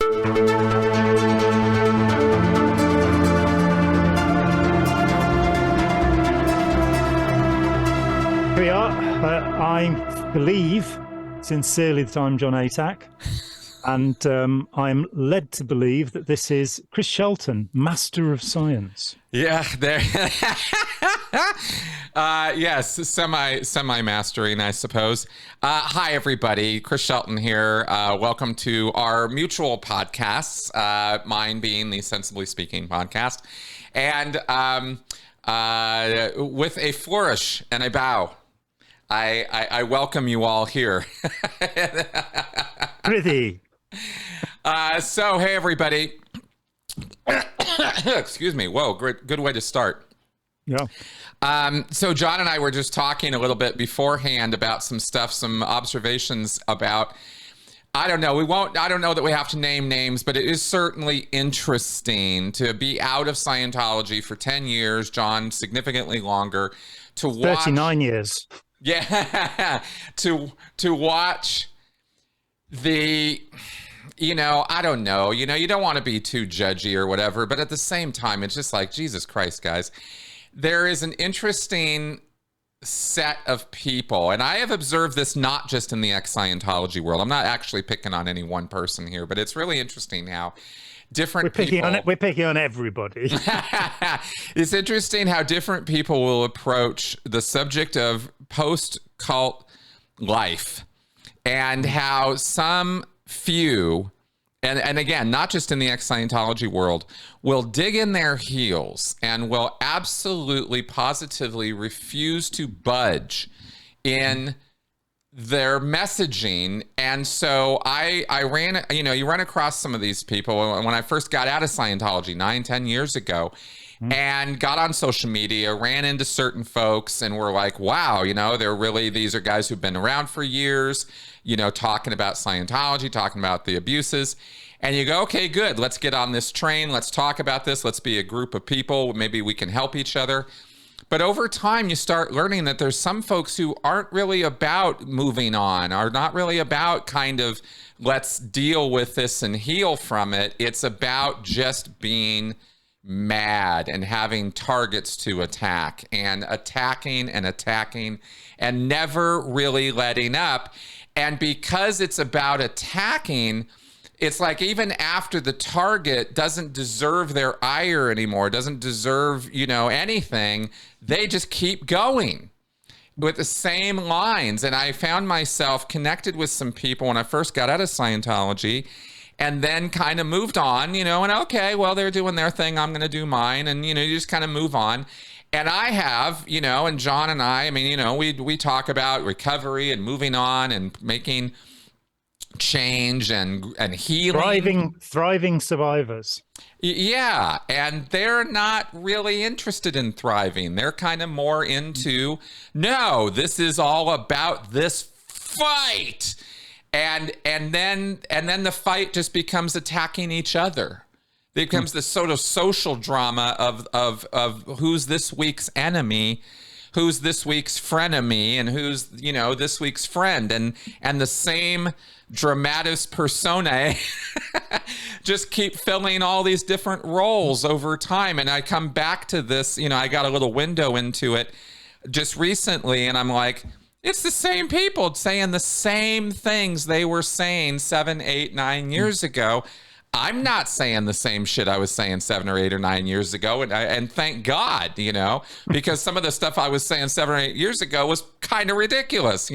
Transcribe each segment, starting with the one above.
Here we are. I believe sincerely that I'm Jon Atack, and I'm led to believe that this is Chris Shelton, Master of Science. Yeah, there. Yes, semi mastering, I suppose. Hi, everybody. Chris Shelton here. Welcome to our mutual podcasts. Mine being the Sensibly Speaking podcast, and with a flourish and a bow, I welcome you all here. Pretty. So, hey, everybody. Excuse me. Whoa, good way to start. Yeah. So John and I were just talking a little bit beforehand about some stuff, some observations about, I don't know that we have to name names, but it is certainly interesting to be out of Scientology for 10 years, John, significantly longer, to watch 39 years. Yeah. to watch the, I don't know, you don't want to be too judgy or whatever, but at the same time, it's just like, Jesus Christ, guys. There is an interesting set of people, and I have observed this not just in the ex-Scientology world. I'm not actually picking on any one person here, but it's really interesting how different people... We're picking on everybody. It's interesting how different people will approach the subject of post-cult life, and how some few... And again, not just in the ex-Scientology world, will dig in their heels and will absolutely, positively refuse to budge in their messaging. And so I ran, you run across some of these people when I first got out of Scientology 9-10 years ago, and got on social media, ran into certain folks, and were like, wow, these are guys who've been around for years, talking about Scientology, talking about the abuses. And you go, okay, good. Let's get on this train. Let's talk about this. Let's be a group of people. Maybe we can help each other. But over time, you start learning that there's some folks who aren't really about moving on, are not really about kind of, let's deal with this and heal from it. It's about just being mad and having targets to attack, and attacking and never really letting up. And because it's about attacking, it's like even after the target doesn't deserve their ire anymore, doesn't deserve, anything, they just keep going with the same lines. And I found myself connected with some people when I first got out of Scientology, and then kind of moved on, and okay, well, they're doing their thing, I'm going to do mine. And, you just kind of move on. And I have, and John and I we talk about recovery and moving on and making change and healing. Thriving survivors. Yeah. And they're not really interested in thriving. They're kind of more into, no, this is all about this fight. And then the fight just becomes attacking each other. It becomes this sort of social drama of who's this week's enemy, who's this week's frenemy, and who's, this week's friend. And the same dramatis personae just keep filling all these different roles over time. And I come back to this, I got a little window into it just recently, and I'm like, it's the same people saying the same things they were saying 7, 8, 9 years ago. I'm not saying the same shit I was saying 7 or 8 or 9 years ago. And thank God, because some of the stuff I was saying 7 or 8 years ago was kind of ridiculous,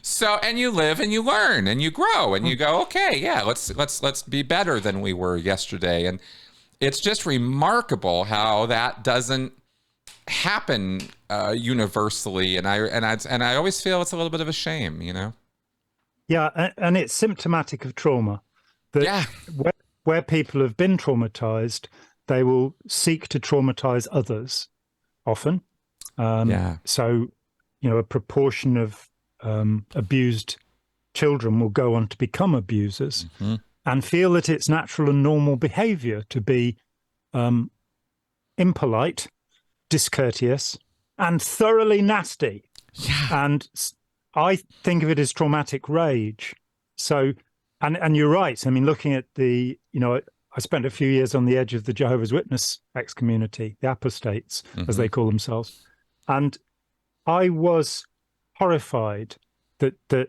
So, and you live and you learn and you grow and you go, okay, yeah, let's be better than we were yesterday. And it's just remarkable how that doesn't happen universally. And I always feel it's a little bit of a shame, Yeah. And it's symptomatic of trauma. That where people have been traumatized, they will seek to traumatize others often. So, a proportion of abused children will go on to become abusers and feel that it's natural and normal behavior to be impolite, discourteous, and thoroughly nasty. Yeah. And I think of it as traumatic rage. So And you're right. I mean, looking at the, I spent a few years on the edge of the Jehovah's Witness ex-community, the apostates, as they call themselves. And I was horrified that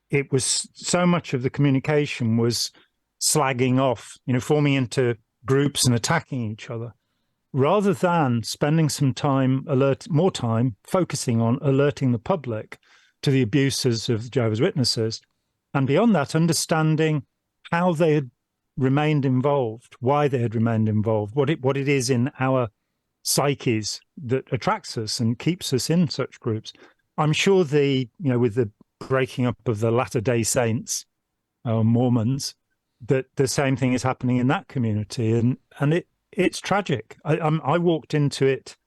it was so much of the communication was slagging off, forming into groups and attacking each other, rather than spending some time, more time focusing on alerting the public to the abuses of the Jehovah's Witnesses. And beyond that, understanding how they had remained involved, why they had remained involved, what it is in our psyches that attracts us and keeps us in such groups. I'm sure with the breaking up of the Latter-day Saints, Mormons, that the same thing is happening in that community, and it's tragic. I walked into it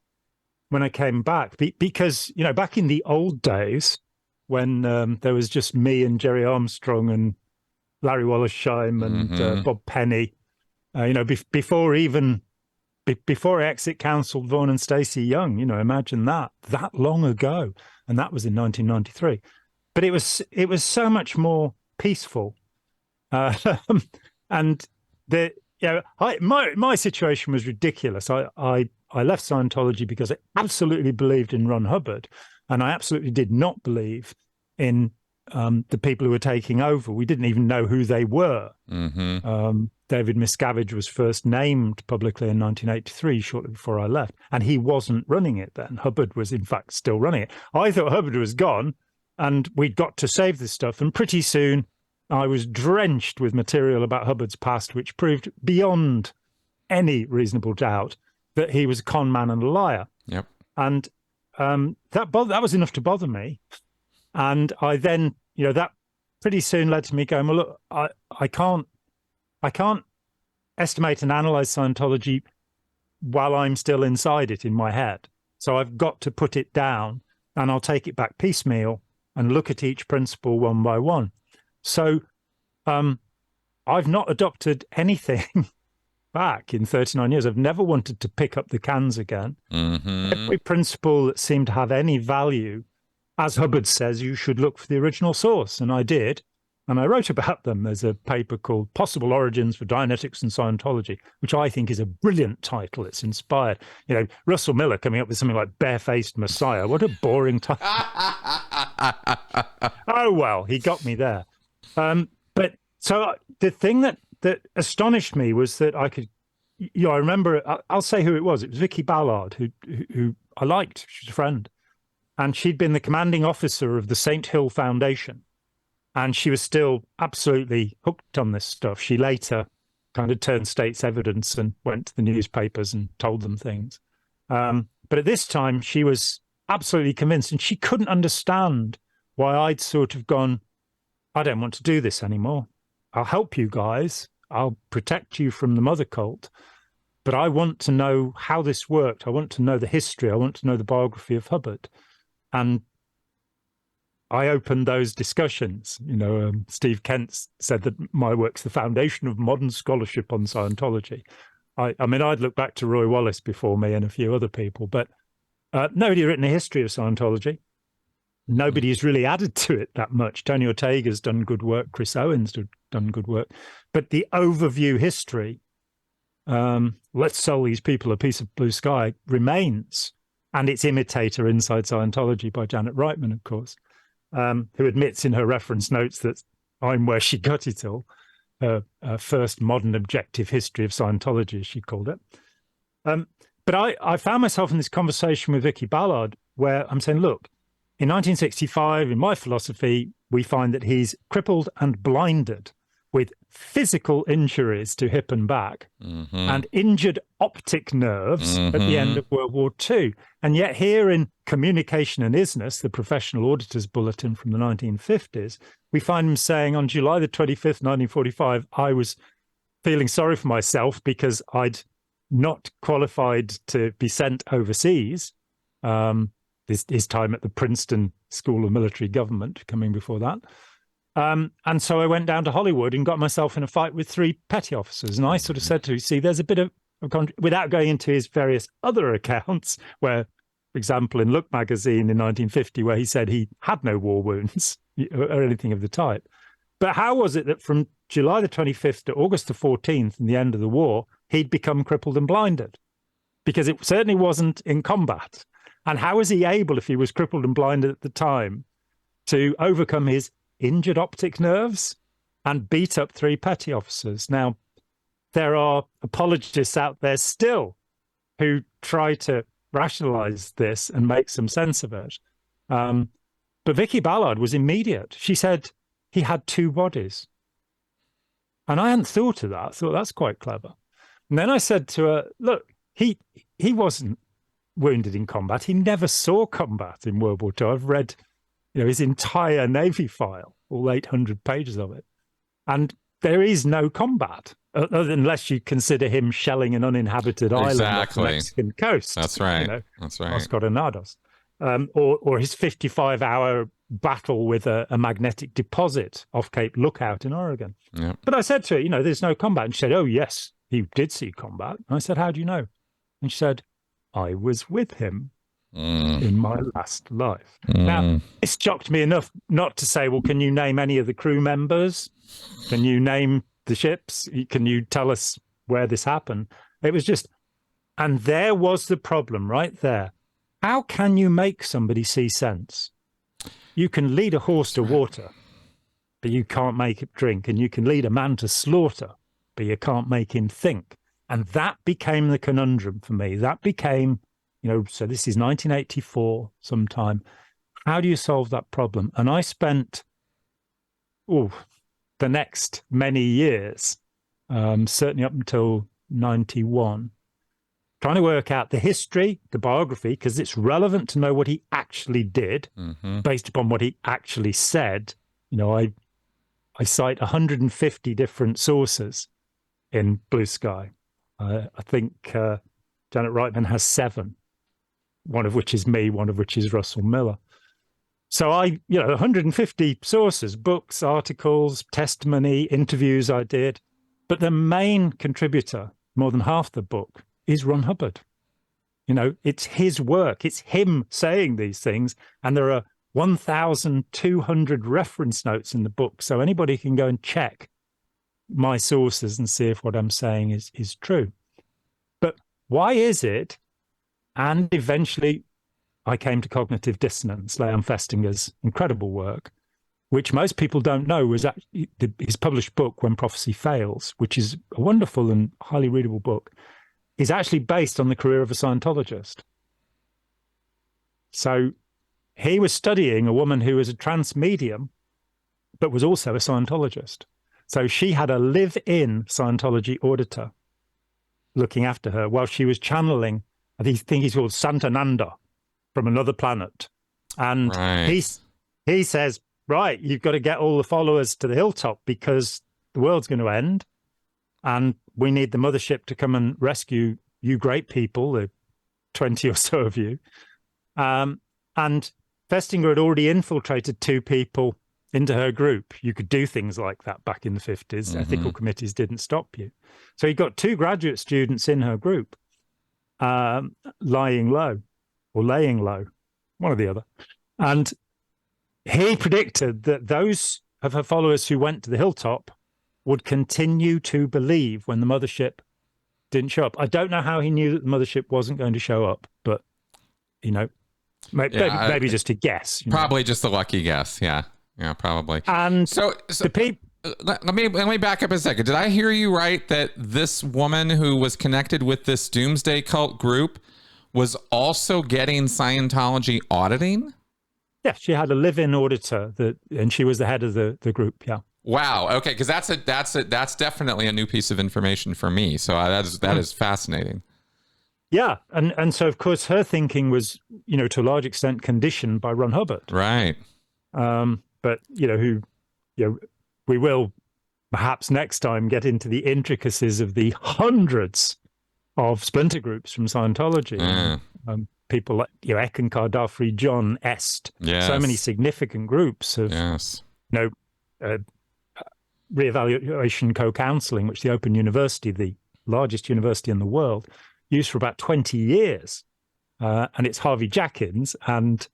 when I came back because back in the old days when there was just me and Jerry Armstrong and Larry Wallersheim and Bob Penny, before Exit counseled Vaughan and Stacey Young, imagine that long ago, and that was in 1993. But it was so much more peaceful, and my situation was ridiculous. I left Scientology because I absolutely believed in Ron Hubbard, and I absolutely did not believe in the people who were taking over. We didn't even know who they were. David Miscavige was first named publicly in 1983, shortly before I left, and he wasn't running it then. Hubbard was, in fact, still running it. I thought Hubbard was gone, and we'd got to save this stuff. And pretty soon, I was drenched with material about Hubbard's past, which proved beyond any reasonable doubt that he was a con man and a liar. Yep. And that was enough to bother me. And I then, that pretty soon led to me going, well, look, I can't estimate and analyze Scientology while I'm still inside it in my head. So I've got to put it down, and I'll take it back piecemeal and look at each principle one by one. So I've not adopted anything back in 39 years. I've never wanted to pick up the cans again. Every principle that seemed to have any value, as Hubbard says, you should look for the original source. And I did. And I wrote about them. There's a paper called Possible Origins for Dianetics and Scientology, which I think is a brilliant title. It's inspired. Russell Miller coming up with something like Barefaced Messiah. What a boring title. Oh, well, he got me there. But so the thing that astonished me was that I could, I remember, I'll say who it was. It was Vicky Ballard, who I liked. She was a friend. And she'd been the commanding officer of the St. Hill Foundation. And she was still absolutely hooked on this stuff. She later kind of turned state's evidence and went to the newspapers and told them things. But at this time, she was absolutely convinced, and she couldn't understand why I'd sort of gone, I don't want to do this anymore. I'll help you guys. I'll protect you from the mother cult. But I want to know how this worked. I want to know the history. I want to know the biography of Hubbard. And I opened those discussions. Steve Kent said that my work's the foundation of modern scholarship on Scientology. I mean, I'd look back to Roy Wallace before me and a few other people, but nobody had written a history of Scientology. Nobody has really added to it that much. Tony Ortega's done good work. Chris Owens has done good work. But the overview history, let's sell these people a piece of blue sky, remains. And its imitator, Inside Scientology, by Janet Reitman, of course, who admits in her reference notes that I'm where she got it all. First modern objective history of Scientology, as she called it. But I found myself in this conversation with Vicky Ballard where I'm saying, look, in 1965, in my philosophy, we find that he's crippled and blinded with physical injuries to hip and back and injured optic nerves at the end of World War II. And yet here in Communication and Isness, the Professional Auditors Bulletin from the 1950s, we find him saying on July the 25th, 1945, I was feeling sorry for myself because I'd not qualified to be sent overseas. His time at the Princeton School of Military Government coming before that. And so I went down to Hollywood and got myself in a fight with 3 petty officers. And I sort of said to him, see, there's a bit of, without going into his various other accounts, where, for example, in Look magazine in 1950, where he said he had no war wounds or anything of the type. But how was it that from July the 25th to August the 14th, and the end of the war, he'd become crippled and blinded, because it certainly wasn't in combat. And how was he able, if he was crippled and blinded at the time, to overcome his injured optic nerves and beat up 3 petty officers? Now, there are apologists out there still who try to rationalize this and make some sense of it. But Vicky Ballard was immediate. She said he had 2 bodies. And I hadn't thought of that. I thought that's quite clever. And then I said to her, look, he wasn't wounded in combat. He never saw combat in World War II. I've read, his entire Navy file, all 800 pages of it. And there is no combat, unless you consider him shelling an uninhabited island off the Mexican coast. That's right. That's right. Los Coronados. Or his 55-hour battle with a magnetic deposit off Cape Lookout in Oregon. Yep. But I said to her, there's no combat. And she said, oh, yes, he did see combat. And I said, how do you know? And she said, I was with him in my last life. Now, it shocked me enough not to say, well, can you name any of the crew members? Can you name the ships? Can you tell us where this happened? It was just, and there was the problem right there. How can you make somebody see sense? You can lead a horse to water, but you can't make it drink. And you can lead a man to slaughter, but you can't make him think. And that became the conundrum for me. That became, so this is 1984 sometime. How do you solve that problem? And I spent, the next many years, certainly up until 91, trying to work out the history, the biography, because it's relevant to know what he actually did based upon what he actually said. I cite 150 different sources in Blue Sky. I think Janet Reitman has 7, one of which is me, one of which is Russell Miller. So 150 sources, books, articles, testimony, interviews I did. But the main contributor, more than half the book, is Ron Hubbard. It's his work. It's him saying these things. And there are 1,200 reference notes in the book. So anybody can go and check my sources and see if what I'm saying is true. But why is it? And eventually I came to cognitive dissonance, Leon Festinger's incredible work, which most people don't know was actually his published book, When Prophecy Fails, which is a wonderful and highly readable book, is actually based on the career of a Scientologist. So he was studying a woman who was a trance medium, but was also a Scientologist. So she had a live-in Scientology auditor looking after her while she was channeling, I think he's called Santananda, from another planet. And he says, right, you've got to get all the followers to the hilltop because the world's going to end. And we need the mothership to come and rescue you great people, the 20 or so of you. And Festinger had already infiltrated 2 people into her group. You could do things like that back in the 50s. Ethical committees didn't stop you. So he got 2 graduate students in her group, lying low or laying low, one or the other. And he predicted that those of her followers who went to the hilltop would continue to believe when the mothership didn't show up. I don't know how he knew that the mothership wasn't going to show up, but, maybe just a guess. Probably just a lucky guess. Yeah, probably. And so the people... Let me back up a second. Did I hear you right that this woman who was connected with this doomsday cult group was also getting Scientology auditing? Yeah, she had a live-in auditor and she was the head of the group. Yeah. Wow. Okay, because that's definitely a new piece of information for me. So that is fascinating. Yeah, and so of course her thinking was, to a large extent conditioned by Ron Hubbard. Right. But we will perhaps next time get into the intricacies of the hundreds of splinter groups from Scientology. People like Ekin Kardafri, John Est, so many significant groups of reevaluation co-counseling, which the Open University, the largest university in the world, used for about 20 years. And it's Harvey Jackins, and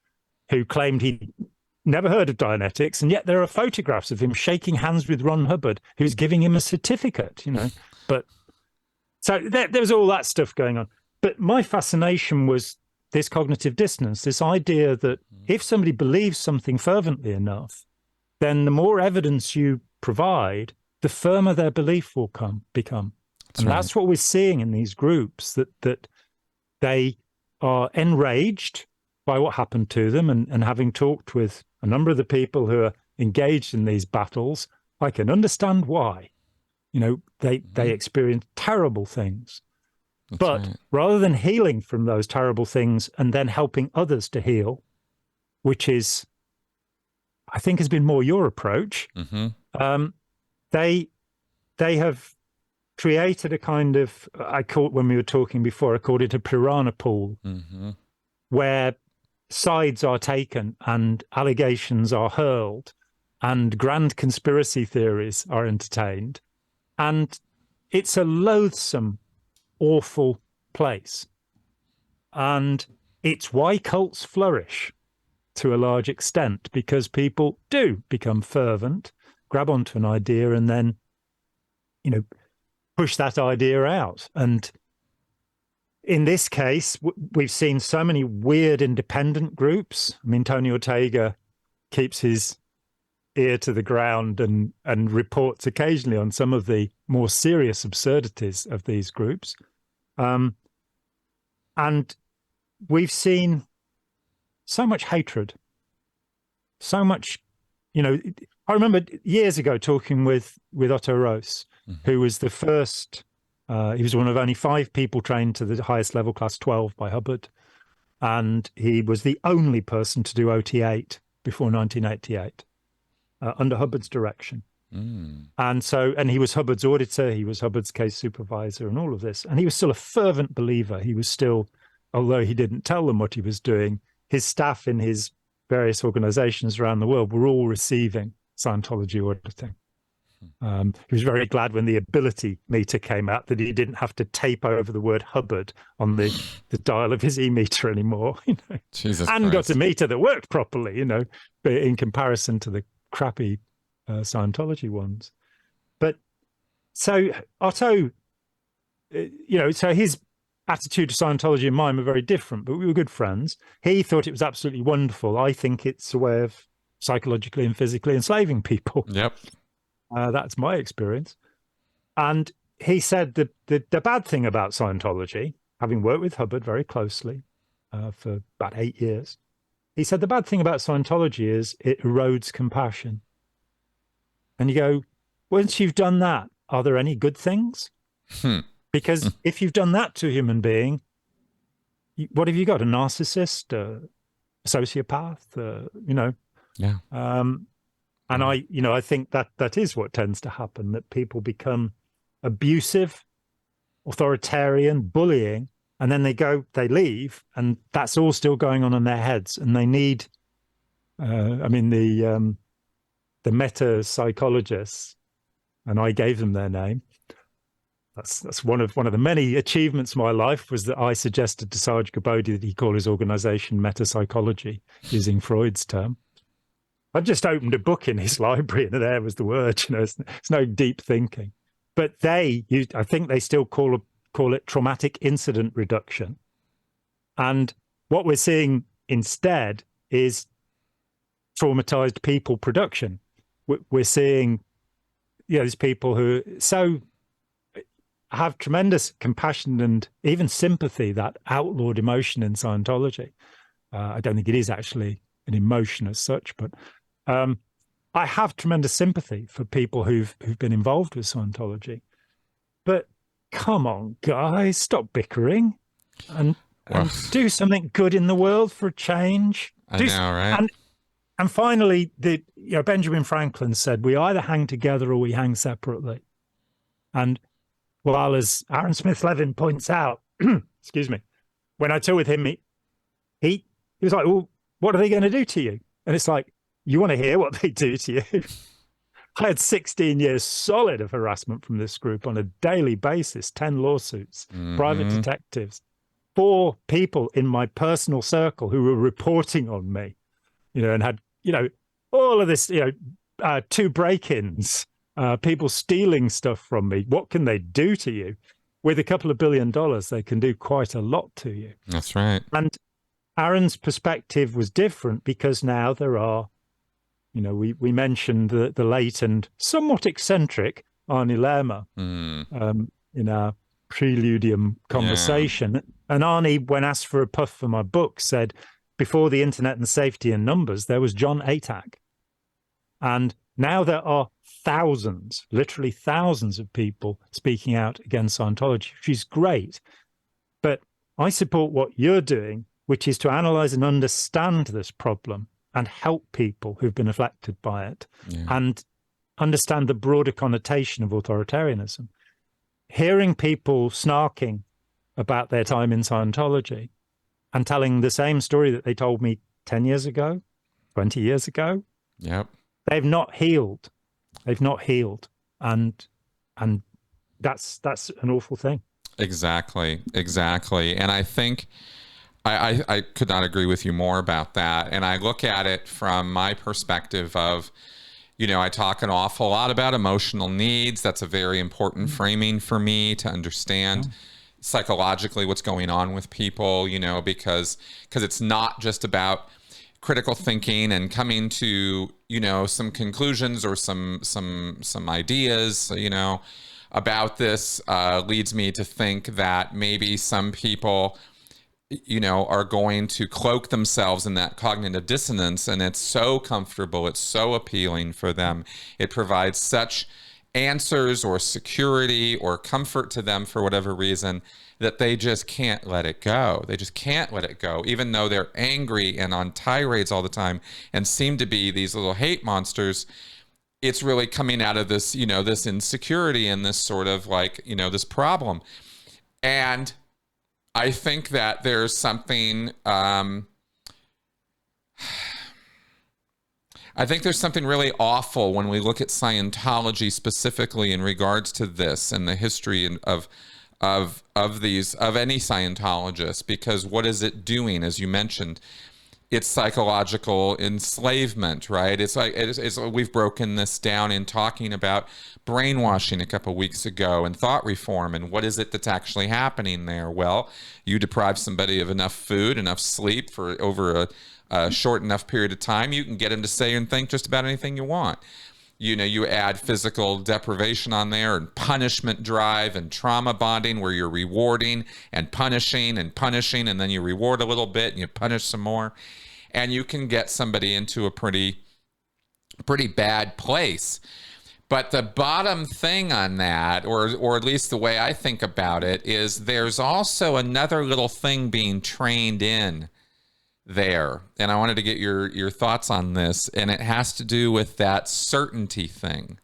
who claimed he never heard of Dianetics, and yet there are photographs of him shaking hands with Ron Hubbard, who's giving him a certificate, But so there was all that stuff going on. But my fascination was this cognitive dissonance, this idea that if somebody believes something fervently enough, then the more evidence you provide, the firmer their belief will become. That's what we're seeing in these groups, that they are enraged by what happened to them. And having talked with a number of the people who are engaged in these battles, I can understand why. They experience terrible things. But rather than healing from those terrible things and then helping others to heal, which is, I think, has been more your approach, they have created a kind of, when we were talking before, I called it a piranha pool, where sides are taken and allegations are hurled and grand conspiracy theories are entertained. And it's a loathsome, awful place. And it's why cults flourish to a large extent, because people do become fervent, grab onto an idea, and then, push that idea out. And in this case, we've seen so many weird independent groups. I mean, Tony Ortega keeps his ear to the ground and reports occasionally on some of the more serious absurdities of these groups. And we've seen so much hatred, so much, I remember years ago talking with Otto Rose, who was the first, he was one of only 5 people trained to the highest level, class 12 by Hubbard. And he was the only person to do OT8 before 1988, under Hubbard's direction. And he was Hubbard's auditor, he was Hubbard's case supervisor and all of this. And he was still a fervent believer. He was still, although he didn't tell them what he was doing, his staff in his various organizations around the world were all receiving Scientology auditing. He was very glad when the ability meter came out that he didn't have to tape over the word Hubbard on the dial of his e-meter anymore, Jesus and Christ. got a meter that worked properly, but in comparison to the crappy Scientology ones. But so Otto, so his attitude to Scientology and mine were very different, but we were good friends. He thought it was absolutely wonderful. I think it's a way of psychologically and physically enslaving people. Yep. That's my experience. And he said the bad thing about Scientology, having worked with Hubbard very closely for about 8 years, he said the bad thing about Scientology is it erodes compassion. And you go, once you've done that, are there any good things? Because if you've done that to a human being, what have you got? A narcissist, a sociopath, Yeah. And I think that is what tends to happen, that people become abusive, authoritarian, bullying, and then they leave, and that's all still going on in their heads. And they need, the meta psychologists, and I gave them their name. That's one of the many achievements of my life, was that I suggested to Sarge Gabodi that he call his organization Meta Psychology, using Freud's term. I just opened a book in his library, and there was the word. It's no deep thinking. But I think they still call it traumatic incident reduction. And what we're seeing instead is traumatized people production. We're seeing, these people who have tremendous compassion and even sympathy, that outlawed emotion in Scientology. I don't think it is actually an emotion as such, but I have tremendous sympathy for people who've been involved with Scientology. But come on, guys, stop bickering and do something good in the world for a change. I know, right? And finally, Benjamin Franklin said, we either hang together or we hang separately. And while, as Aaron Smith Levin points out, excuse me, when I talk with him, he was like, well, what are they going to do to you? And it's like, you want to hear what they do to you? I had 16 years solid of harassment from this group on a daily basis, 10 lawsuits, private detectives, 4 people in my personal circle who were reporting on me, and had, all of this, two break-ins, people stealing stuff from me. What can they do to you? With a couple of $1 billion, they can do quite a lot to you. That's right. And Aaron's perspective was different because now there are, we mentioned the late and somewhat eccentric Arnie Lerma in our preludium conversation. Yeah. And Arnie, when asked for a puff for my book, said, before the internet and safety in numbers, there was Jon Atack. And now there are thousands, literally thousands of people speaking out against Scientology, which is great. But I support what you're doing, which is to analyze and understand this problem and help people who've been affected by it and understand the broader connotation of authoritarianism. Hearing people snarking about their time in Scientology and telling the same story that they told me 10 years ago, 20 years ago, they've not healed. They've not healed. And that's an awful thing. Exactly. And I think I could not agree with you more about that. And I look at it from my perspective of, I talk an awful lot about emotional needs. That's a very important framing for me to understand psychologically what's going on with people, because it's not just about critical thinking and coming to, some conclusions or some ideas, about this leads me to think that maybe some people, are going to cloak themselves in that cognitive dissonance, and it's so comfortable, it's so appealing for them. It provides such answers or security or comfort to them for whatever reason that they just can't let it go. They just can't let it go, even though they're angry and on tirades all the time and seem to be these little hate monsters. It's really coming out of this, this insecurity and this sort of like, this problem. And I think that there's something, I think there's something really awful when we look at Scientology specifically in regards to this and the history of any Scientologist, because what is it doing? As you mentioned, it's psychological enslavement, right? It's like we've broken this down in talking about brainwashing a couple of weeks ago and thought reform, and what is it that's actually happening there? Well, you deprive somebody of enough food, enough sleep for over a short enough period of time, you can get them to say and think just about anything you want. You add physical deprivation on there and punishment drive and trauma bonding where you're rewarding and punishing, and then you reward a little bit and you punish some more. And you can get somebody into a pretty bad place. But the bottom thing on that, or at least the way I think about it, is there's also another little thing being trained in there. And I wanted to get your thoughts on this, and it has to do with that certainty thing.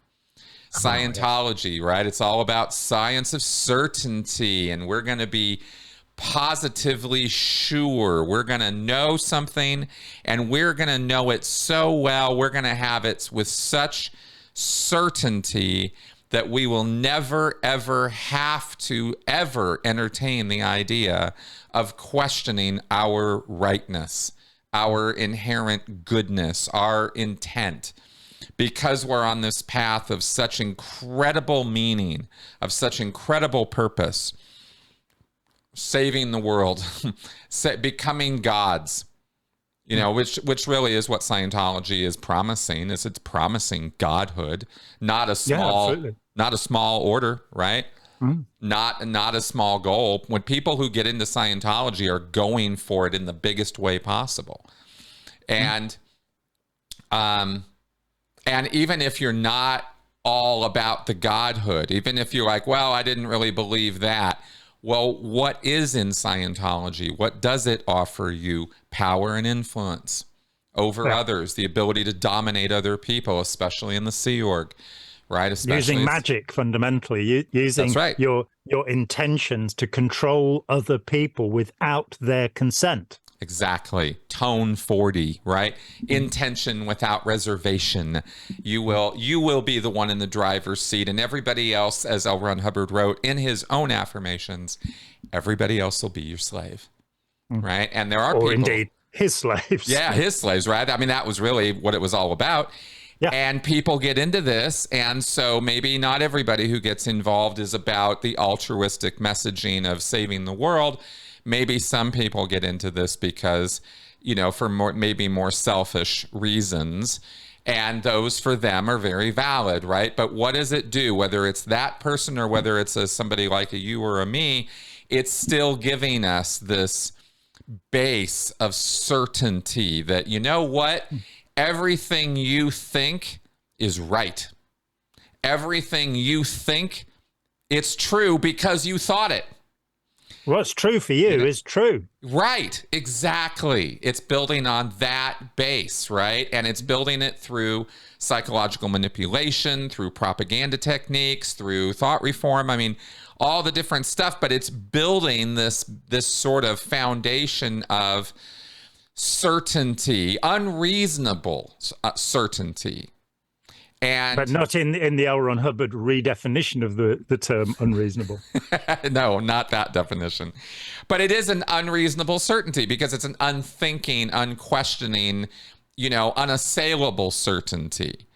Scientology, right? It's all about science of certainty, and we're going to be positively sure. We're going to know something, and we're going to know it so well. We're going to have it with such certainty that we will never, ever have to ever entertain the idea of questioning our rightness, our inherent goodness, our intent, because we're on this path of such incredible meaning, of such incredible purpose, saving the world, becoming gods, which really is what Scientology is promising. It's promising godhood, not a small order, right? Not a small goal. When people who get into Scientology are going for it in the biggest way possible. And even if you're not all about the godhood, even if you're like, well, I didn't really believe that. Well, what is in Scientology? What does it offer you? Power and influence over others, the ability to dominate other people, especially in the Sea Org. Right, especially using magic fundamentally, using your intentions to control other people without their consent. Exactly. Tone 40, right? Intention without reservation. You will be the one in the driver's seat, and everybody else, as L. Ron Hubbard wrote in his own affirmations, everybody else will be your slave. Right? And there are people. his slaves. Yeah, his slaves, right? I mean, that was really what it was all about. Yeah. And people get into this. And so maybe not everybody who gets involved is about the altruistic messaging of saving the world. Maybe some people get into this because, you know, for maybe more selfish reasons. And those for them are very valid, right? But what does it do, whether it's that person or whether it's somebody like a you or a me? It's still giving us this base of certainty that, you know what? Everything you think is right. Everything you think, it's true because you thought it. What's true for you is true. Right, exactly. It's building on that base, right? And it's building it through psychological manipulation, through propaganda techniques, through thought reform. I mean, all the different stuff, but it's building this sort of foundation of certainty, unreasonable certainty. But not in the L. Ron Hubbard redefinition of the term unreasonable. No, not that definition. But it is an unreasonable certainty because it's an unthinking, unquestioning, you know, unassailable certainty.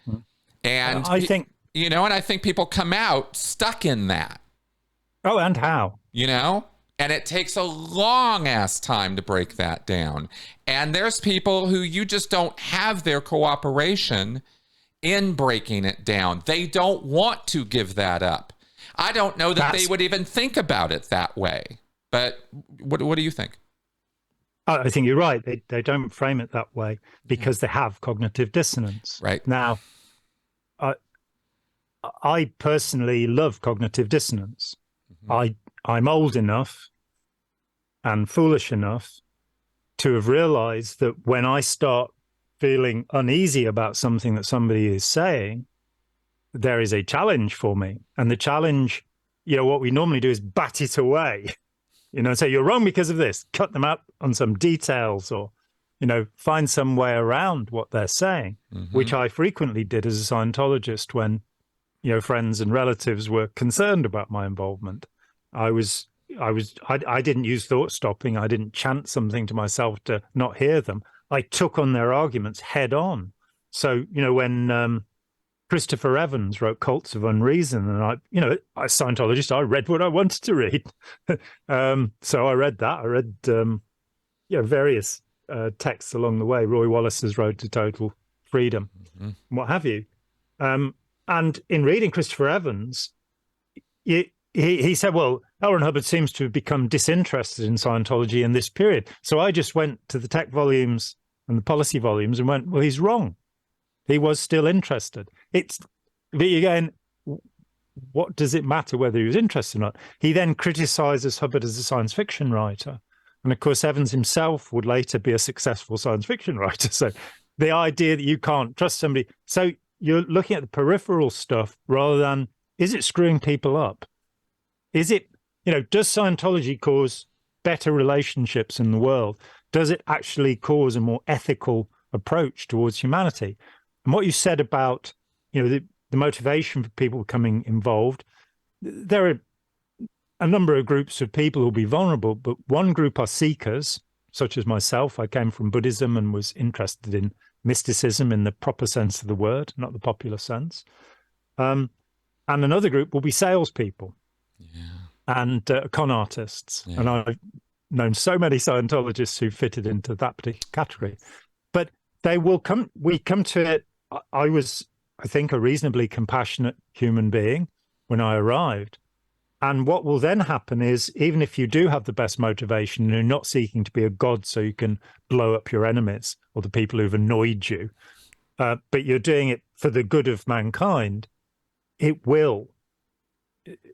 And I think, you know, and I think people come out stuck in that. Oh, and how? You know? And it takes a long ass time to break that down. And there's people who you just don't have their cooperation in breaking it down. They don't want to give that up. I don't know that they would even think about it that way. But what do you think? I think you're right. They don't frame it that way because they have cognitive dissonance. Right. Now, I personally love cognitive dissonance. I'm old enough and foolish enough to have realized that when I start feeling uneasy about something that somebody is saying, there is a challenge for me. And the challenge, you know, what we normally do is bat it away, you know, say you're wrong because of this, cut them up on some details or, you know, find some way around what they're saying, which I frequently did as a Scientologist when, you know, friends and relatives were concerned about my involvement. I didn't use thought stopping. I didn't chant something to myself to not hear them. I took on their arguments head on. So, you know, when Christopher Evans wrote Cults of Unreason, and you know, as a Scientologist, I read what I wanted to read. So I read that. I read, you know, various texts along the way, Roy Wallace's Road to Total Freedom, what have you. And in reading Christopher Evans, he said, well, L. Ron Hubbard seems to have become disinterested in Scientology in this period. So I just went to the tech volumes and the policy volumes and went, well, he's wrong. He was still interested. But again, what does it matter whether he was interested or not? He then criticizes Hubbard as a science fiction writer. And of course, Evans himself would later be a successful science fiction writer. So the idea that you can't trust somebody. So you're looking at the peripheral stuff rather than, is it screwing people up? Is it, you know, does Scientology cause better relationships in the world? Does it actually cause a more ethical approach towards humanity? And what you said about, you know, the motivation for people becoming involved, there are a number of groups of people who'll be vulnerable, but one group are seekers, such as myself. I came from Buddhism and was interested in mysticism in the proper sense of the word, not the popular sense. And another group will be salespeople. And con artists. Yeah. And I've known so many Scientologists who fitted into that particular category. But we come to it. I was, I think, a reasonably compassionate human being when I arrived. And what will then happen is, even if you do have the best motivation and you're not seeking to be a god so you can blow up your enemies or the people who've annoyed you, but you're doing it for the good of mankind, it will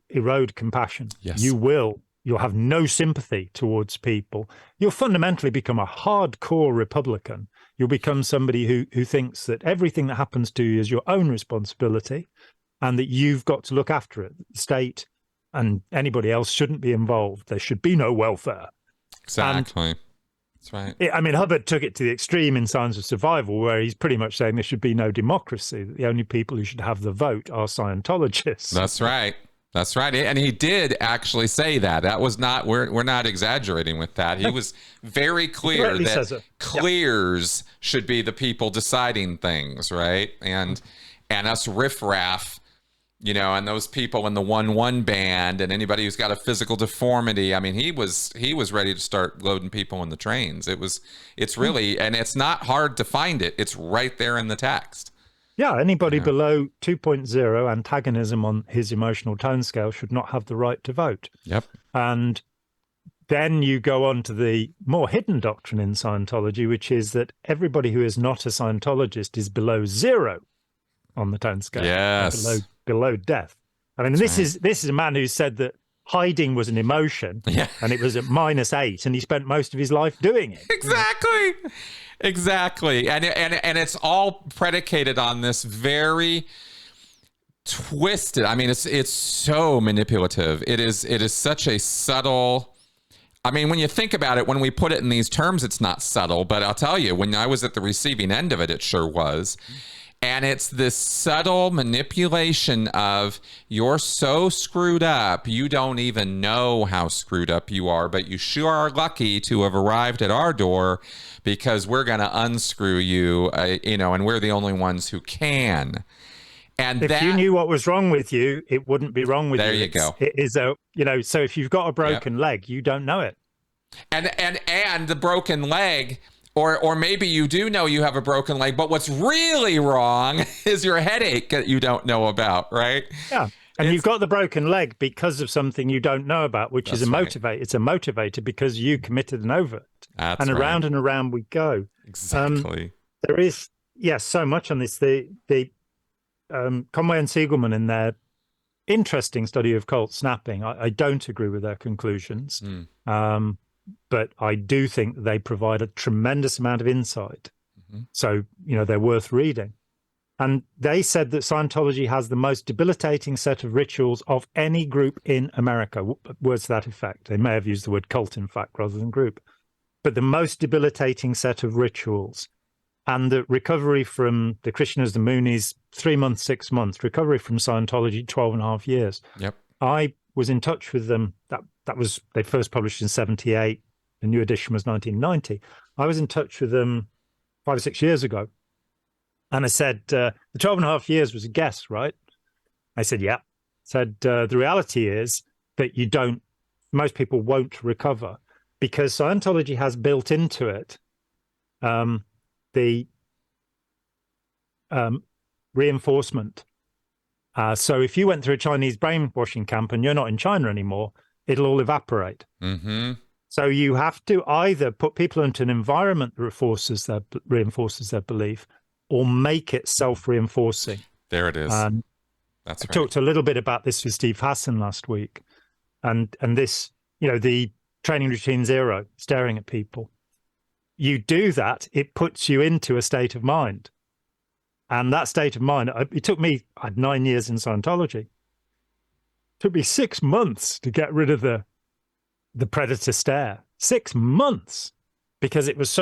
erode compassion. Yes. You'll have no sympathy towards people. You'll fundamentally become a hardcore Republican. You'll become somebody who thinks that everything that happens to you is your own responsibility and that you've got to look after it. The state and anybody else shouldn't be involved. There should be no welfare. Exactly. That's right. I mean, Hubbard took it to the extreme in Signs of Survival, where he's pretty much saying there should be no democracy. The only people who should have the vote are Scientologists. That's right. That's right. And he did actually say that. That was not, we're not exaggerating with that. He was very clear that clears should be the people deciding things, right? And us riffraff, you know, and those people in the 1-1 band and anybody who's got a physical deformity. I mean, he was ready to start loading people in the trains. It's really, and it's not hard to find it. It's right there in the text. Yeah, anybody below 2.0 antagonism on his emotional tone scale should not have the right to vote. Yep. And then you go on to the more hidden doctrine in Scientology, which is that everybody who is not a Scientologist is below 0 on the tone scale. Yes. Below death. I mean, this is a man who said that hiding was an emotion, and it was at -8, and he spent most of his life doing it. Exactly. And it's all predicated on this very twisted. I mean, it's so manipulative. It is such a subtle. I mean, when you think about it, when we put it in these terms, it's not subtle, but I'll tell you, when I was at the receiving end of it, it sure was. And it's this subtle manipulation of, you're so screwed up, you don't even know how screwed up you are, but you sure are lucky to have arrived at our door because we're going to unscrew you, you know, and we're the only ones who can. And if you knew what was wrong with you, it wouldn't be wrong with you. There you go. It is you know, so if you've got a broken leg, you don't know it. And the broken leg, or maybe you do know you have a broken leg, but what's really wrong is your headache that you don't know about, right? Yeah. And you've got the broken leg because of something you don't know about, which is a motivator. It's a motivator because you committed an overt. And around and around we go. Exactly. There is, so much on this. The Conway and Siegelman, in their interesting study of cult snapping, I don't agree with their conclusions. But I do think they provide a tremendous amount of insight. So, you know, they're worth reading. And they said that Scientology has the most debilitating set of rituals of any group in America. Words to that effect. They may have used the word cult, in fact, rather than group. But the most debilitating set of rituals. And the recovery from the Krishnas, the Moonies, 3 months, 6 months. Recovery from Scientology, 12.5 years. Yep. I was in touch with them. That was, they first published in 78. The new edition was 1990. I was in touch with them 5 or 6 years ago. And I said, the 12.5 years was a guess, right? I said, yeah. Said, the reality is that most people won't recover because Scientology has built into it the reinforcement. So if you went through a Chinese brainwashing camp and you're not in China anymore, it'll all evaporate. So you have to either put people into an environment that reinforces their belief, or make it self-reinforcing. There it is. That's right. I talked a little bit about this with Steve Hassan last week, and this, you know, the training routine 0, staring at people. You do that, it puts you into a state of mind, and that state of mind. It took me. I had 9 years in Scientology. It took me 6 months to get rid of the predator stare. 6 months, because it was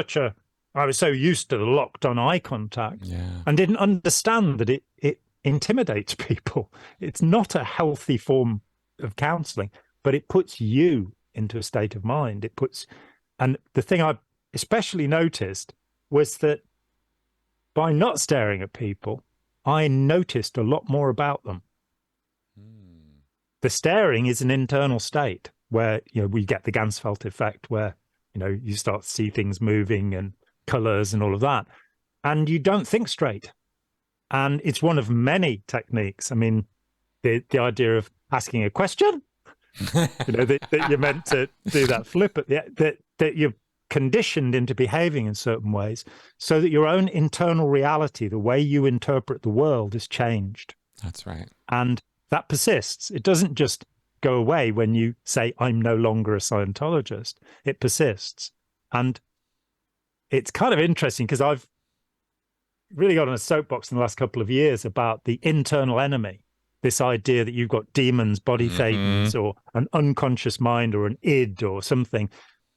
I was so used to the locked on eye contact and didn't understand that it intimidates people. It's not a healthy form of counseling, but it puts you into a state of mind. And the thing I especially noticed was that by not staring at people, I noticed a lot more about them. The staring is an internal state where, you know, we get the Ganzfeld effect where, you know, you start to see things moving and colors and all of that, and you don't think straight. And it's one of many techniques. I mean, the idea of asking a question, you know, that you're meant to do that flip at that you're conditioned into behaving in certain ways so that your own internal reality, the way you interpret the world, is changed. That's right. And that persists. It doesn't just go away when you say, I'm no longer a Scientologist. It persists. And it's kind of interesting because I've really got on a soapbox in the last couple of years about the internal enemy, this idea that you've got demons, body thetans, or an unconscious mind or an id or something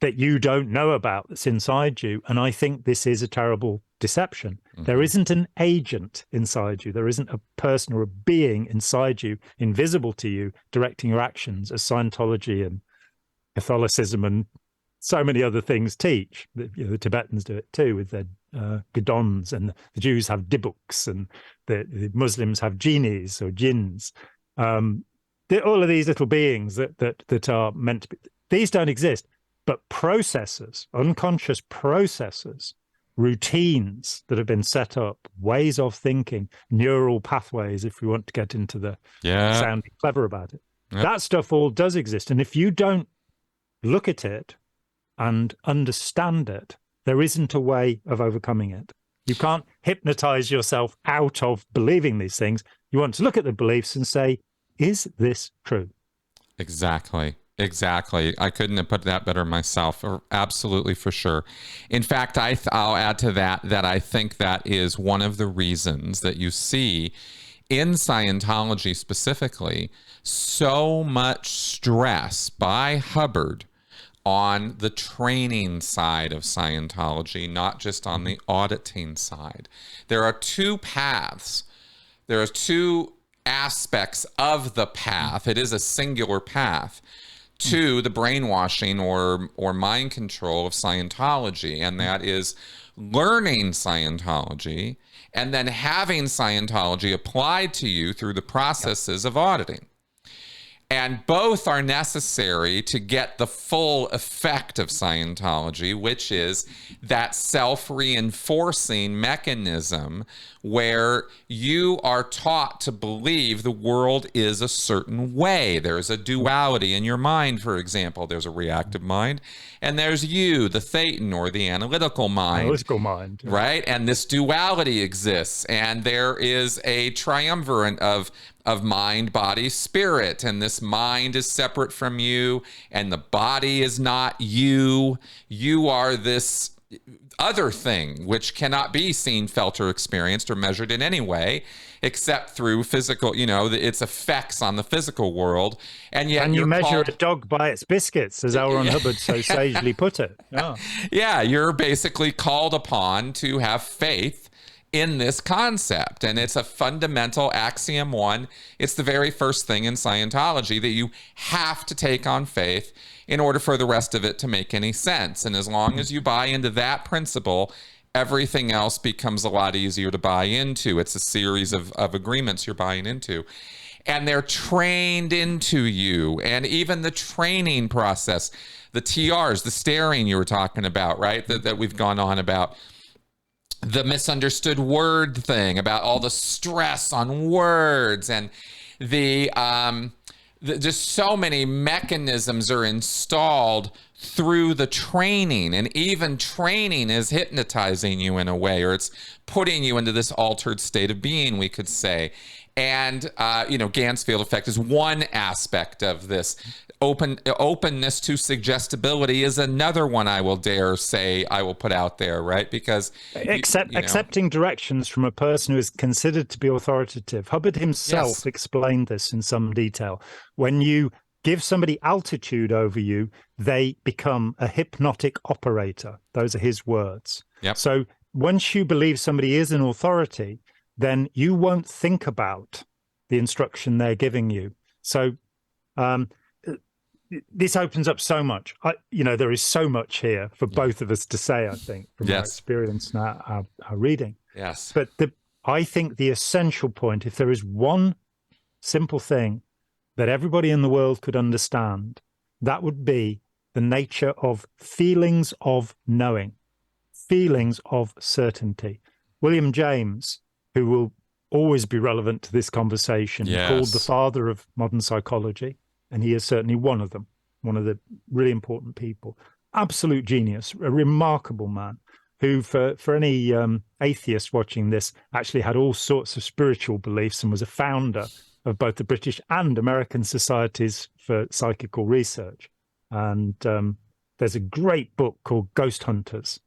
that you don't know about that's inside you. And I think this is a terrible deception. There isn't an agent inside you. There isn't a person or a being inside you, invisible to you, directing your actions, as Scientology and Catholicism and so many other things teach. The Tibetans do it too with their Gedons, and the Jews have Dibuks, and the Muslims have genies or jinns. All of these little beings that are meant to be, these don't exist. But processes, unconscious processes, routines that have been set up, ways of thinking, neural pathways, if we want to get into the sounding clever about it. Yep. That stuff all does exist. And if you don't look at it and understand it, there isn't a way of overcoming it. You can't hypnotize yourself out of believing these things. You want to look at the beliefs and say, is this true? Exactly. Exactly. I couldn't have put that better myself. Absolutely, for sure. In fact, I'll add to that I think that is one of the reasons that you see in Scientology specifically so much stress by Hubbard on the training side of Scientology, not just on the auditing side. There are two paths. There are two aspects of the path. It is a singular path to the brainwashing or mind control of Scientology, and that is learning Scientology and then having Scientology applied to you through the processes of auditing. And both are necessary to get the full effect of Scientology, which is that self-reinforcing mechanism where you are taught to believe the world is a certain way. There's a duality in your mind, for example. There's a reactive mind, and there's you, the thetan, or the analytical mind. Analytical mind. Yeah. Right? And this duality exists, and there is a triumvirate of mind, body, spirit. And this mind is separate from you, and the body is not you. You are this other thing, which cannot be seen, felt, or experienced or measured in any way, except through physical, its effects on the physical world. And yet you measure a dog by its biscuits, as L. Ron Hubbard so sagely put it. Yeah. Yeah, you're basically called upon to have faith in this concept. And it's a fundamental axiom one. It's the very first thing in Scientology that you have to take on faith in order for the rest of it to make any sense. And as long as you buy into that principle, everything else becomes a lot easier to buy into. It's a series of agreements you're buying into. And they're trained into you. And even the training process, the TRs, the staring you were talking about, right? That we've gone on about. The misunderstood word thing, about all the stress on words, and just so many mechanisms are installed through the training, and even training is hypnotizing you in a way, or it's putting you into this altered state of being, we could say. And Gansfield effect is one aspect of this. Openness to suggestibility is another one I will dare say I will put out there, right? Because accepting directions from a person who is considered to be authoritative. Hubbard himself explained this in some detail. When you give somebody altitude over you, they become a hypnotic operator. Those are his words. Yep. So once you believe somebody is an authority, then you won't think about the instruction they're giving you. So this opens up so much. There is so much here for both of us to say, I think, from our experience and our reading. Yes. But I think the essential point, if there is one simple thing that everybody in the world could understand, that would be the nature of feelings of knowing, feelings of certainty. William James, who will always be relevant to this conversation, called the father of modern psychology, and he is certainly one of them, one of the really important people. Absolute genius, a remarkable man who, for any atheist watching this, actually had all sorts of spiritual beliefs and was a founder of both the British and American societies for psychical research. And there's a great book called Ghost Hunters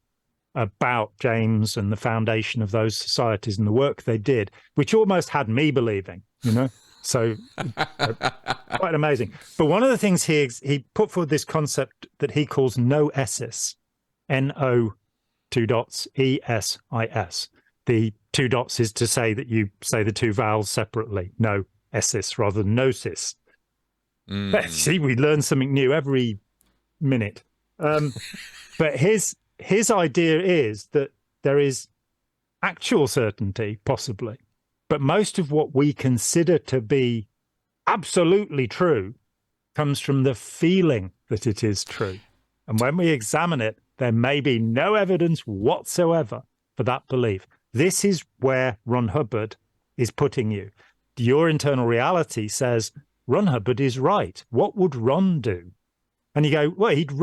about James and the foundation of those societies and the work they did, which almost had me believing, So quite amazing. But one of the things he put forward this concept that he calls noesis, N-O, two dots, E-S-I-S. The two dots is to say that you say the two vowels separately, noesis rather than gnosis. See, we learn something new every minute. But his idea is that there is actual certainty, possibly, but most of what we consider to be absolutely true comes from the feeling that it is true. And when we examine it, there may be no evidence whatsoever for that belief. This is where Ron Hubbard is putting you. Your internal reality says, Ron Hubbard is right. What would Ron do? And you go, well, he'd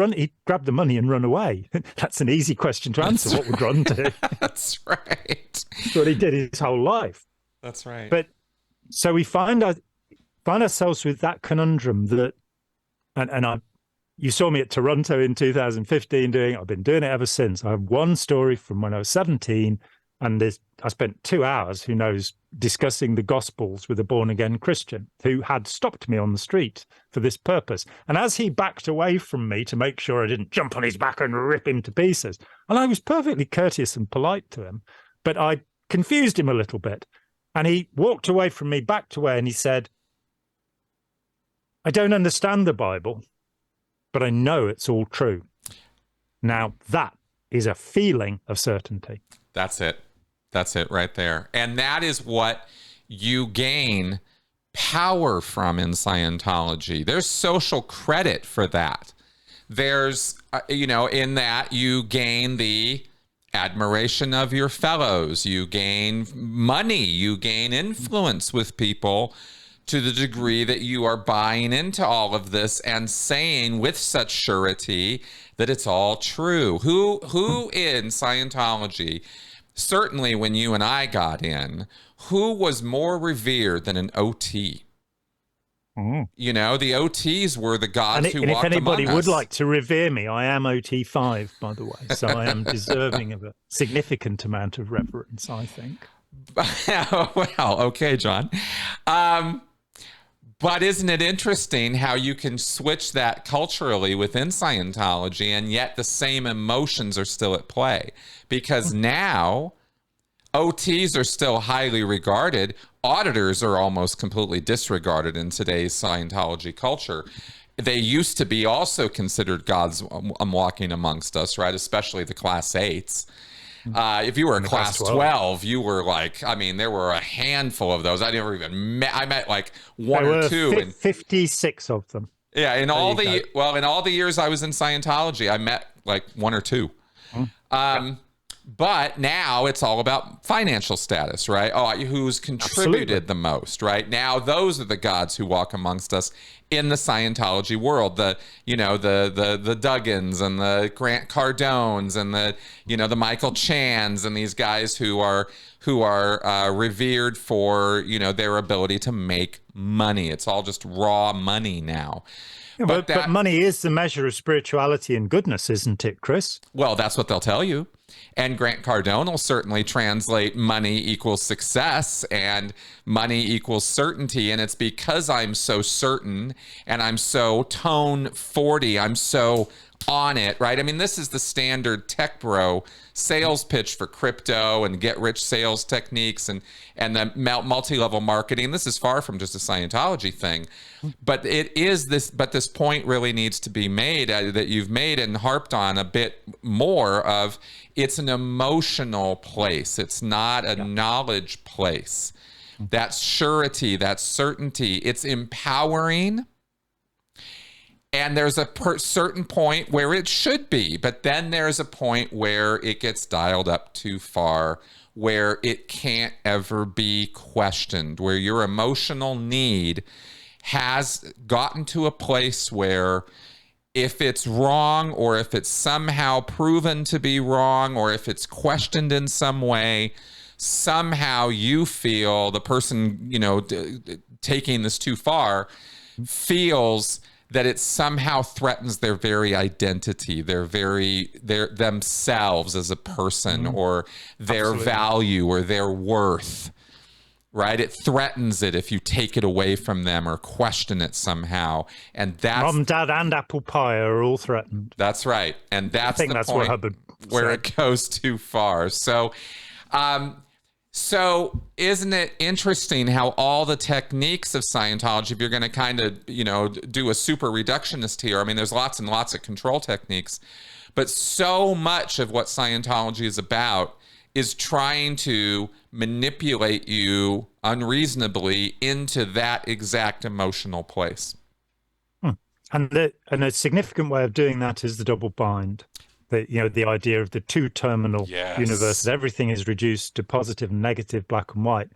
grab the money and run away. That's an easy question to answer. What would Ron do? That's right. That's what he did his whole life. That's right. But so we find ourselves with that conundrum that, you saw me at Toronto in 2015 I've been doing it ever since. I have one story from when I was 17, and I spent 2 hours, who knows, discussing the Gospels with a born-again Christian who had stopped me on the street for this purpose. And as he backed away from me to make sure I didn't jump on his back and rip him to pieces, and I was perfectly courteous and polite to him, but I confused him a little bit. And he walked away from me, backed away, and he said, I don't understand the Bible, but I know it's all true. Now, that is a feeling of certainty. That's it. That's it right there. And that is what you gain power from in Scientology. There's social credit for that. There's, in that you gain the admiration of your fellows. You gain money. You gain influence with people to the degree that you are buying into all of this and saying with such surety that it's all true. Who in Scientology, certainly when you and I got in, who was more revered than an OT? The OTs were the gods who walked among us. And if anybody would like to revere me, I am OT5, by the way. So I am deserving of a significant amount of reverence, I think. Well, okay, John. But isn't it interesting how you can switch that culturally within Scientology, and yet the same emotions are still at play? Because now OTs are still highly regarded. Auditors are almost completely disregarded in today's Scientology culture. They used to be also considered gods walking amongst us, right? Especially the class 8s. If you were a class 12, you were like, there were a handful of those. I never even met. I met like one or two. 56 of them. Yeah, in all the years I was in Scientology, I met like one or two. But now it's all about financial status, right? Oh, who's contributed the most, right? Now those are the gods who walk amongst us in the Scientology world. The Duggins and the Grant Cardones and the Michael Chans and these guys who are revered for their ability to make money. It's all just raw money now. Yeah, but money is the measure of spirituality and goodness, isn't it, Chris? Well, that's what they'll tell you. And Grant Cardone will certainly translate money equals success and money equals certainty. And it's because I'm so certain and I'm so tone 40, I'm so on it, right? This is the standard tech bro sales pitch for crypto and get rich sales techniques and the multi-level marketing. This is far from just a Scientology thing, but it is this. But this point really needs to be made that you've made and harped on a bit more of. It's an emotional place. It's not a knowledge place. That's surety, that's certainty. It's empowering. And there's a certain point where it should be, but then there's a point where it gets dialed up too far, where it can't ever be questioned, where your emotional need has gotten to a place where if it's wrong, or if it's somehow proven to be wrong, or if it's questioned in some way, somehow you feel the person, taking this too far feels that it somehow threatens their very identity, their themselves as a person, or their value or their worth. right? It threatens it if you take it away from them or question it somehow. And that's Mom, Dad, and apple pie are all threatened. That's right. And that's what Hubbard where said. it goes too far. So, so isn't it interesting how all the techniques of Scientology, if you're going to kind of, you know, do a super reductionist here, I mean, there's lots and lots of control techniques, but so much of what Scientology is about is trying to manipulate you unreasonably into that exact emotional place. And a significant way of doing that is the double bind. The idea of the two-terminal universe, that everything is reduced to positive and negative, black and white.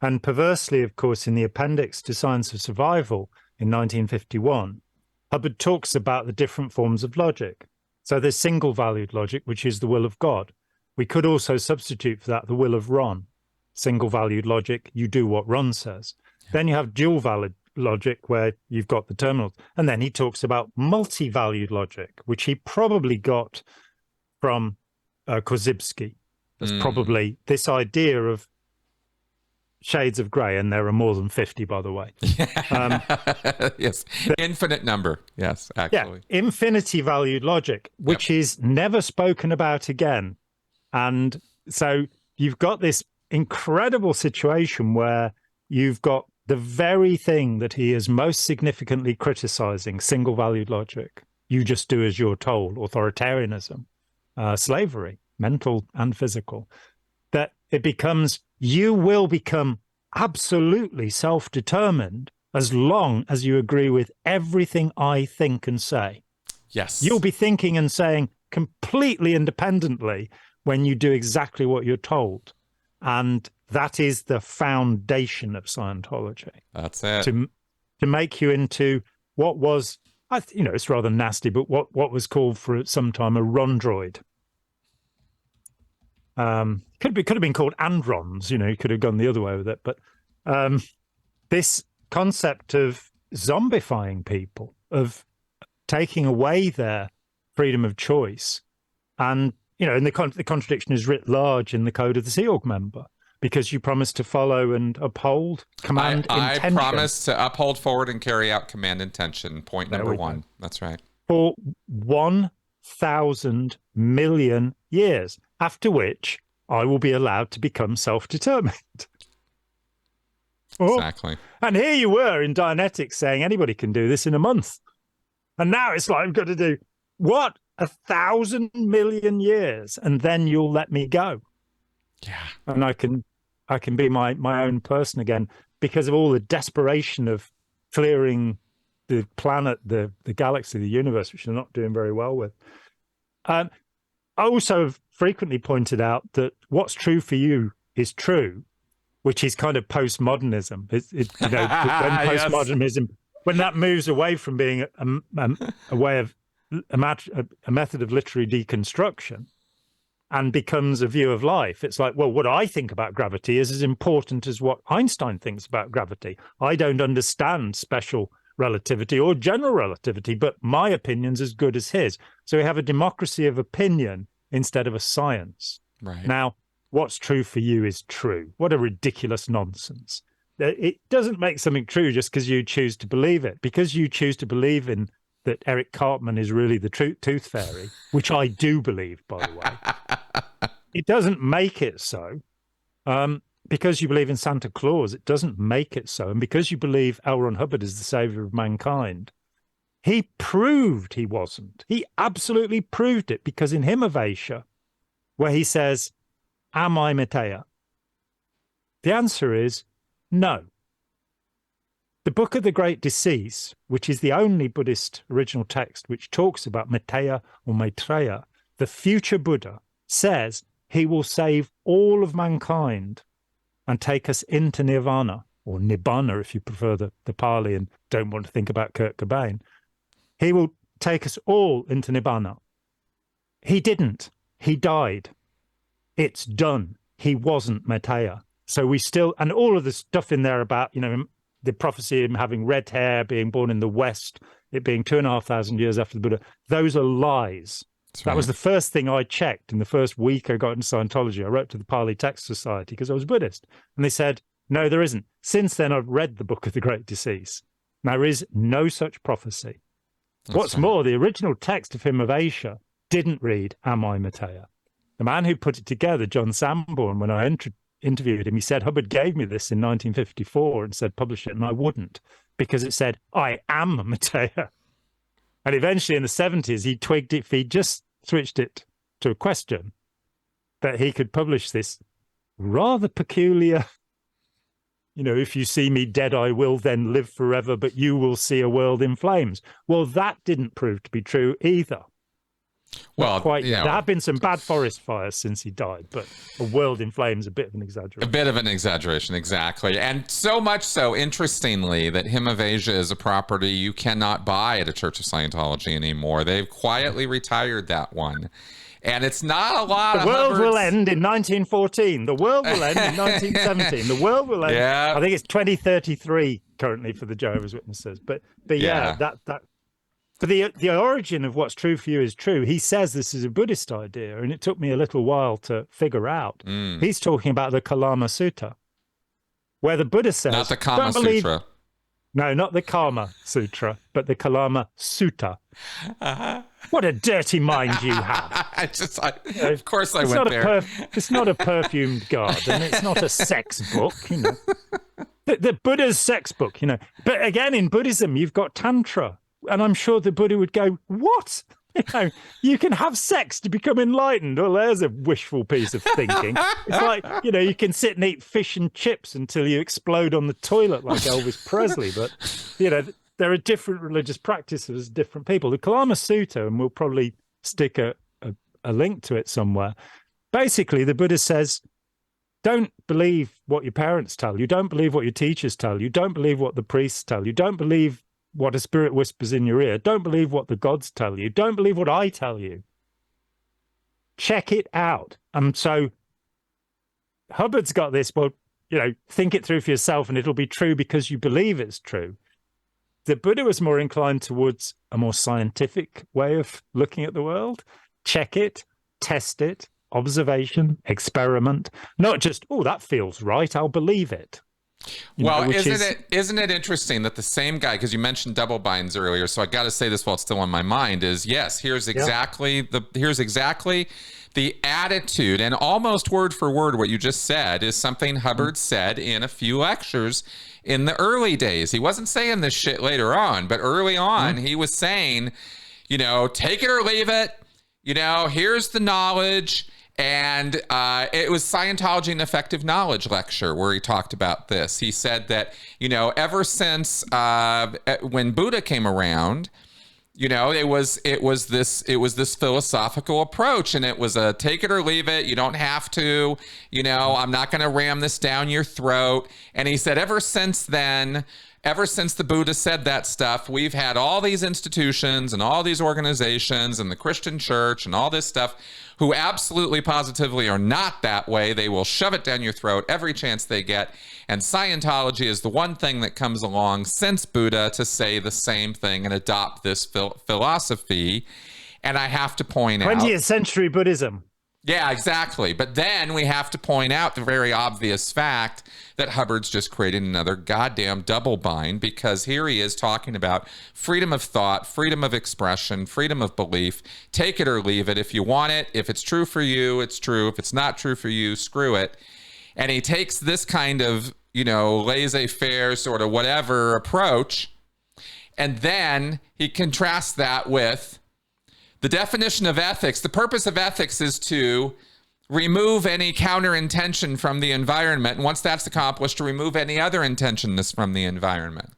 And perversely, of course, in the appendix to Science of Survival in 1951, Hubbard talks about the different forms of logic. So there's single-valued logic, which is the will of God. We could also substitute for that the will of Ron. Single-valued logic, you do what Ron says. Yeah. Then you have dual-valued logic, where you've got the terminals. And then he talks about multi-valued logic, which he probably got from Korzybski. There's probably this idea of shades of grey, and there are more than 50, by the way. Yes, infinite number. Yes, actually. Yeah, infinity-valued logic, which is never spoken about again. And so you've got this incredible situation where you've got the very thing that he is most significantly criticizing, single-valued logic. You just do as you're told, authoritarianism, slavery, mental and physical, that it becomes, you will become absolutely self-determined as long as you agree with everything I think and say. Yes. You'll be thinking and saying completely independently when you do exactly what you're told. And that is the foundation of Scientology. That's it. To make you into what was, it's rather nasty, but what was called for some time a rondroid. Could have been called androns. You could have gone the other way with it. But this concept of zombifying people, of taking away their freedom of choice, and and the contradiction is writ large in the Code of the Sea Org member, because you promise to follow and uphold command intention. I promise to uphold, forward, and carry out command intention. Point number one. That's right. For 1,000 million years, after which I will be allowed to become self-determined. Exactly. And here you were in Dianetics saying anybody can do this in a month. And now it's like, I've got to do, what? 1,000 million years, and then you'll let me go. Yeah. And I can be my own person again, because of all the desperation of clearing the planet, the galaxy, the universe, which they're not doing very well with. I also have frequently pointed out that what's true for you is true, which is kind of postmodernism. When postmodernism, when that moves away from being a way of a method of literary deconstruction and becomes a view of life, it's like, well, what I think about gravity is as important as what Einstein thinks about gravity. I don't understand special relativity or general relativity, but my opinion's as good as his. So we have a democracy of opinion instead of a science. Right. Now, what's true for you is true. What a ridiculous nonsense. It doesn't make something true just because you choose to believe it. Because you choose to believe in that Eric Cartman is really the tooth fairy, which I do believe, by the way. It doesn't make it so. Because you believe in Santa Claus, it doesn't make it so. And because you believe L. Ron Hubbard is the savior of mankind, he proved he wasn't. He absolutely proved it, because in Himavasha, where he says, am I Metea? The answer is no. The Book of the Great Decease, which is the only Buddhist original text which talks about Metea or Maitreya, the future Buddha, says he will save all of mankind and take us into Nirvana, or Nibbana if you prefer the Pali and don't want to think about Kurt Cobain. He will take us all into Nibbana. He didn't. He died. It's done. He wasn't Metea. So we still, and all of the stuff in there about, the prophecy of him having red hair, being born in the West, it being 2,500 years after the Buddha, those are lies. That was the first thing I checked in the first week I got into Scientology. I wrote to the Pali Text Society because I was Buddhist. And they said, No, there isn't. Since then, I've read the Book of the Great Decease. There is no such prophecy. What's more, the original text of Hymn of Asia didn't read, Am I Matea? The man who put it together, John Sanborn, when I interviewed him, he said, Hubbard gave me this in 1954 and said, publish it, and I wouldn't, because it said, I am Matea. And eventually in the 70s, he twigged it, if he just switched it to a question, that he could publish this rather peculiar, if you see me dead, I will then live forever, but you will see a world in flames. Well, that didn't prove to be true either. Well, there have been some bad forest fires since he died, but a world in flames, a bit of an exaggeration. A bit of an exaggeration, exactly. And so much so, interestingly, that Hymn of Asia is a property you cannot buy at a Church of Scientology anymore. They've quietly retired that one. And it's not a lot. The world will end in 1914. The world will end in 1917. The world will end. Yeah. I think it's 2033 currently for the Jehovah's Witnesses. But yeah, that. But the origin of what's true for you is true. He says this is a Buddhist idea, and it took me a little while to figure out. He's talking about the Kalama Sutta, where the Buddha says, not the Kama Sutra. No, not the Kama Sutra, but the Kalama Sutta. What a dirty mind you have. Of course I went there. It's not a perfumed garden. It's not a sex book, The Buddha's sex book, But again, in Buddhism, you've got Tantra. And I'm sure the Buddha would go, what? You can have sex to become enlightened. Well, there's a wishful piece of thinking. It's like, you can sit and eat fish and chips until you explode on the toilet like Elvis Presley. But, there are different religious practices, different people. The Kalama Sutta, and we'll probably stick a link to it somewhere. Basically, the Buddha says, don't believe what your parents tell you. Don't believe what your teachers tell you. Don't believe what the priests tell you. Don't believe what a spirit whispers in your ear. Don't believe what the gods tell you. Don't believe what I tell you. Check it out. So Hubbard's got this, well, think it through for yourself and it'll be true because you believe it's true. The Buddha was more inclined towards a more scientific way of looking at the world. Check it, test it, observation, experiment, not just, oh, that feels right, I'll believe it. Isn't it interesting that the same guy, because you mentioned double binds earlier, so I got to say this while it's still on my mind, is yes, here's exactly the attitude, and almost word for word what you just said is something Hubbard said in a few lectures in the early days. He wasn't saying this shit later on, but early on he was saying, take it or leave it, here's the knowledge. And it was Scientology and Effective Knowledge lecture where he talked about this. He said that, ever since when Buddha came around, it was this philosophical approach, and it was a take it or leave it. You don't have to, I'm not going to ram this down your throat. And he said, ever since then, ever since the Buddha said that stuff, we've had all these institutions and all these organizations and the Christian church and all this stuff who absolutely positively are not that way. They will shove it down your throat every chance they get. And Scientology is the one thing that comes along since Buddha to say the same thing and adopt this philosophy. And I have to point out 20th century Buddhism. Yeah, exactly. But then we have to point out the very obvious fact that Hubbard's just created another goddamn double bind, because here he is talking about freedom of thought, freedom of expression, freedom of belief. Take it or leave it. If you want it, if it's true for you, it's true. If it's not true for you, screw it. And he takes this kind of, laissez-faire sort of whatever approach. And then he contrasts that with the definition of ethics. The purpose of ethics is to remove any counter intention from the environment. And once that's accomplished, to remove any other intentionness from the environment.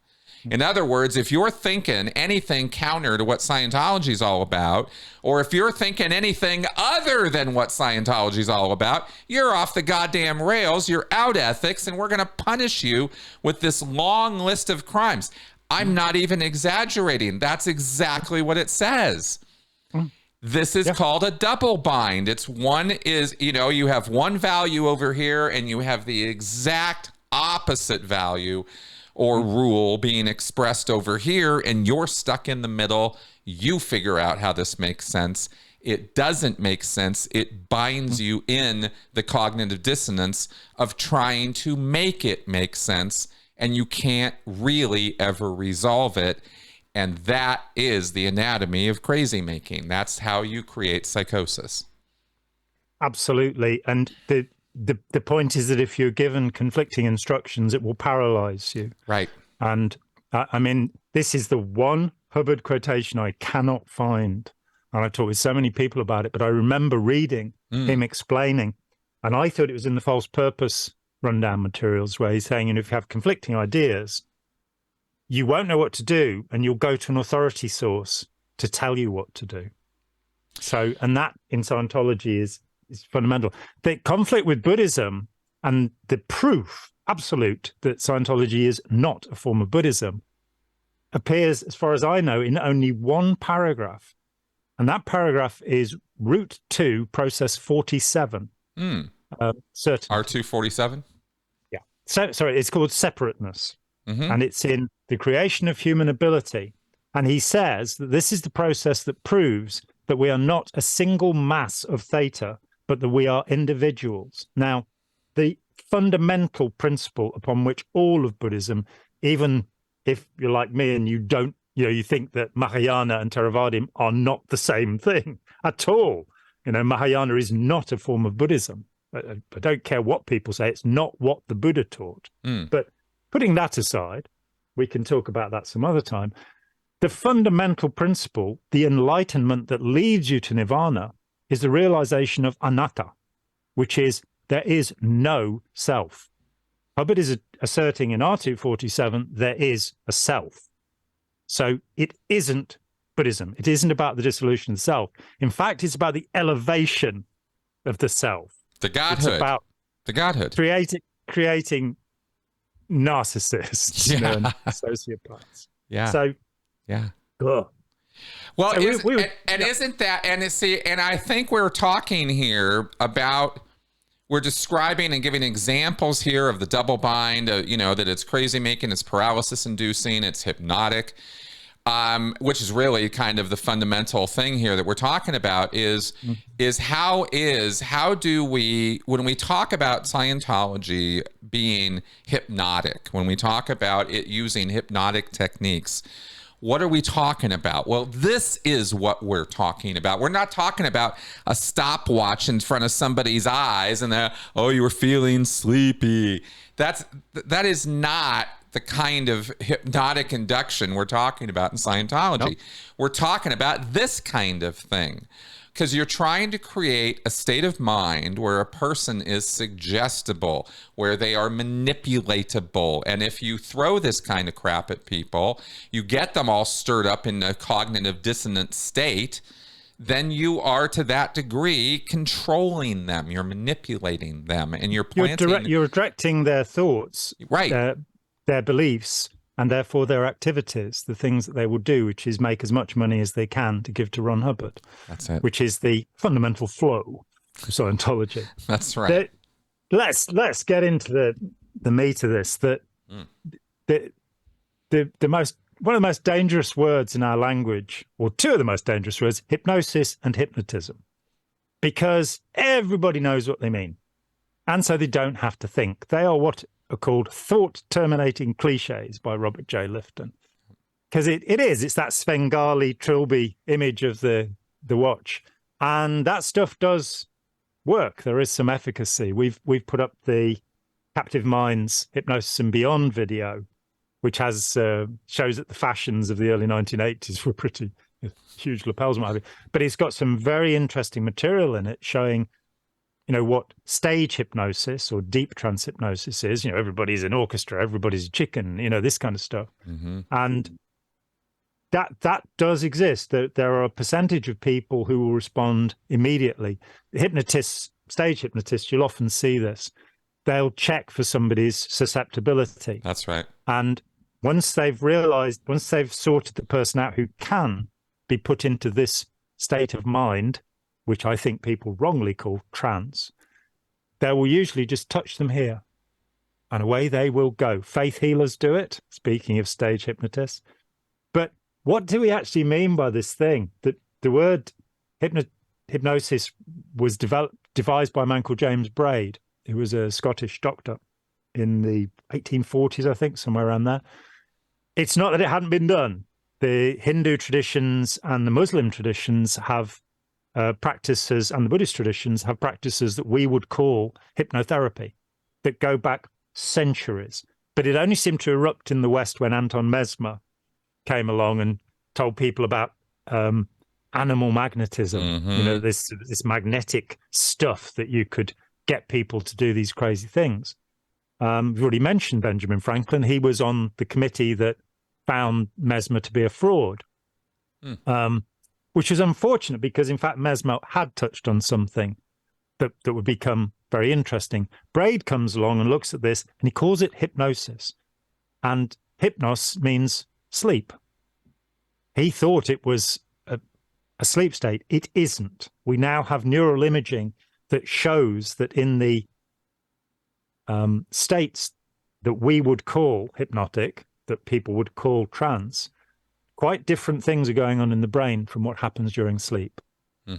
In other words, if you're thinking anything counter to what Scientology is all about, or if you're thinking anything other than what Scientology is all about, you're off the goddamn rails, you're out ethics, and we're going to punish you with this long list of crimes. I'm not even exaggerating. That's exactly what it says. This is called a double bind. It's you have one value over here and you have the exact opposite value or rule being expressed over here, and you're stuck in the middle. You figure out how this makes sense. It doesn't make sense. It binds you in the cognitive dissonance of trying to make it make sense, and you can't really ever resolve it. And that is the anatomy of crazy making. That's how you create psychosis. Absolutely. And the point is that if you're given conflicting instructions, it will paralyze you. Right. And I mean, this is the one Hubbard quotation I cannot find. And I've talked with so many people about it, but I remember reading him explaining, and I thought it was in the false purpose rundown materials where he's saying, if you have conflicting ideas, you won't know what to do, and you'll go to an authority source to tell you what to do. So, and that in Scientology is fundamental. The conflict with Buddhism and the proof, absolute, that Scientology is not a form of Buddhism appears, as far as I know, in only one paragraph. And that paragraph is Route 2, Process 47. Certainty. R247? Yeah. So, sorry, it's called separateness. And it's in The Creation of Human Ability. And he says that this is the process that proves that we are not a single mass of theta, but that we are individuals. Now, the fundamental principle upon which all of Buddhism, even if you're like me and you don't, you think that Mahayana and Theravada are not the same thing at all. Mahayana is not a form of Buddhism. I don't care what people say. It's not what the Buddha taught. But putting that aside, we can talk about that some other time. The fundamental principle, the enlightenment that leads you to nirvana, is the realization of anatta, which is there is no self. Hubbard is asserting in R247 there is a self. So it isn't Buddhism. It isn't about the dissolution of the self. In fact, it's about the elevation of the self. The godhood. It's about the godhood. Creating narcissists and sociopaths. Yeah. So, yeah. Ugh. Well, so isn't that, and I think we're talking here about, we're describing and giving examples here of the double bind, that it's crazy making, it's paralysis inducing, it's hypnotic, which is really kind of the fundamental thing here that we're talking about is how do we, when we talk about Scientology being hypnotic, when we talk about it using hypnotic techniques, what are we talking about? Well, this is what we're talking about. We're not talking about a stopwatch in front of somebody's eyes and you were feeling sleepy. That is not the kind of hypnotic induction we're talking about in Scientology. Nope. We're talking about this kind of thing, because you're trying to create a state of mind where a person is suggestible, where they are manipulatable. And if you throw this kind of crap at people, you get them all stirred up in a cognitive dissonant state, then you are to that degree controlling them. You're manipulating them, and you're planting. You're directing their thoughts, right? Their beliefs, and therefore their activities, the things that they will do, which is make as much money as they can to give to Ron Hubbard. That's it. Which is the fundamental flow of Scientology. That's right. Let's get into the meat of this. That one of the most dangerous words in our language, or two of the most dangerous words, hypnosis and hypnotism, because everybody knows what they mean, and so they don't have to think. They are what are called thought-terminating cliches by Robert J. Lifton. Because it's that Svengali Trilby image of the watch. And that stuff does work. There is some efficacy. We've put up the Captive Minds Hypnosis and Beyond video, which has shows that the fashions of the early 1980s were pretty huge lapels, what have you. But it's got some very interesting material in it showing what stage hypnosis or deep trance hypnosis is. Everybody's an orchestra, everybody's a chicken, this kind of stuff. And that does exist. There are a percentage of people who will respond immediately. Hypnotists, stage hypnotists, you'll often see this. They'll check for somebody's susceptibility. That's right. And once they've sorted the person out who can be put into this state of mind, which I think people wrongly call trance, they will usually just touch them here and away they will go. Faith healers do it, speaking of stage hypnotists. But what do we actually mean by this thing? That the word hypnosis was devised by a man called James Braid, who was a Scottish doctor in the 1840s, I think, somewhere around there. It's not that it hadn't been done. The Hindu traditions and the Muslim traditions have practices, and the Buddhist traditions have practices that we would call hypnotherapy that go back centuries. But it only seemed to erupt in the West when Anton Mesmer came along and told people about animal magnetism, you know, this magnetic stuff that you could get people to do these crazy things. We've already mentioned Benjamin Franklin. He was on the committee that found Mesmer to be a fraud, which was unfortunate because, in fact, Mesmer had touched on something that would become very interesting. Braid comes along and looks at this, and he calls it hypnosis. And hypnos means sleep. He thought it was a sleep state. It isn't. We now have neural imaging that shows that in the states that we would call hypnotic, that people would call trance, quite different things are going on in the brain from what happens during sleep,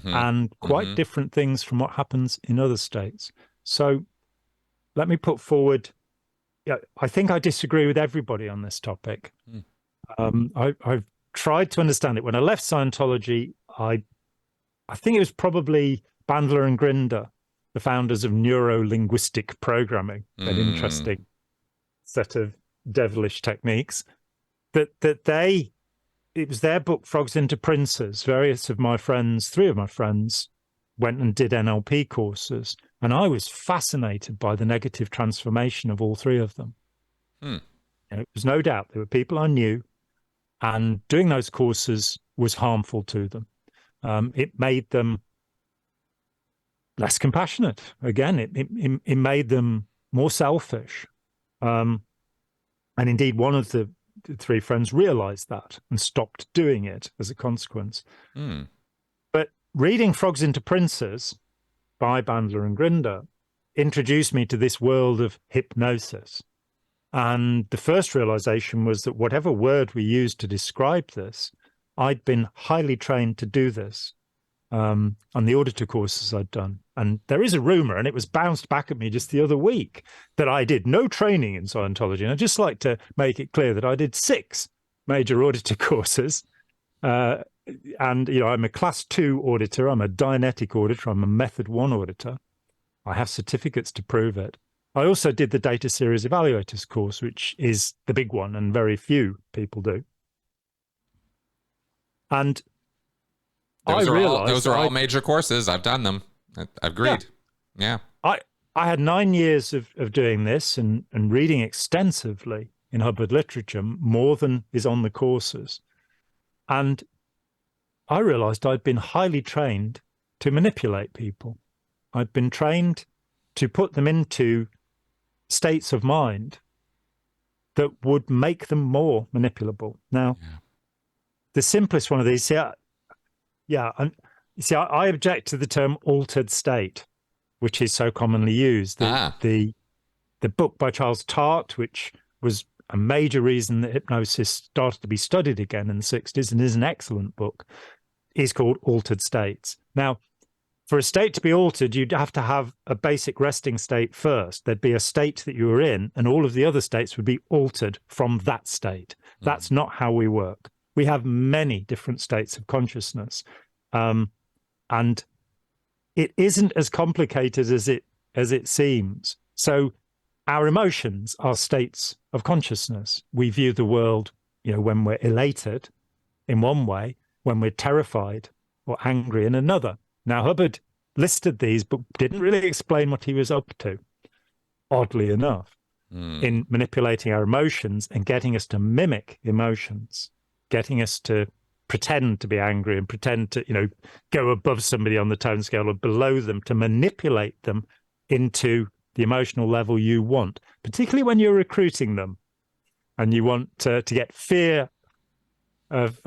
and quite different things from what happens in other states. So let me put forward, I think I disagree with everybody on this topic. I've tried to understand it. When I left Scientology, I think it was probably Bandler and Grinder, the founders of neuro-linguistic programming, an interesting set of devilish techniques, that it was their book, Frogs into Princes. Various of my friends, 3 of my friends, went and did NLP courses, and I was fascinated by the negative transformation of all 3 of them. And it was no doubt there were people I knew, and doing those courses was harmful to them. It made them less compassionate. Again, it made them more selfish. And indeed, one of the 3 friends realized that and stopped doing it as a consequence. But reading Frogs into Princes by Bandler and Grinder introduced me to this world of hypnosis. And the first realization was that whatever word we used to describe this, I'd been highly trained to do this on the auditor courses I'd done. And there is a rumor, and it was bounced back at me just the other week, that I did no training in Scientology. And I'd just like to make it clear that I did 6 major auditor courses. And, you know, I'm a class 2 auditor. I'm a Dianetic auditor. I'm a method 1 auditor. I have certificates to prove it. I also did the Data Series Evaluators course, which is the big one, and very few people do. And those are all major courses. I've done them. I've agreed. Yeah. I had 9 years of doing this and reading extensively in Hubbard literature, more than is on the courses. And I realized I'd been highly trained to manipulate people. I'd been trained to put them into states of mind that would make them more manipulable. Now, the simplest one of these, I object to the term altered state, which is so commonly used. The book by Charles Tart, which was a major reason that hypnosis started to be studied again in the 60s and is an excellent book, is called Altered States. Now, for a state to be altered, you'd have to have a basic resting state first. There'd be a state that you were in, and all of the other states would be altered from that state. That's not how we work. We have many different states of consciousness. And it isn't as complicated as it seems. So our emotions are states of consciousness. We view the world, you know, when we're elated in one way, when we're terrified or angry in another. Now, Hubbard listed these, but didn't really explain what he was up to, oddly enough, in manipulating our emotions and getting us to mimic emotions, getting us to pretend to be angry and pretend to, you know, go above somebody on the tone scale or below them, to manipulate them into the emotional level you want, particularly when you're recruiting them and you want to get fear of,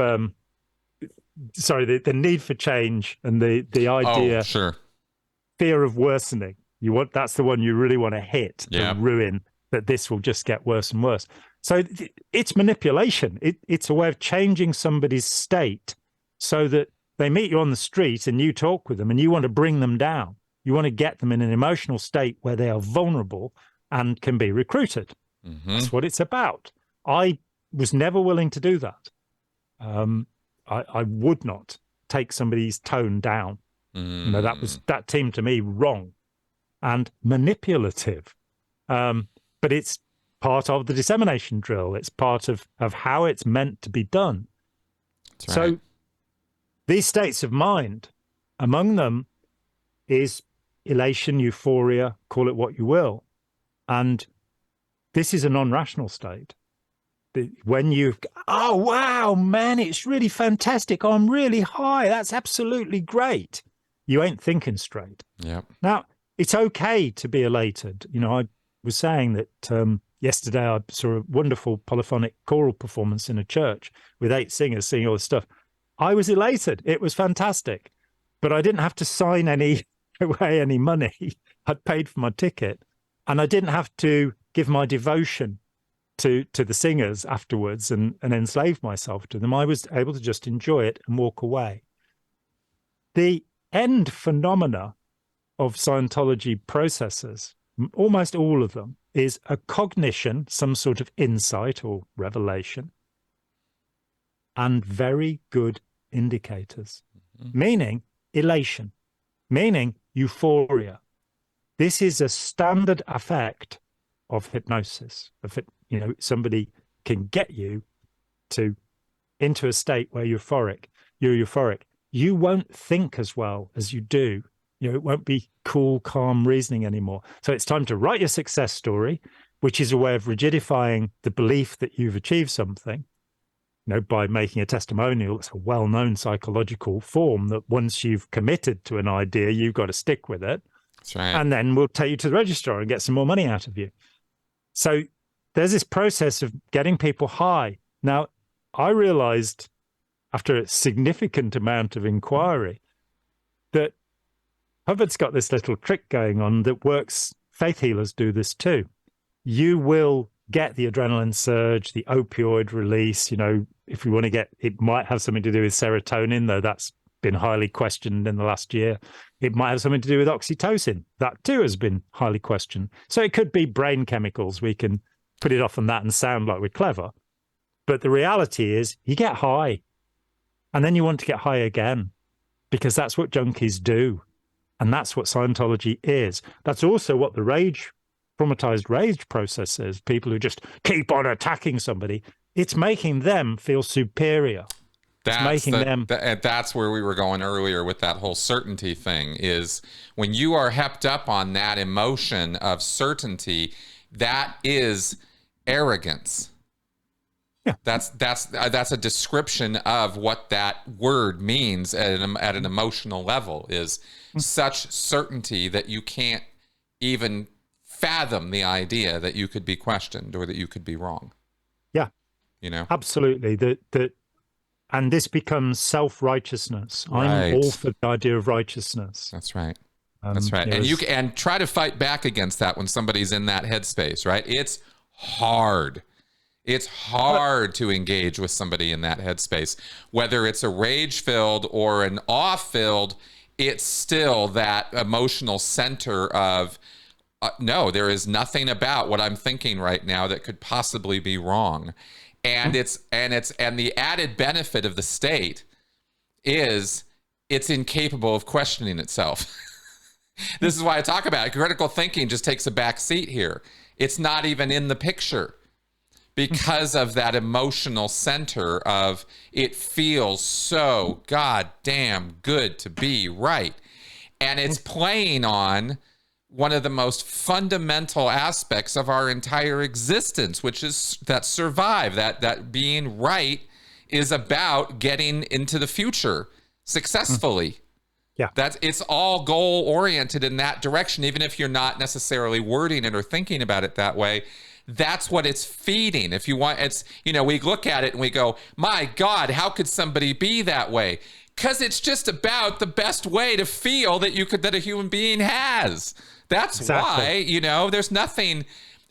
the need for change and the idea, fear of worsening. That's the one you really want to hit to ruin that this will just get worse and worse. So it's manipulation. It's a way of changing somebody's state so that they meet you on the street and you talk with them and you want to bring them down. You want to get them in an emotional state where they are vulnerable and can be recruited. That's what it's about. I was never willing to do that. I would not take somebody's tone down. You know, that seemed to me wrong and manipulative. But it's part of the dissemination drill. It's part of how it's meant to be done. That's right. So these states of mind, among them is elation, euphoria, call it what you will. And this is a non-rational state. When you, oh, wow, man, it's really fantastic. Oh, I'm really high. That's absolutely great. You ain't thinking straight. Yep. Now, it's okay to be elated. You know, I was saying that yesterday I saw a wonderful polyphonic choral performance in a church with 8 singers singing all this stuff. I was elated. It was fantastic. But I didn't have to sign away any money. I'd paid for my ticket. And I didn't have to give my devotion to the singers afterwards and enslave myself to them. I was able to just enjoy it and walk away. The end phenomena of Scientology processes, almost all of them, is a cognition, some sort of insight or revelation, and very good indicators, meaning elation, meaning euphoria. This is a standard effect of hypnosis. You know, somebody can get you into a state where you're euphoric. You won't think as well as you do. You know, it won't be cool, calm reasoning anymore. So it's time to write your success story, which is a way of rigidifying the belief that you've achieved something. You know, by making a testimonial. It's a well-known psychological form that once you've committed to an idea, you've got to stick with it. That's right. And then we'll take you to the registrar and get some more money out of you. So there's this process of getting people high. Now, I realized after a significant amount of inquiry that Hubbard's got this little trick going on that works. Faith healers do this too. You will get the adrenaline surge, the opioid release. You know, if you want to get, it might have something to do with serotonin, though that's been highly questioned in the last year. It might have something to do with oxytocin. That too has been highly questioned. So it could be brain chemicals. We can put it off on that and sound like we're clever. But the reality is you get high and then you want to get high again because that's what junkies do. And that's what Scientology is. That's also what the traumatized rage process is. People who just keep on attacking somebody. It's making them feel superior. That's where we were going earlier with that whole certainty thing, is when you are hepped up on that emotion of certainty, that is arrogance. Yeah. That's a description of what that word means at an emotional level, is such certainty that you can't even fathom the idea that you could be questioned or that you could be wrong. Yeah. You know? Absolutely. And this becomes self-righteousness. Right. I'm all for the idea of righteousness. That's right. That's right. And you can try to fight back against that when somebody's in that headspace, right? It's hard. It's hard to engage with somebody in that headspace. Whether it's a rage-filled or an awe-filled, it's still that emotional center of, no, there is nothing about what I'm thinking right now that could possibly be wrong. And the added benefit of the state is it's incapable of questioning itself. This is why I talk about it. Critical thinking just takes a back seat here. It's not even in the picture because of that emotional center of it feels so goddamn good to be right. And it's playing on one of the most fundamental aspects of our entire existence, which is that survive, that being right is about getting into the future successfully. Yeah. It's all goal oriented in that direction, even if you're not necessarily wording it or thinking about it that way. That's what it's feeding. If you want, it's, you know, we look at it and we go, my God, how could somebody be that way? Because it's just about the best way to feel that a human being has. That's exactly why, you know, there's nothing,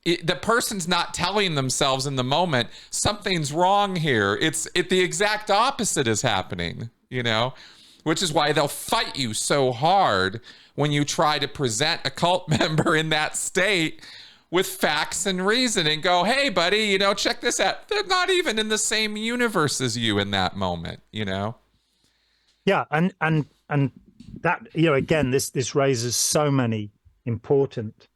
the person's not telling themselves in the moment something's wrong here. The exact opposite is happening, which is why they'll fight you so hard when you try to present a cult member in that state with facts and reason and go, hey, buddy, check this out. They're not even in the same universe as you in that moment, Yeah, and that, again, this raises so many important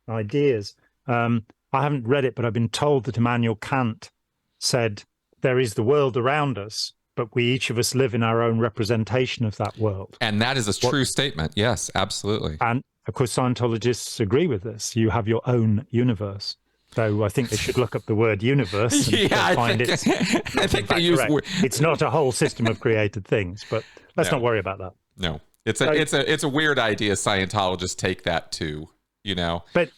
ideas. I haven't read it, but I've been told that Immanuel Kant said there is the world around us, but we each of us live in our own representation of that world. And that is a true statement. Yes, absolutely. And of course, Scientologists agree with this. You have your own universe. So I think they should look up the word universe and find it. I think they use. It's not a whole system of created things, but let's not worry about that. No, it's a weird idea. Scientologists take that too, But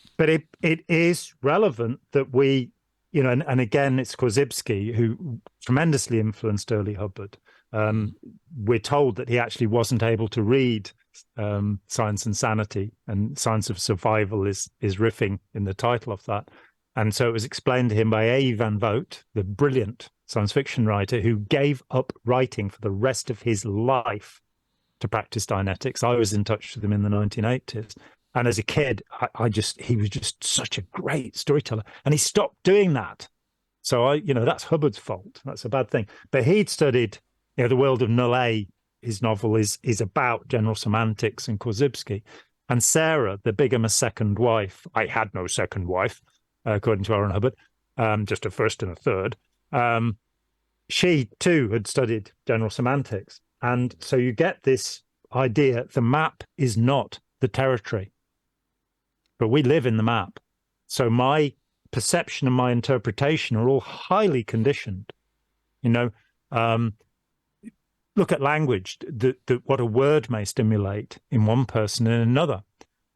it is relevant that we, and again, it's Korzybski who tremendously influenced early Hubbard. We're told that he actually wasn't able to read Science and Sanity, and Science of Survival is riffing in the title of that. And so it was explained to him by A. Van Vogt, the brilliant science fiction writer who gave up writing for the rest of his life to practice Dianetics. I was in touch with him in the 1980s. And as a kid, he was just such a great storyteller. And he stopped doing that. So that's Hubbard's fault. That's a bad thing. But he'd studied, The World of Null. His novel is about general semantics and Korzybski. And Sarah, the bigamous second wife, I had no second wife, according to Aaron Hubbard, just a first and a third. She too had studied general semantics. And so you get this idea, the map is not the territory, but we live in the map. So my perception and my interpretation are all highly conditioned. Look at language, what a word may stimulate in one person and another.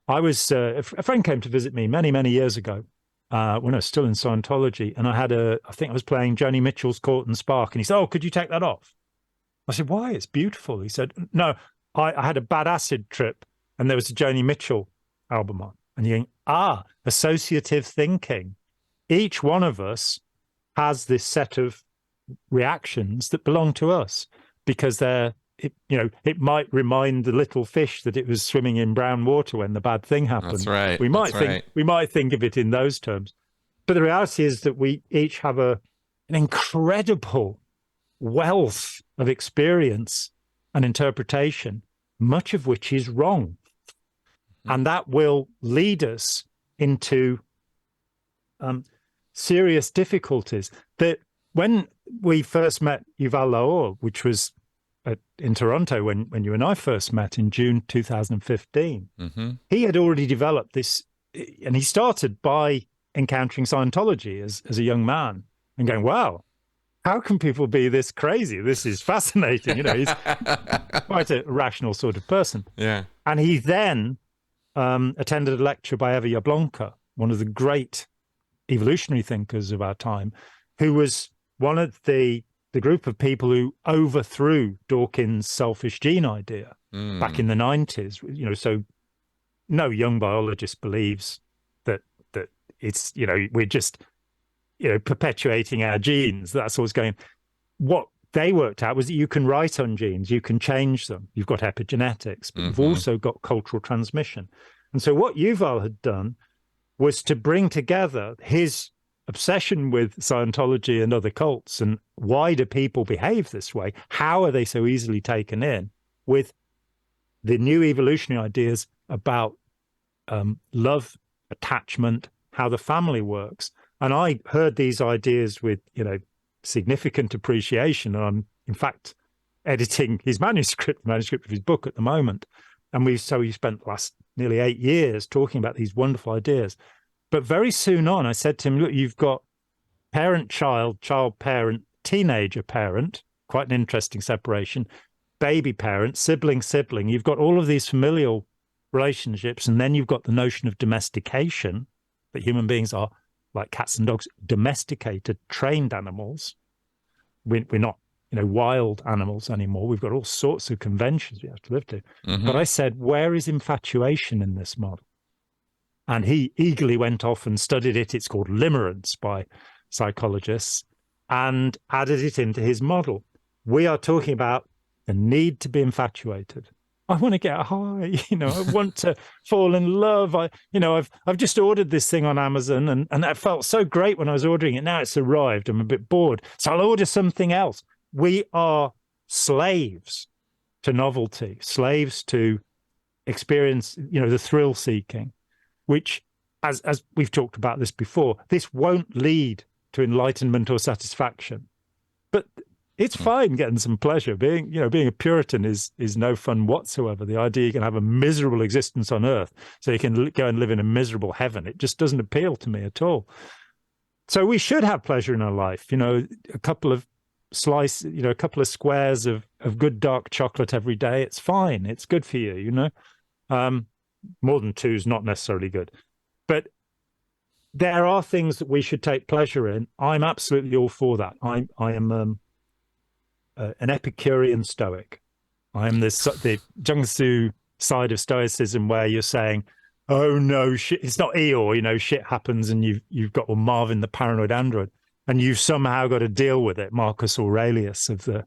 A friend came to visit me many, many years ago when I was still in Scientology, and I think I was playing Joni Mitchell's Court and Spark, and he said, "Oh, could you take that off?" I said, "Why? It's beautiful." He said, "No, I had a bad acid trip, and there was a Joni Mitchell album on." And you're going, associative thinking. Each one of us has this set of reactions that belong to us, because it might remind the little fish that it was swimming in brown water when the bad thing happened. That's right. We might think of it in those terms, but the reality is that we each have an incredible wealth of experience and interpretation, much of which is wrong, and that will lead us into serious difficulties. That when we first met Yuval Laor, which was in Toronto when you and I first met in June 2015, he had already developed this, and he started by encountering Scientology as a young man and going, wow, how can people be this crazy? This is fascinating. He's quite a rational sort of person. Yeah. And he then attended a lecture by Eva Jablonka, one of the great evolutionary thinkers of our time, who was one of the group of people who overthrew Dawkins' selfish gene idea back in the 90s. So no young biologist believes that it's, we're just, perpetuating our genes. That's what's going. What they worked out was that you can write on genes, you can change them. You've got epigenetics, but you've also got cultural transmission. And so what Yuval had done was to bring together his obsession with Scientology and other cults and why do people behave this way? How are they so easily taken in, with the new evolutionary ideas about love, attachment, how the family works. And I heard these ideas with, significant appreciation. And I'm, in fact, editing his manuscript of his book at the moment. And we spent the last nearly 8 years talking about these wonderful ideas. But very soon on, I said to him, look, you've got parent-child, child-parent, teenager-parent, quite an interesting separation, baby-parent, sibling-sibling. You've got all of these familial relationships, and then you've got the notion of domestication, that human beings are, like cats and dogs, domesticated, trained animals. We're not, wild animals anymore. We've got all sorts of conventions we have to live to. But I said, where is infatuation in this model? And he eagerly went off and studied it. It's called limerence by psychologists, and added it into his model. We are talking about the need to be infatuated. I want to get high, I want to fall in love. I've just ordered this thing on Amazon, and that felt so great when I was ordering it. Now it's arrived. I'm a bit bored. So I'll order something else. We are slaves to novelty, slaves to experience, the thrill seeking, which, as we've talked about this before, this won't lead to enlightenment or satisfaction. But it's fine getting some pleasure. Being a Puritan is no fun whatsoever. The idea you can have a miserable existence on earth so you can go and live in a miserable heaven, it just doesn't appeal to me at all. So we should have pleasure in our life. A couple of a couple of squares of good dark chocolate every day. It's fine. It's good for you, more than two is not necessarily good. But there are things that we should take pleasure in. I'm absolutely all for that. I am an Epicurean Stoic. I am the Jiangsu side of Stoicism, where you're saying, "Oh no, shit! It's not Eeyore. Shit happens, and you've got Marvin the paranoid android, and you've somehow got to deal with it." Marcus Aurelius of the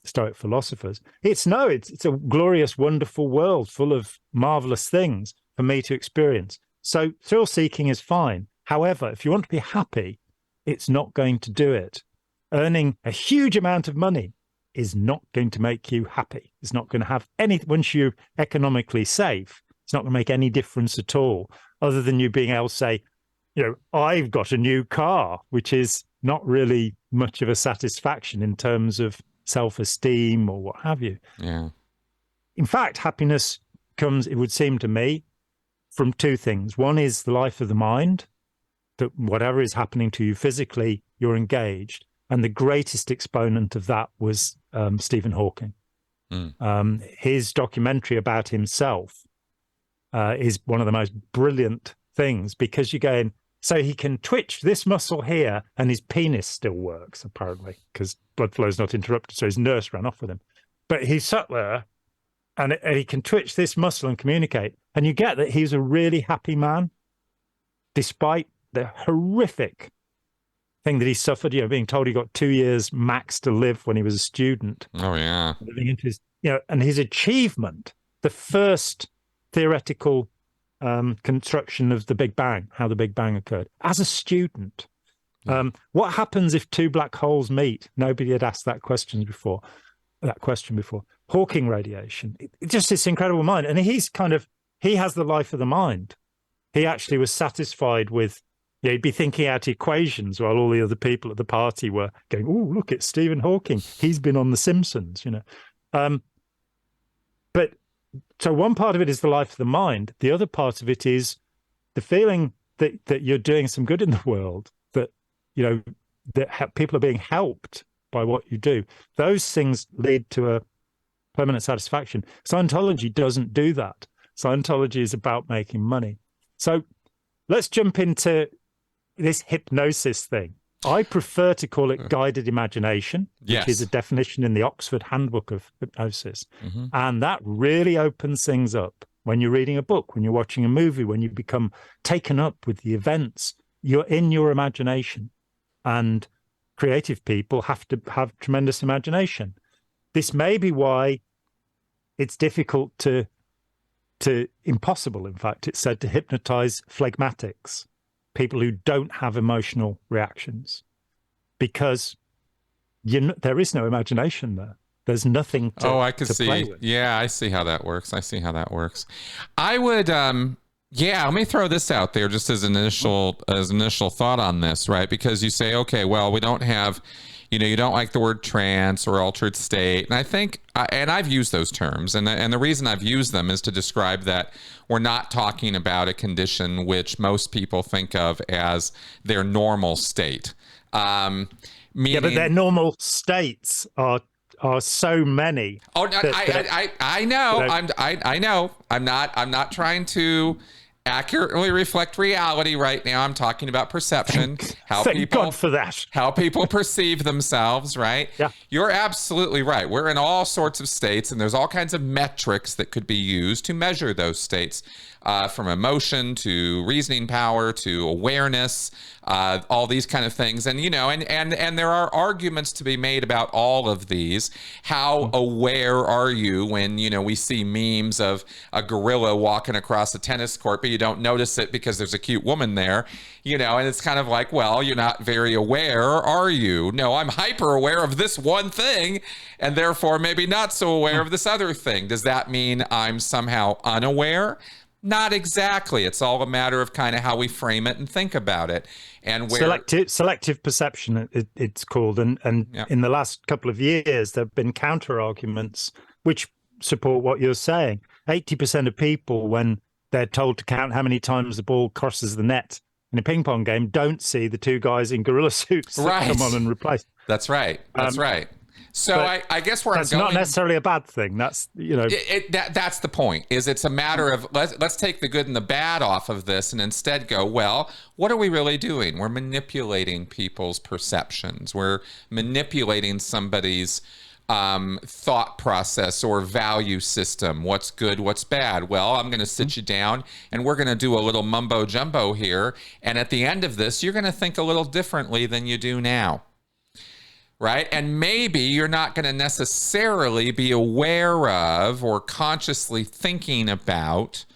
Stoic philosophers. It's a glorious, wonderful world full of marvelous things for me to experience. So thrill seeking is fine. However, if you want to be happy, it's not going to do it. Earning a huge amount of money is not going to make you happy. It's not going to have any, once you're economically safe, it's not going to make any difference at all, other than you being able to say, I've got a new car, which is not really much of a satisfaction in terms of self-esteem or what have you. Yeah. In fact, happiness comes, it would seem to me, from two things. One is the life of the mind, that whatever is happening to you physically, you're engaged. And the greatest exponent of that was Stephen Hawking. His documentary about himself is one of the most brilliant things, because you're going, so he can twitch this muscle here and his penis still works, apparently, because blood flow is not interrupted. So his nurse ran off with him. But he sat there and he can twitch this muscle and communicate. And you get that he's a really happy man, despite the horrific thing that he suffered, being told he got 2 years max to live when he was a student. Oh, yeah. Living into his, and his achievement, the first theoretical construction of the Big Bang, how the Big Bang occurred, as a student. What happens if two black holes meet? Nobody had asked that question before. Hawking radiation. It's just this incredible mind. And he has the life of the mind. He actually was satisfied with, he'd be thinking out equations while all the other people at the party were going, "Oh, look, it's Stephen Hawking. He's been on The Simpsons," But so one part of it is the life of the mind. The other part of it is the feeling that you're doing some good in the world, that, that people are being helped by what you do. Those things lead to a permanent satisfaction. Scientology doesn't do that. Scientology is about making money. So let's jump into this hypnosis thing. I prefer to call it guided imagination, which is a definition in the Oxford Handbook of Hypnosis. And that really opens things up. When you're reading a book, when you're watching a movie, when you become taken up with the events, you're in your imagination. And creative people have to have tremendous imagination. This may be why it's difficult to impossible, in fact, it's said, to hypnotize phlegmatics, people who don't have emotional reactions, because there is no imagination there. There's nothing to, I can see. Play with. Yeah, I see how that works. I would, let me throw this out there just as initial thought on this, right? Because you say, okay, well, we don't have, you don't like the word trance or altered state. And I think, and I've used those terms, and the reason I've used them is to describe that we're not talking about a condition which most people think of as their normal state. Meaning, but their normal states are so many. Oh, I know. I know. I'm not trying to accurately reflect reality right now. I'm talking about perception, Thank God for that. how people perceive themselves, right? Yeah. You're absolutely right. We're in all sorts of states, and there's all kinds of metrics that could be used to measure those states, from emotion to reasoning power to awareness, all these kind of things. And, and there are arguments to be made about all of these. How aware are you when, we see memes of a gorilla walking across a tennis court, but you don't notice it because there's a cute woman there, and it's kind of like, well, you're not very aware, are you? No, I'm hyper aware of this one thing, and therefore maybe not so aware of this other thing. Does that mean I'm somehow unaware? Not exactly. It's all a matter of kind of how we frame it and think about it. And where selective perception, it's called. And yeah. in the last couple of years, there have been counter arguments which support what you're saying. 80% of people, when they're told to count how many times the ball crosses the net in a ping pong game, don't see the two guys in gorilla suits that come on and replace. That's right. That's right. So I guess where I'm going, that's not necessarily a bad thing. That's, that's the point. Is it's a matter of let's take the good and the bad off of this, and instead go, well, what are we really doing? We're manipulating people's perceptions. We're manipulating somebody's thought process or value system. What's good? What's bad? Well, I'm going to sit you down, and we're going to do a little mumbo jumbo here. And at the end of this, you're going to think a little differently than you do now. Right? And maybe you're not going to necessarily be aware of or consciously thinking about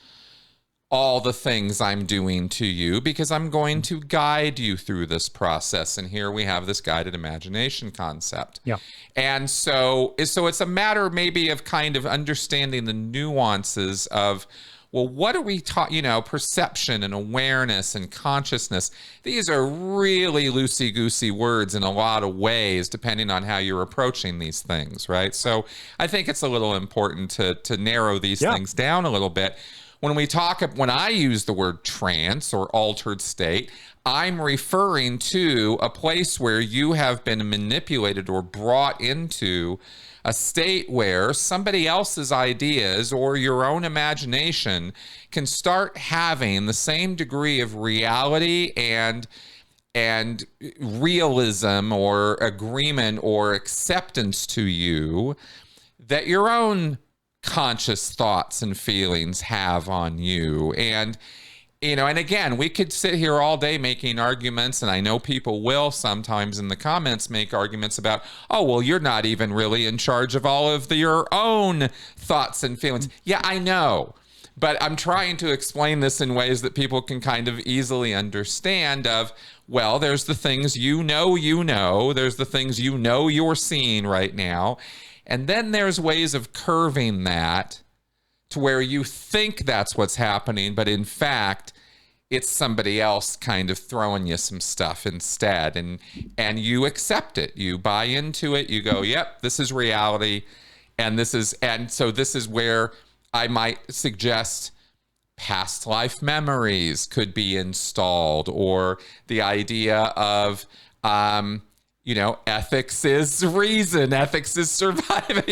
all the things I'm doing to you, because I'm going to guide you through this process. And here we have this guided imagination concept. Yeah. And so it's a matter maybe of kind of understanding the nuances of, well, what are we talking, perception and awareness and consciousness. These are really loosey-goosey words in a lot of ways, depending on how you're approaching these things, right? So I think it's a little important to narrow these things down a little bit. When I use the word trance or altered state, I'm referring to a place where you have been manipulated or brought into a state where somebody else's ideas or your own imagination can start having the same degree of reality and realism or agreement or acceptance to you that your own conscious thoughts and feelings have on you. And and again, we could sit here all day making arguments, and I know people will sometimes in the comments make arguments about, oh, well, you're not even really in charge of all of your own thoughts and feelings. Yeah, I know. But I'm trying to explain this in ways that people can kind of easily understand of, well, there's the things there's the things you're seeing right now. And then there's ways of curving that to where you think that's what's happening, but in fact, it's somebody else kind of throwing you some stuff instead. And you accept it. You buy into it. You go, yep, this is reality. And so this is where I might suggest past life memories could be installed, or the idea of, ethics is reason, ethics is survival.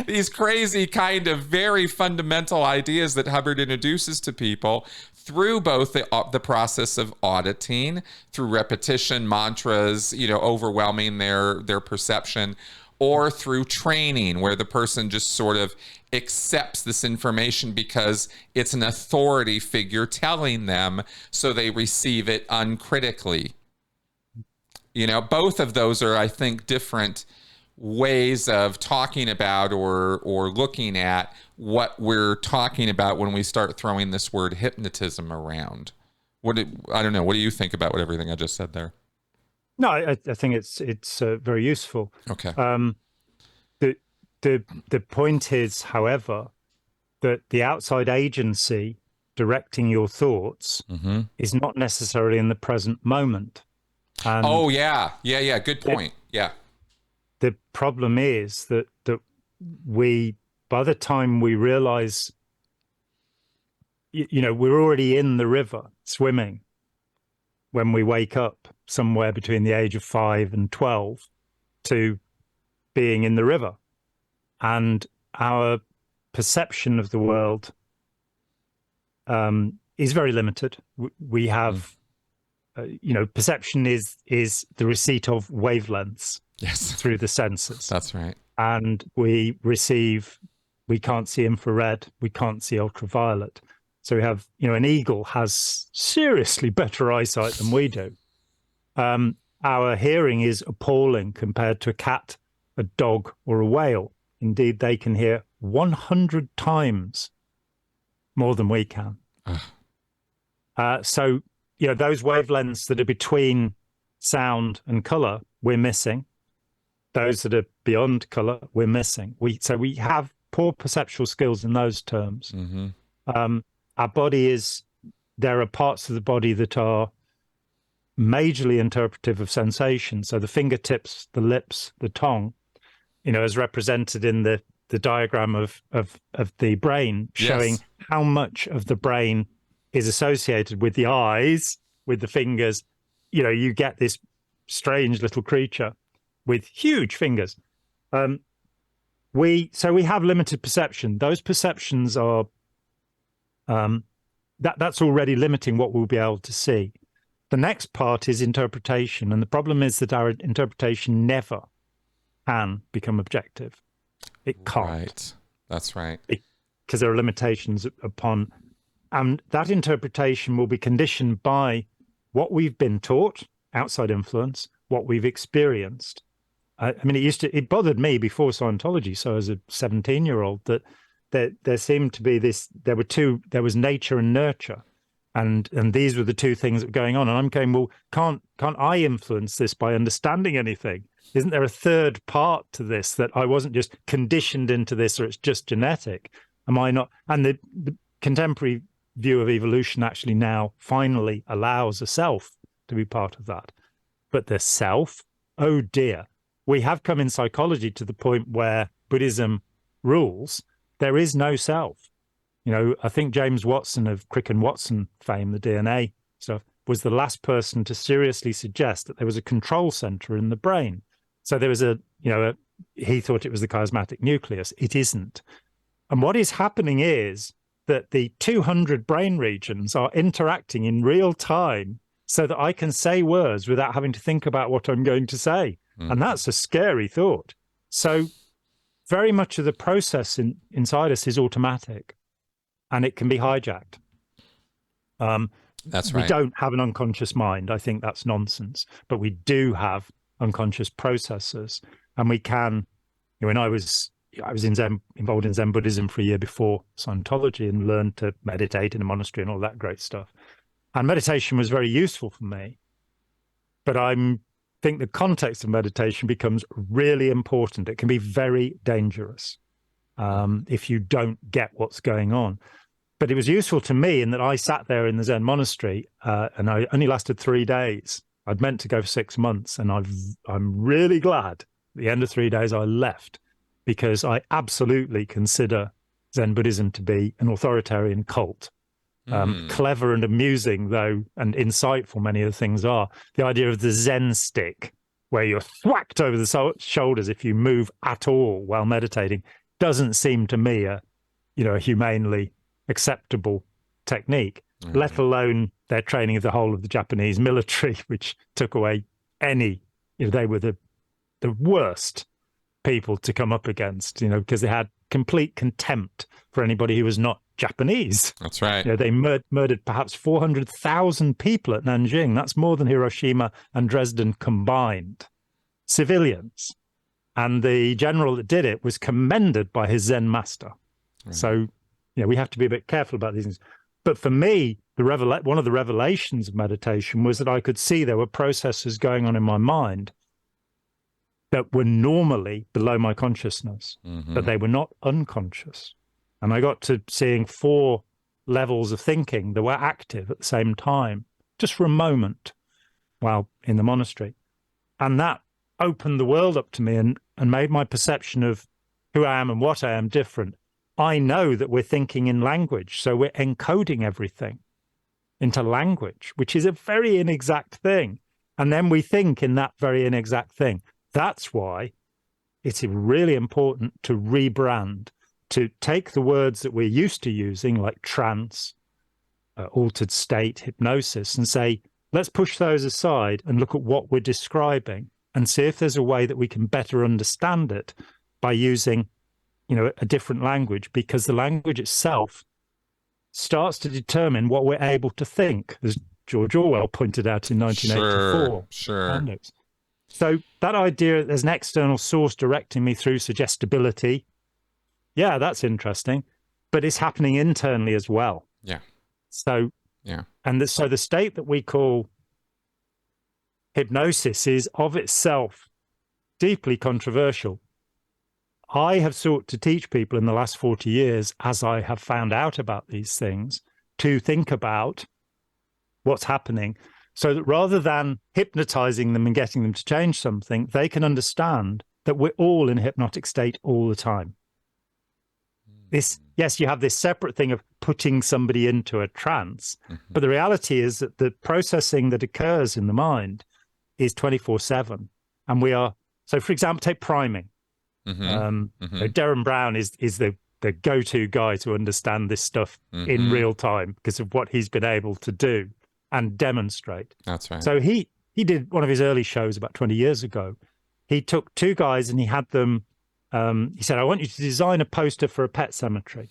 These crazy kind of very fundamental ideas that Hubbard introduces to people through both the process of auditing, through repetition, mantras, overwhelming their perception, or through training, where the person just sort of accepts this information because it's an authority figure telling them, so they receive it uncritically. Both of those are, I think, different ways of talking about or looking at what we're talking about when we start throwing this word hypnotism around. I don't know. What do you think about everything I just said there? No, I think it's very useful. Okay. The point is, however, that the outside agency directing your thoughts is not necessarily in the present moment. And good point. The problem is that we, by the time we realize, we're already in the river swimming when we wake up, somewhere between the age of 5 and 12, to being in the river. And our perception of the world is very limited. We have, perception is the receipt of wavelengths through the senses. That's right. And we can't see infrared, we can't see ultraviolet. So we have, an eagle has seriously better eyesight than we do. Our hearing is appalling compared to a cat, a dog, or a whale. Indeed, they can hear 100 times more than we can. So, those wavelengths that are between sound and color, we're missing. Those that are beyond color, we're missing. So we have poor perceptual skills in those terms. Our body there are parts of the body that are majorly interpretive of sensation. So the fingertips, the lips, the tongue, as represented in the diagram of the brain, showing how much of the brain is associated with the eyes, with the fingers. You get this strange little creature with huge fingers. We have limited perception. Those perceptions are that's already limiting what we'll be able to see. The next part is interpretation, and the problem is that our interpretation never can become objective. It can't. Right. That's right. Because there are limitations upon, and that interpretation will be conditioned by what we've been taught, outside influence, what we've experienced. I mean, it bothered me before Scientology. So as a 17-year-old, that there seemed to be there was nature and nurture. And these were the two things that were going on. And I'm going, well, can't I influence this by understanding anything? Isn't there a third part to this, that I wasn't just conditioned into this, or it's just genetic? Am I not? And the contemporary view of evolution actually now finally allows a self to be part of that. But the self, oh dear, we have come in psychology to the point where Buddhism rules. There is no self. I think James Watson of Crick and Watson fame, the DNA stuff, was the last person to seriously suggest that there was a control center in the brain. So there was he thought it was the chiasmatic nucleus. It isn't. And what is happening is that the 200 brain regions are interacting in real time so that I can say words without having to think about what I'm going to say. And that's a scary thought. So very much of the process inside us is automatic. And it can be hijacked. That's right. We don't have an unconscious mind. I think that's nonsense. But we do have unconscious processes, and we can. When I was involved in Zen Buddhism for a year before Scientology, and learned to meditate in a monastery and all that great stuff. And meditation was very useful for me. But I think the context of meditation becomes really important. It can be very dangerous if you don't get what's going on. But it was useful to me in that I sat there in the Zen monastery, and I only lasted 3 days. I'd meant to go for 6 months, and I'm really glad at the end of 3 days I left, because I absolutely consider Zen Buddhism to be an authoritarian cult. Clever and amusing, though, and insightful many of the things are. The idea of the Zen stick, where you're thwacked over the shoulders if you move at all while meditating, doesn't seem to me a humanely acceptable technique, let alone their training of the whole of the Japanese military, which took away any, they were the worst people to come up against, because they had complete contempt for anybody who was not Japanese. That's right. They murdered perhaps 400,000 people at Nanjing. That's more than Hiroshima and Dresden combined. Civilians. And the general that did it was commended by his Zen master. Right. So, we have to be a bit careful about these things. But for me, one of the revelations of meditation was that I could see there were processes going on in my mind that were normally below my consciousness, but they were not unconscious. And I got to seeing 4 levels of thinking that were active at the same time, just for a moment while in the monastery. And that opened the world up to me and made my perception of who I am and what I am different. I know that we're thinking in language, so we're encoding everything into language, which is a very inexact thing. And then we think in that very inexact thing. That's why it's really important to rebrand, to take the words that we're used to using, like trance, altered state hypnosis and say, let's push those aside and look at what we're describing and see if there's a way that we can better understand it by using, a different language, because the language itself starts to determine what we're able to think, as George Orwell pointed out in 1984. Sure. So that idea there's an external source directing me through suggestibility, yeah, that's interesting, but it's happening internally as well. Yeah. So the state that we call hypnosis is of itself deeply controversial. I have sought to teach people in the last 40 years, as I have found out about these things, to think about what's happening so that rather than hypnotizing them and getting them to change something, they can understand that we're all in a hypnotic state all the time. Yes, you have this separate thing of putting somebody into a trance, but the reality is that the processing that occurs in the mind is 24/7. And we are, so for example, take priming. Darren Brown is the go-to guy to understand this stuff in real time because of what he's been able to do and demonstrate. That's right. So he did one of his early shows about 20 years ago. He took two guys and he had them, he said, I want you to design a poster for a pet cemetery.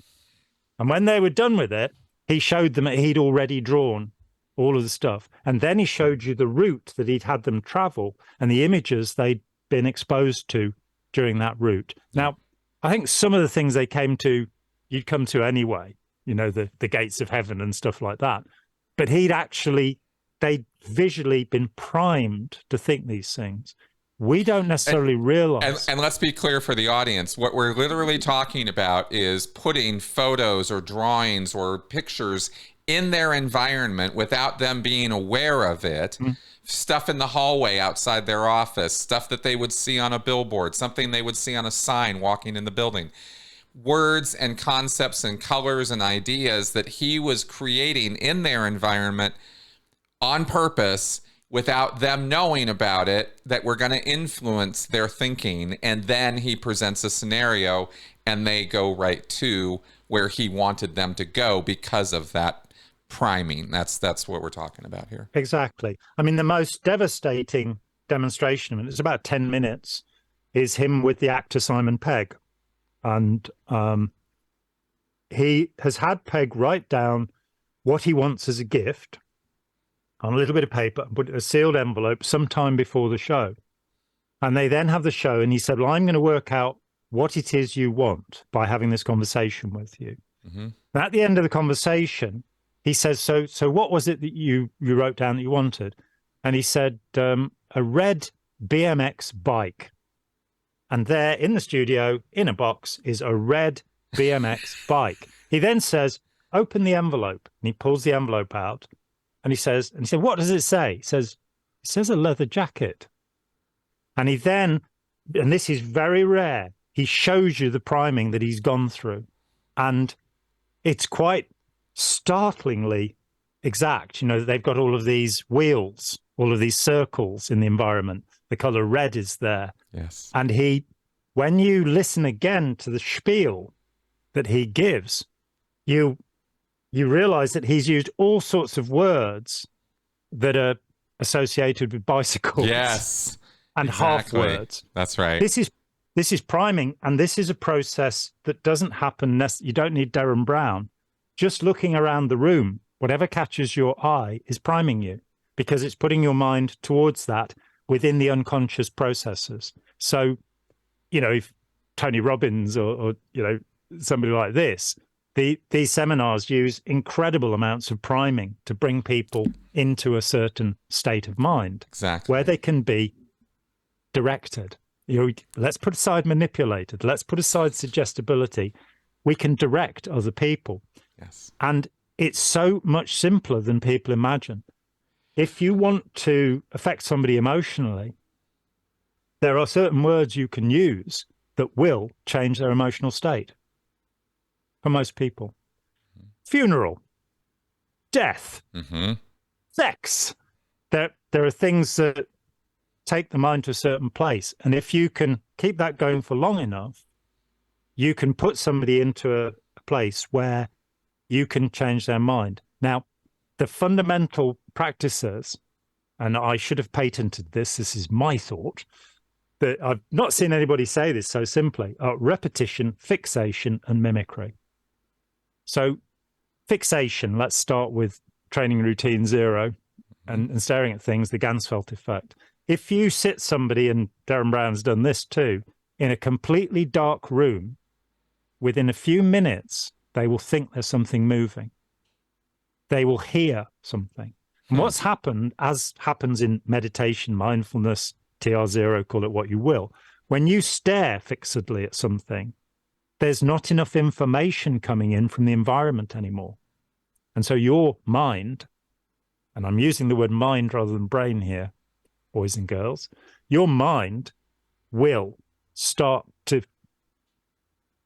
And when they were done with it, he showed them that he'd already drawn all of the stuff. And then he showed you the route that he'd had them travel and the images they'd been exposed to during that route. Now, I think some of the things they came to, you'd come to anyway, the gates of heaven and stuff like that. But they'd visually been primed to think these things. We don't necessarily realize. And let's be clear for the audience. What we're literally talking about is putting photos or drawings or pictures in their environment without them being aware of it. Stuff in the hallway outside their office, stuff that they would see on a billboard, something they would see on a sign walking in the building. Words and concepts and colors and ideas that he was creating in their environment on purpose without them knowing about it, that were going to influence their thinking. And then he presents a scenario and they go right to where he wanted them to go because of that priming. That's what we're talking about here. Exactly. I mean, the most devastating demonstration, and it's about 10 minutes, is him with the actor Simon Pegg. And he has had Pegg write down what he wants as a gift on a little bit of paper and put it in a sealed envelope sometime before the show. And they then have the show, and he said, well, I'm going to work out what it is you want by having this conversation with you. And at the end of the conversation, he says, so what was it that you wrote down that you wanted? And he said, a red BMX bike. And there in the studio, in a box, is a red BMX bike. He then says, open the envelope. And he pulls the envelope out. And he said, what does it say? He says, it says a leather jacket. And he then, and this is very rare, he shows you the priming that he's gone through. And it's quite startlingly exact. They've got all of these wheels, all of these circles in the environment. The color red is there. Yes. And when you listen again to the spiel that he gives, you realize that he's used all sorts of words that are associated with bicycles. Yes. And exactly. half words. That's right. This is priming, and this is a process that doesn't happen. You don't need Darren Brown. Just looking around the room, whatever catches your eye is priming you, because it's putting your mind towards that within the unconscious processes. So, if Tony Robbins or somebody like this, these seminars use incredible amounts of priming to bring people into a certain state of mind, exactly, where they can be directed. Let's put aside manipulated. Let's put aside suggestibility. We can direct other people. Yes. And it's so much simpler than people imagine. If you want to affect somebody emotionally, there are certain words you can use that will change their emotional state. For most people. Funeral, death, sex. There are things that take the mind to a certain place. And if you can keep that going for long enough, you can put somebody into a place where you can change their mind. Now, the fundamental practices, and I should have patented this, this is my thought, that I've not seen anybody say this so simply, are repetition, fixation, and mimicry. So fixation, let's start with training routine 0 and staring at things, the Ganzfeld effect. If you sit somebody, and Darren Brown's done this too, in a completely dark room, within a few minutes, they will think there's something moving. They will hear something. And what's happened, as happens in meditation, mindfulness, TR0, call it what you will, when you stare fixedly at something, there's not enough information coming in from the environment anymore. And so your mind, and I'm using the word mind rather than brain here, boys and girls, your mind will start to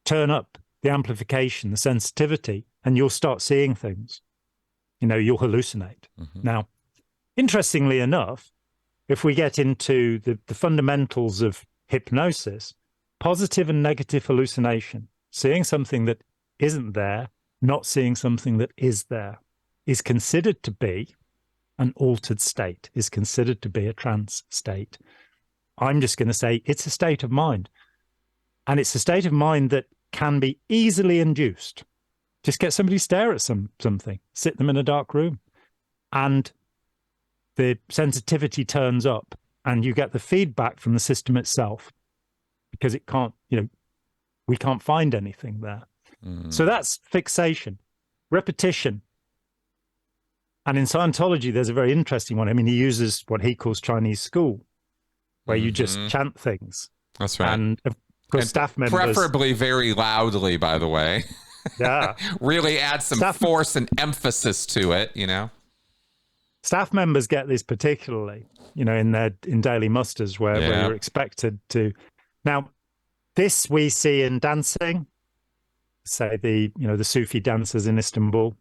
turn up the amplification, the sensitivity, and you'll start seeing things. You know, you'll hallucinate. Now, interestingly enough, if we get into the fundamentals of hypnosis, positive and negative hallucination, seeing something that isn't there, not seeing something that is there, is considered to be an altered state, is considered to be a trance state. I'm just going to say it's a state of mind. And it's a state of mind that can be easily induced. Just get somebody to stare at something, sit them in a dark room, and the sensitivity turns up, and you get the feedback from the system itself, because it can't, you know, we can't find anything there. So that's fixation. Repetition. And in Scientology, there's a very interesting one. I mean, he uses what he calls Chinese school, where you just chant things. That's right. And of course, staff members, preferably very loudly, by the way. Yeah. Really add some force and emphasis to it, you know. Staff members get this particularly, you know, in daily musters where you're expected to. Now, this we see in dancing, say the Sufi dancers in Istanbul,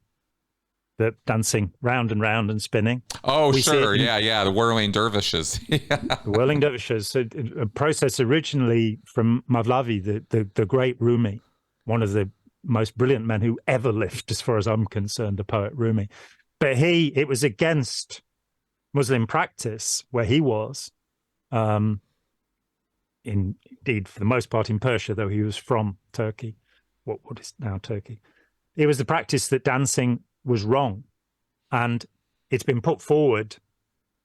the dancing round and round and spinning. Oh, sure. Yeah. The whirling dervishes. The whirling dervishes. So a process originally from Mavlavi, the great Rumi, one of the most brilliant men who ever lived, as far as I'm concerned, the poet Rumi. But it was against Muslim practice where he was, indeed, for the most part in Persia, though he was from Turkey, what is now Turkey. It was the practice that dancing was wrong. And it's been put forward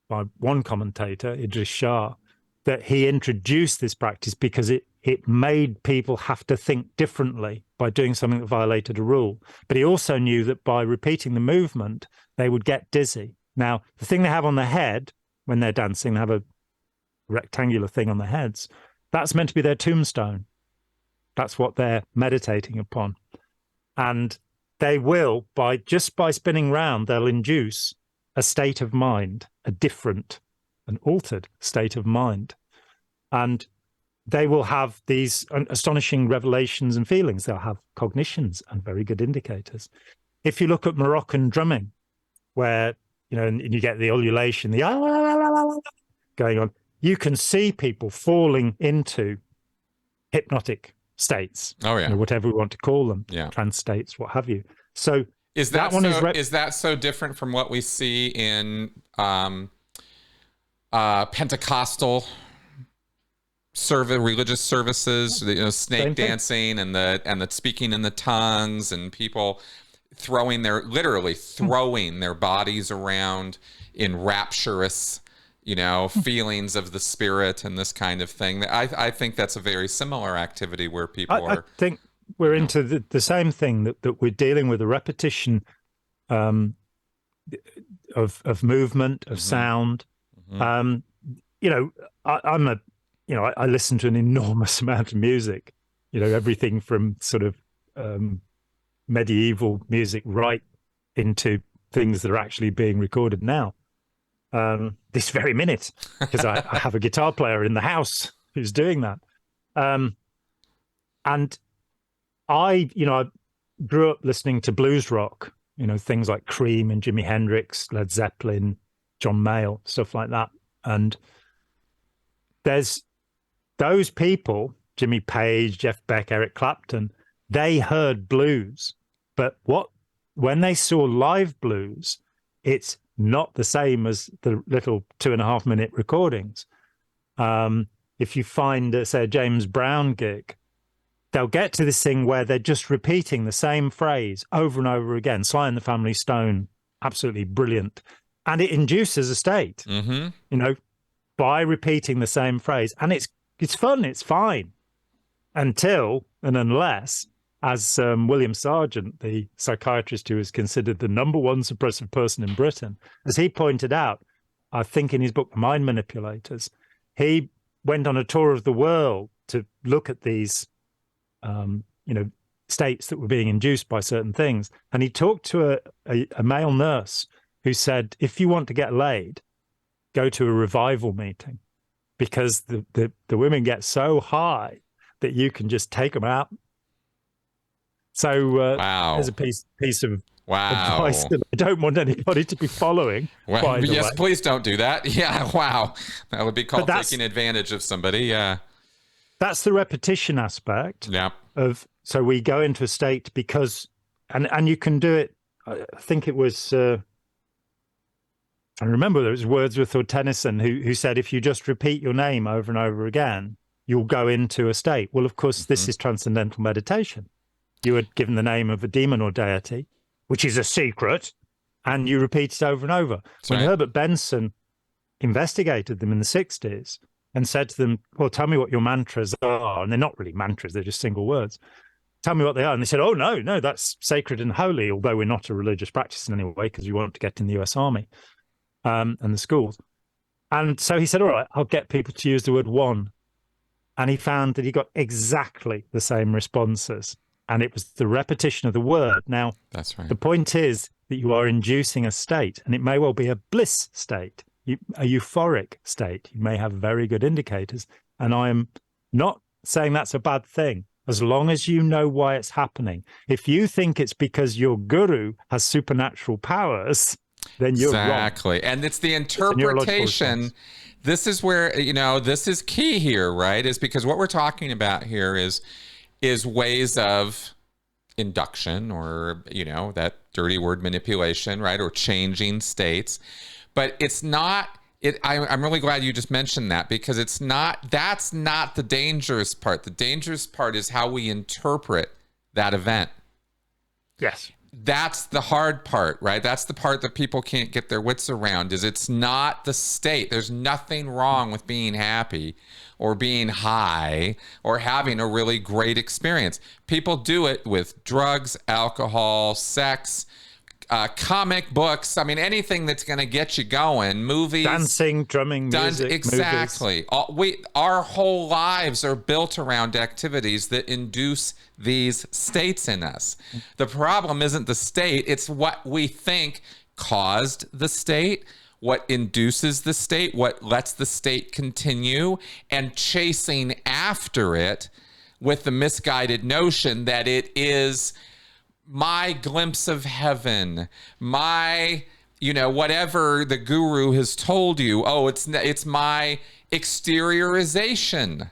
by one commentator, Idris Shah, that he introduced this practice because it made people have to think differently by doing something that violated a rule. But he also knew that by repeating the movement, they would get dizzy. Now, the thing they have on their head when they're dancing, they have a rectangular thing on their heads, that's meant to be their tombstone. That's what they're meditating upon. And they will, by spinning round, they'll induce a state of mind, a different, an altered state of mind. And they will have these astonishing revelations and feelings. They'll have cognitions and very good indicators. If you look at Moroccan drumming, where, you know, and you get the ululation, the going on, you can see people falling into hypnotic states. Oh, yeah. You know, whatever we want to call them, yeah. Trance states, what have you. So is that so different from what we see in Pentecostal religious services, you know, snake dancing and the speaking in the tongues and people literally throwing their bodies around in rapturous, you know, feelings of the spirit and this kind of thing? I think that's a very similar activity where people I think we're into the same thing, that we're dealing with a repetition of movement, of sound. You know, I listen to an enormous amount of music, you know, everything from sort of medieval music right into things that are actually being recorded now, this very minute, because I have a guitar player in the house who's doing that. And I grew up listening to blues rock, you know, things like Cream and Jimi Hendrix, Led Zeppelin, John Mayall, stuff like that. And there's those people, Jimmy Page, Jeff Beck, Eric Clapton, they heard blues. But when they saw live blues, it's not the same as the little 2.5-minute recordings. If you find, say, a James Brown gig, they'll get to this thing where they're just repeating the same phrase over and over again. Sly and the Family Stone, absolutely brilliant. And it induces a state, you know, by repeating the same phrase. And it's fun, it's fine, until and unless, as William Sargent, the psychiatrist who is considered the #1 suppressive person in Britain, as he pointed out, I think in his book, The Mind Manipulators, he went on a tour of the world to look at these, you know, states that were being induced by certain things. And he talked to a male nurse who said, if you want to get laid, go to a revival meeting, because the women get so high that you can just take them out. So wow. There's a piece of advice that I don't want anybody to be following. Well, yes, please don't do that. Yeah, wow. That would be called taking advantage of somebody. Yeah. That's the repetition aspect. Yeah. So we go into a state because, and you can do it. I think it was, I remember there was Wordsworth or Tennyson who said, if you just repeat your name over and over again, you'll go into a state. Well, of course, this is transcendental meditation. You are given the name of a demon or deity, which is a secret, and you repeat it over and over. When Herbert Benson investigated them in the 60s and said to them, well, tell me what your mantras are. And they're not really mantras, they're just single words. Tell me what they are. And they said, oh, no, that's sacred and holy, although we're not a religious practice in any way, because we want to get in the US Army and the schools. And so he said, all right, I'll get people to use the word one. And he found that he got exactly the same responses. And it was the repetition of the word. Now, that's right. The point is that you are inducing a state, and it may well be a bliss state, a euphoric state. You may have very good indicators. And I am not saying that's a bad thing, as long as you know why it's happening. If you think it's because your guru has supernatural powers, then you're wrong. Exactly. And it's the interpretation. This is where, you know, this is key here, right? Is because what we're talking about here is ways of induction, or, you know, that dirty word manipulation, right? Or changing states. But it's not, I'm really glad you just mentioned that, because that's not the dangerous part. The dangerous part is how we interpret that event. Yes. That's the hard part, right? That's the part that people can't get their wits around, is it's not the state. There's nothing wrong with being happy or being high or having a really great experience. People do it with drugs, alcohol, sex, comic books. I mean, anything that's going to get you going. Movies, dancing, drumming, music, exactly. Our whole lives are built around activities that induce these states in us. The problem isn't the state; it's what we think caused the state, what induces the state, what lets the state continue, and chasing after it with the misguided notion that it is my glimpse of heaven, my, you know, whatever the guru has told you. Oh, it's my exteriorization.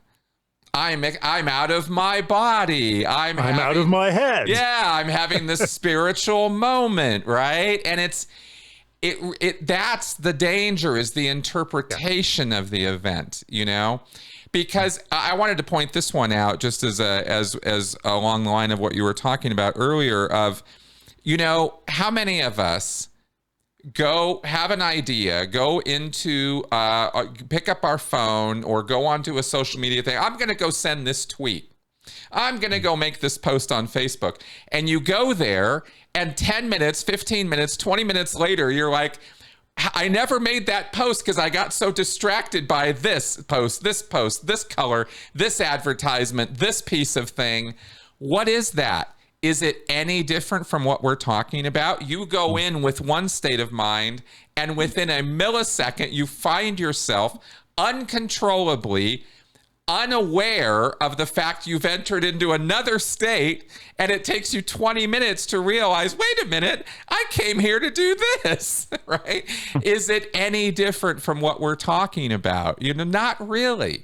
I'm out of my body. I'm out of my head. Yeah, I'm having this spiritual moment, right? And that's the danger, is the interpretation of the event, you know? Because I wanted to point this one out, just as along the line of what you were talking about earlier, of, you know, how many of us go have an idea, go into pick up our phone or go onto a social media thing. I'm going to go send this tweet. I'm going to go make this post on Facebook. And you go there, and 10 minutes, 15 minutes, 20 minutes later, you're like, I never made that post because I got so distracted by this post, this color, this advertisement, this piece of thing. What is that? Is it any different from what we're talking about? You go in with one state of mind, and within a millisecond, you find yourself uncontrollably unaware of the fact you've entered into another state, and it takes you 20 minutes to realize, wait a minute, I came here to do this, right? Is it any different from what we're talking about? You know, not really.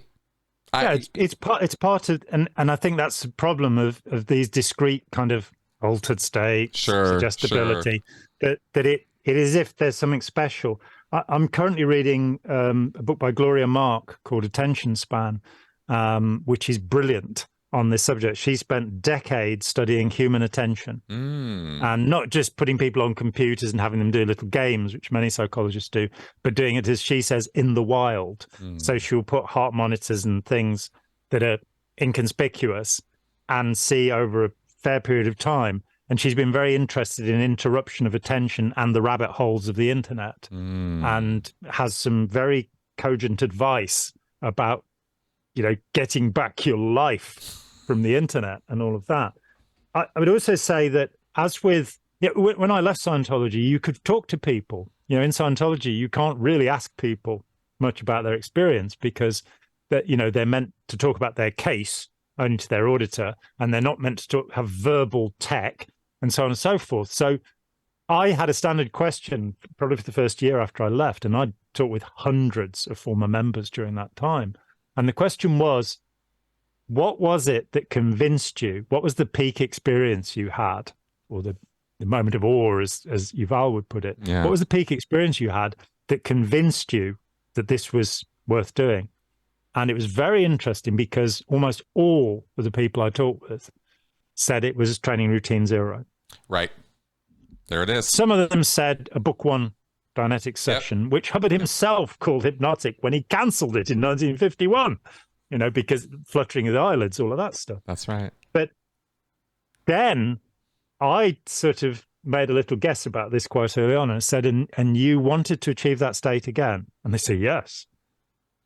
Yeah, it's part of, and I think that's the problem of these discrete kind of altered states, suggestibility, that it is as if there's something special. I'm currently reading a book by Gloria Mark called Attention Span, which is brilliant on this subject. She spent decades studying human attention and not just putting people on computers and having them do little games, which many psychologists do, but doing it, as she says, in the wild. So she'll put heart monitors and things that are inconspicuous and see over a fair period of time. And she's been very interested in interruption of attention and the rabbit holes of the internet, and has some very cogent advice about, getting back your life from the internet and all of that. I would also say that, as with, when I left Scientology, you could talk to people. In Scientology, you can't really ask people much about their experience because they're meant to talk about their case only to their auditor, and they're not meant to have verbal tech and so on and so forth. So I had a standard question probably for the first year after I left, and I talked with hundreds of former members during that time. And the question was, what was it that convinced you? What was the peak experience you had, or the moment of awe, as Yuval would put it? Yeah. What was the peak experience you had that convinced you that this was worth doing? And it was very interesting because almost all of the people I talked with said it was training routine 0. Right. There it is. Some of them said a book 1 Dianetics session, which Hubbard himself called hypnotic when he cancelled it in 1951, because fluttering of the eyelids, all of that stuff. That's right. But then I sort of made a little guess about this quite early on and said, and you wanted to achieve that state again? And they say, yes.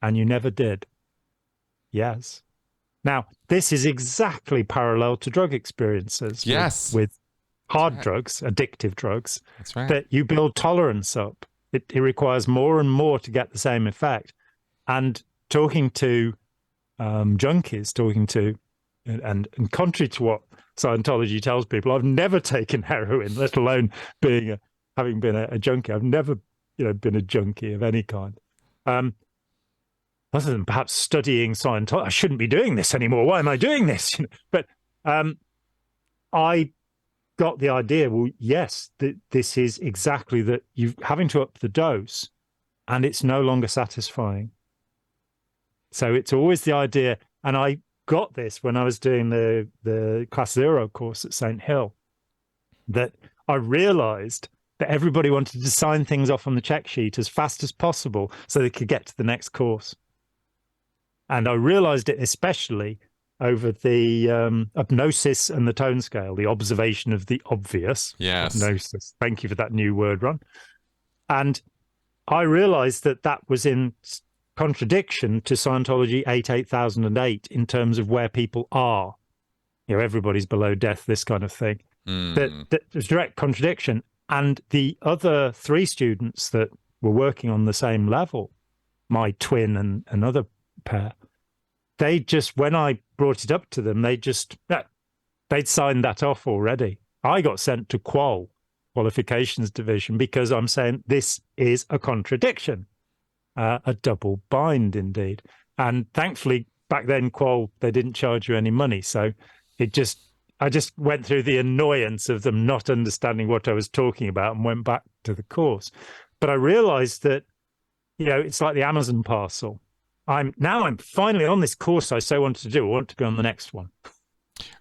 And you never did. Yes. Now, this is exactly parallel to drug experiences. Yes. With hard drugs, addictive drugs. That's right. That you build tolerance up. It requires more and more to get the same effect. And talking to junkies, and contrary to what Scientology tells people, I've never taken heroin, let alone having been a junkie. I've never, been a junkie of any kind. Other than perhaps studying Scientology. I shouldn't be doing this anymore. Why am I doing this? But I got the idea, well, yes, this is exactly that. You're having to up the dose, and it's no longer satisfying. So it's always the idea, and I got this when I was doing the Class 0 course at St. Hill, that I realized that everybody wanted to sign things off on the check sheet as fast as possible so they could get to the next course. And I realized it especially over the hypnosis and the tone scale, the observation of the obvious. Yes. Hypnosis. Thank you for that new word, Ron. And I realized that was in contradiction to Scientology 8008 in terms of where people are. Everybody's below death, this kind of thing. That there's direct contradiction. And the other 3 students that were working on the same level, my twin and another pair, they just, when I brought it up to them, they'd signed that off already. I got sent to qualifications division because I'm saying this is a contradiction, a double bind indeed. And thankfully back then, they didn't charge you any money. So I just went through the annoyance of them not understanding what I was talking about and went back to the course. But I realized that, it's like the Amazon parcel. I'm finally on this course I so wanted to do. I want to be on the next one.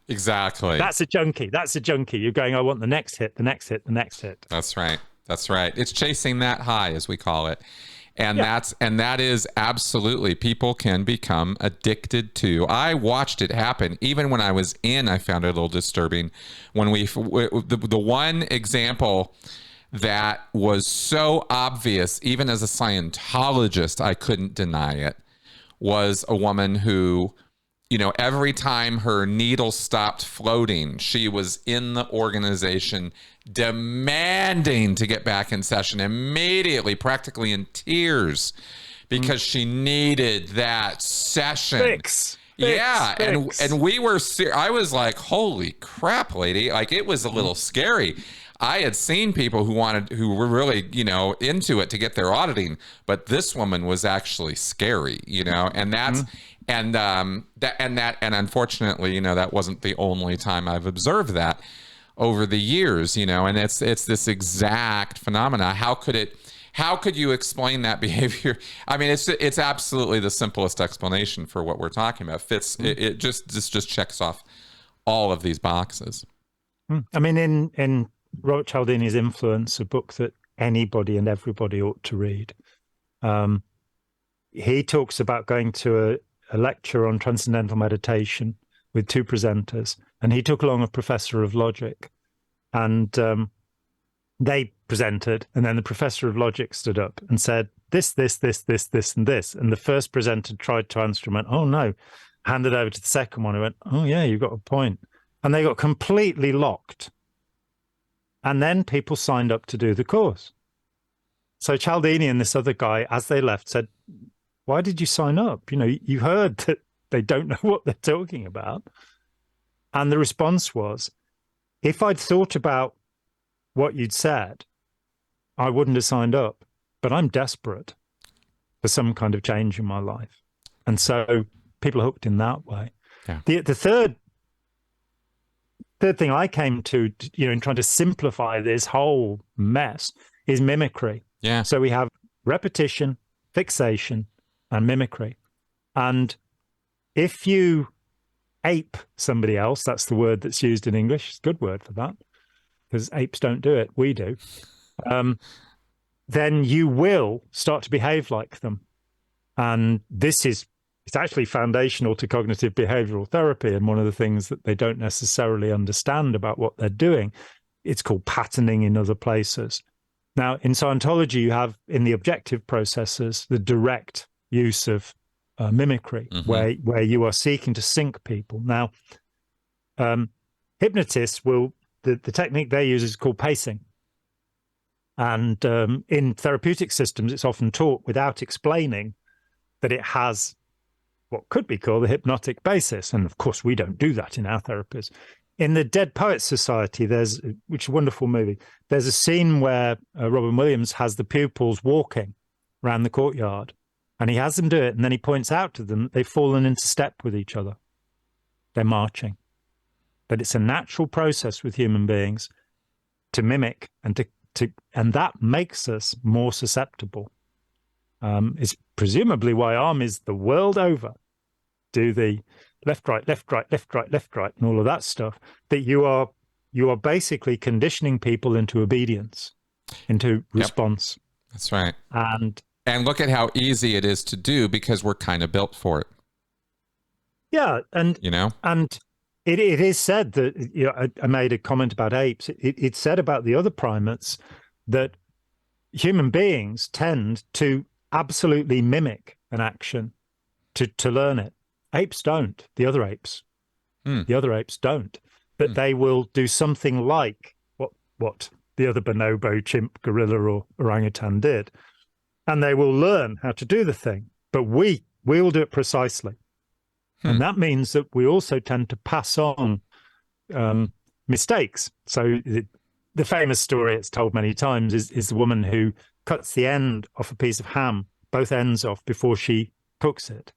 Exactly. That's a junkie. You're going, I want the next hit, the next hit, the next hit. That's right. It's chasing that high, as we call it. And that is absolutely, people can become addicted to. I watched it happen. Even when I was in, I found it a little disturbing. When the one example that was so obvious, even as a Scientologist, I couldn't deny it, was a woman who, every time her needle stopped floating, she was in the organization demanding to get back in session immediately, practically in tears, because she needed that session. Fix. And we were, I was like, holy crap, lady. Like, it was a little scary. I had seen people who were really, into it to get their auditing, but this woman was actually scary, and that's, and unfortunately, that wasn't the only time I've observed that. over the years, you know, and it's this exact phenomena. How could you explain that behavior? I mean, it's absolutely the simplest explanation for what we're talking about. It just checks off all of these boxes. I mean, in Robert Cialdini's Influence, a book that anybody and everybody ought to read, he talks about going to a lecture on transcendental meditation with two presenters, and he took along a professor of logic, and they presented, and then the professor of logic stood up and said, this, and this. And the first presenter tried to answer and went, oh no, handed over to the second one who went, oh yeah, you got a point. And they got completely locked. And then people signed up to do the course. So Cialdini and this other guy, as they left, said, why did you sign up? You know, you heard that they don't know what they're talking about. And the response was, if I'd thought about what you'd said, I wouldn't have signed up. But I'm desperate for some kind of change in my life. And so people are hooked in that way. Yeah. The third thing I came to, you know, in trying to simplify this whole mess is mimicry. Yeah. So we have repetition, fixation, and mimicry. And if you ape somebody else, that's the word that's used in English, it's a good word for that, because apes don't do it, we do, then you will start to behave like them. And it's actually foundational to cognitive behavioral therapy, and one of the things that they don't necessarily understand about what they're doing, it's called patterning in other places. Now, in Scientology, you have, in the objective processes, the direct use of mimicry, where you are seeking to sync people. Now, hypnotists the technique they use is called pacing. And in therapeutic systems, it's often taught without explaining that it has what could be called a hypnotic basis. And of course, we don't do that in our therapies. In the Dead Poets Society, which is a wonderful movie, there's a scene where Robin Williams has the pupils walking around the courtyard, and he has them do it, and then he points out to them that they've fallen into step with each other. They're marching. But it's a natural process with human beings to mimic and that makes us more susceptible. It's presumably why armies the world over do the left, right, left, right, left, right, left, right, and all of that stuff, that you are basically conditioning people into obedience, into response. Yep. That's right. And look at how easy it is to do, because we're kind of built for it. Yeah. And, you know, and it is said that, you know, I made a comment about apes. It's said about the other primates that human beings tend to absolutely mimic an action to learn it. Apes don't. The other apes don't. But they will do something like what the other bonobo, chimp, gorilla, or orangutan did, and they will learn how to do the thing. But we will do it precisely. And that means that we also tend to pass on mistakes. So the famous story, it's told many times, is the woman who cuts the end off a piece of ham, both ends off, before she cooks it.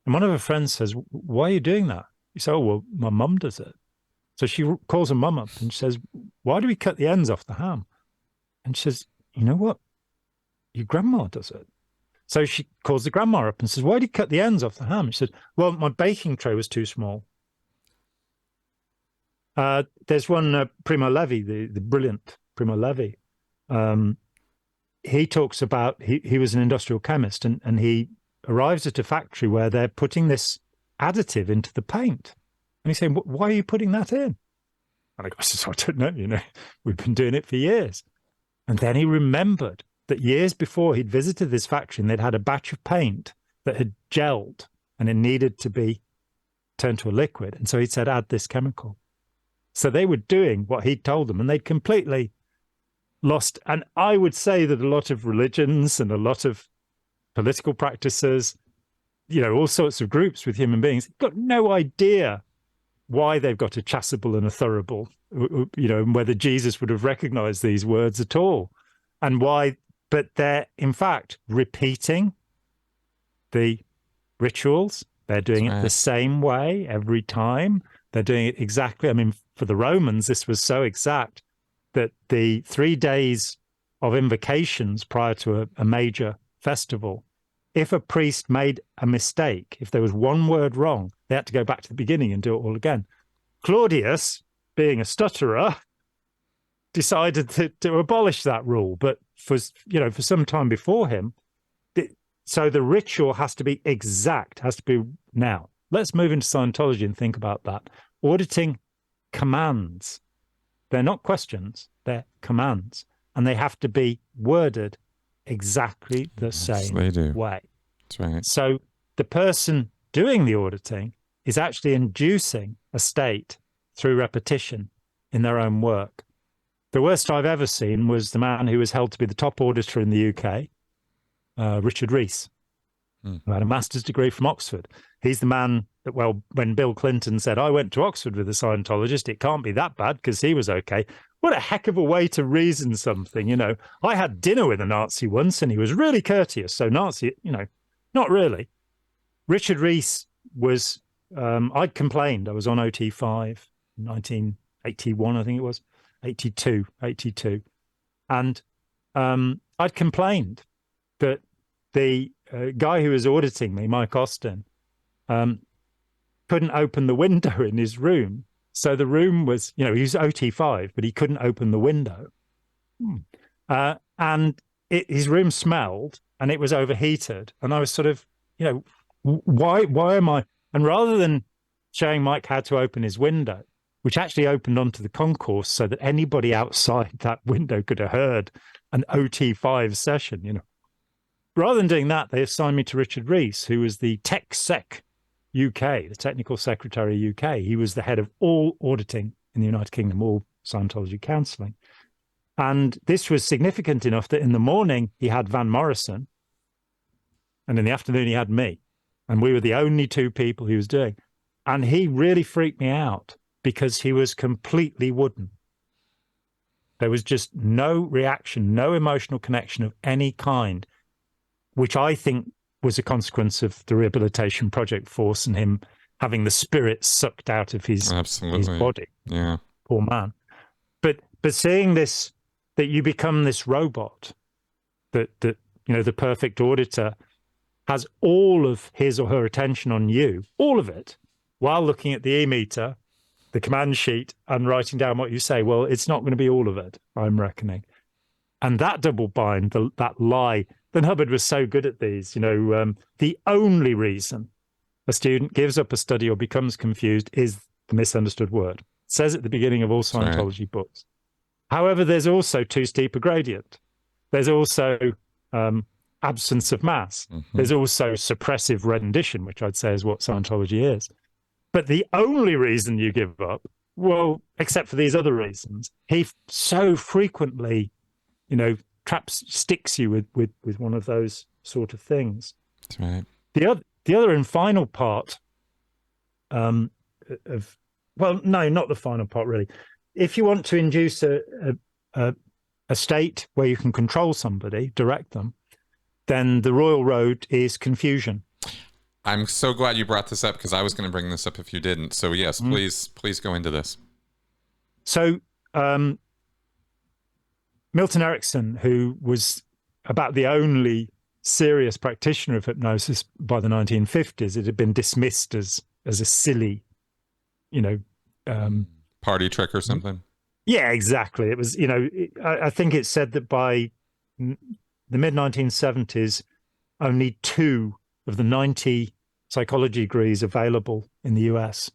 And one of her friends says, why are you doing that? He says, oh, well, my mum does it. So she calls her mum up and she says, why do we cut the ends off the ham? And she says, you know what? Your grandma does it. So she calls the grandma up and says, why did you cut the ends off the ham? She said, well, my baking tray was too small. There's one, Primo Levi, the brilliant Primo Levi. He talks about, he was an industrial chemist, and he arrives at a factory where they're putting this additive into the paint. And he's saying, why are you putting that in? And I go, I don't know, you know, we've been doing it for years. And then he remembered that years before he'd visited this factory and they'd had a batch of paint that had gelled and it needed to be turned to a liquid. And so he said, add this chemical. So they were doing what he'd told them, and they'd completely lost. And I would say that a lot of religions and a lot of political practices, you know, all sorts of groups with human beings, got no idea why they've got a chasuble and a thurible, you know, and whether Jesus would have recognized these words at all, and why. But they're, in fact, repeating the rituals. They're doing it the same way every time. They're doing it exactly. I mean, for the Romans, this was so exact that the 3 days of invocations prior to a major festival, if a priest made a mistake, if there was one word wrong, they had to go back to the beginning and do it all again. Claudius, being a stutterer, decided to abolish that rule, but for some time before him. So the ritual has to be exact, has to be now. Let's move into Scientology and think about that. Auditing commands. They're not questions, they're commands. And they have to be worded exactly the same way. That's right. So the person doing the auditing is actually inducing a state through repetition in their own work. The worst I've ever seen was the man who was held to be the top auditor in the UK, Richard Rees, who had a master's degree from Oxford. He's the man that, well, when Bill Clinton said, I went to Oxford with a Scientologist, it can't be that bad because he was okay. What a heck of a way to reason something, you know. I had dinner with a Nazi once and he was really courteous. So Nazi, you know, not really. Richard Rees was, I'd complained. I was on OT5, 1981, I think it was, 82. And I'd complained that the guy who was auditing me, Mike Austin, couldn't open the window in his room. So the room was, you know, he was OT5, but he couldn't open the window. And his room smelled and it was overheated. And I was sort of, you know, why am I? And rather than showing Mike how to open his window, which actually opened onto the concourse so that anybody outside that window could have heard an OT5 session, you know. Rather than doing that, they assigned me to Richard Rees, who was the Tech Sec UK, the Technical Secretary UK. He was the head of all auditing in the United Kingdom, all Scientology counselling. And this was significant enough that in the morning he had Van Morrison, and in the afternoon he had me. And we were the only two people he was doing. And he really freaked me out because he was completely wooden. There was just no reaction, no emotional connection of any kind, which I think was a consequence of the Rehabilitation Project Force and him having the spirit sucked out of his body. Yeah. Poor man. But seeing this, that you become this robot, that you know, the perfect auditor has all of his or her attention on you, all of it, while looking at the e-meter, the command sheet, and writing down what you say. Well, it's not going to be all of it, I'm reckoning. And that double bind, that lie, then Hubbard was so good at these, you know, the only reason a student gives up a study or becomes confused is the misunderstood word. It says at the beginning of all Scientology books. However, there's also too steep a gradient. There's also absence of mass. There's also suppressive rendition, which I'd say is what Scientology is. But the only reason you give up, well, except for these other reasons, he so frequently, you know, sticks you with one of those sort of things. That's right. The other and final part well, no, not the final part really. If you want to induce a state where you can control somebody, direct them, then the royal road is confusion. I'm so glad you brought this up because I was going to bring this up if you didn't. So yes, please go into this. So Milton Erickson, who was about the only serious practitioner of hypnosis by the 1950s, it had been dismissed as a silly, you know, party trick or something. Yeah, exactly. It was, you know, I think it said that by the mid 1970s, only 2 of the 90 psychology degrees available in the US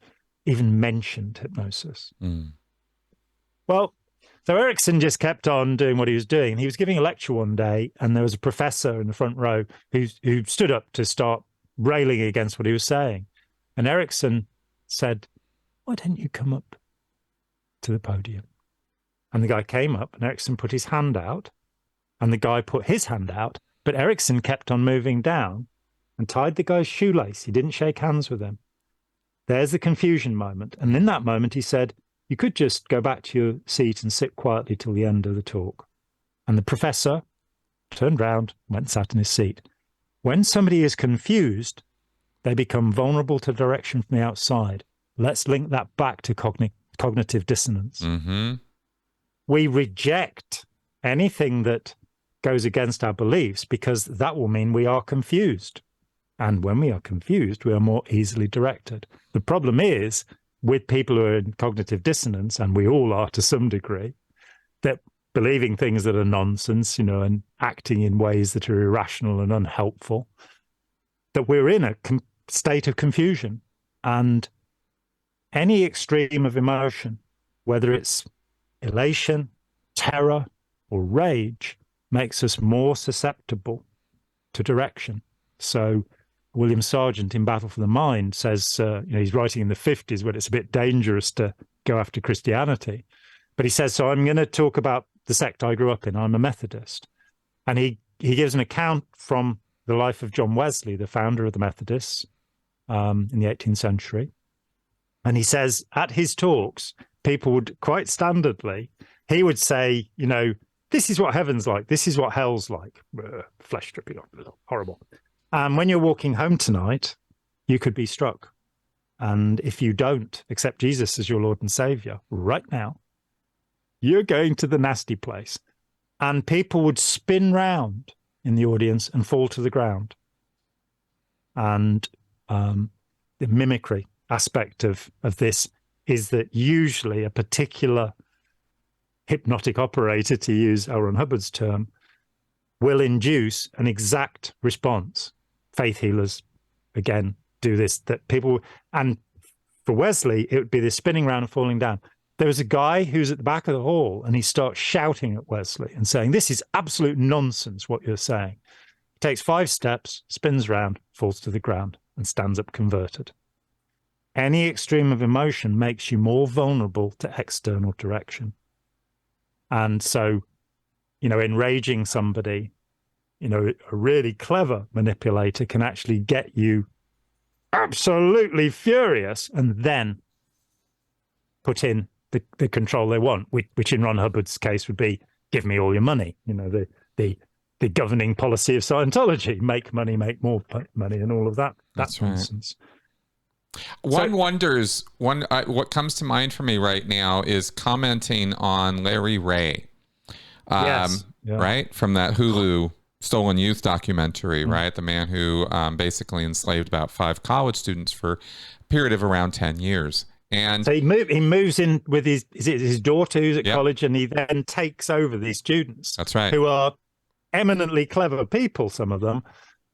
even mentioned hypnosis. Well, so Erickson just kept on doing what he was doing. He was giving a lecture one day, and there was a professor in the front row who stood up to start railing against what he was saying. And Erickson said, "Why don't you come up to the podium?" And the guy came up, and Erickson put his hand out, and the guy put his hand out, but Erickson kept on moving down and tied the guy's shoelace. He didn't shake hands with him. There's the confusion moment. And in that moment, he said, "You could just go back to your seat and sit quietly till the end of the talk." And the professor turned round, went and sat in his seat. When somebody is confused, they become vulnerable to direction from the outside. let's link that back to cognitive dissonance. Mm-hmm. We reject anything that goes against our beliefs because that will mean we are confused. And when we are confused, we are more easily directed. The problem is with people who are in cognitive dissonance, and we all are to some degree, that believing things that are nonsense, and acting in ways that are irrational and unhelpful, that we're in a state of confusion. And any extreme of emotion, whether it's elation, terror, or rage, makes us more susceptible to direction. So William Sargent in Battle for the Mind says, he's writing in the 50s when it's a bit dangerous to go after Christianity. But he says, so I'm going to talk about the sect I grew up in. I'm a Methodist. And he gives an account from the life of John Wesley, the founder of the Methodists in the 18th century. And he says at his talks, people would quite standardly, he would say, this is what heaven's like. This is what hell's like. Flesh stripping, horrible. And when you're walking home tonight, you could be struck. And if you don't accept Jesus as your Lord and Savior right now, you're going to the nasty place. And people would spin round in the audience and fall to the ground. And the mimicry aspect of this is that usually a particular hypnotic operator, to use L. Ron Hubbard's term, will induce an exact response. Faith healers, again, do this, that people, and for Wesley, it would be this spinning around and falling down. There was a guy who's at the back of the hall and he starts shouting at Wesley and saying, this is absolute nonsense, what you're saying. He takes 5 steps, spins around, falls to the ground and stands up converted. Any extreme of emotion makes you more vulnerable to external direction. And so, enraging somebody, a really clever manipulator can actually get you absolutely furious and then put in the control they want, which in Ron Hubbard's case would be, give me all your money. The governing policy of Scientology, make money, make more money, and all of that. That's nonsense. One wonders, what comes to mind for me right now is commenting on Larry Ray, yes. Yeah. Right? From that Hulu Stolen Youth documentary, right? The man who basically enslaved about 5 college students for a period of around 10 years. And so he moves in with his daughter who's at college, and he then takes over these students. That's right. Who are eminently clever people, some of them,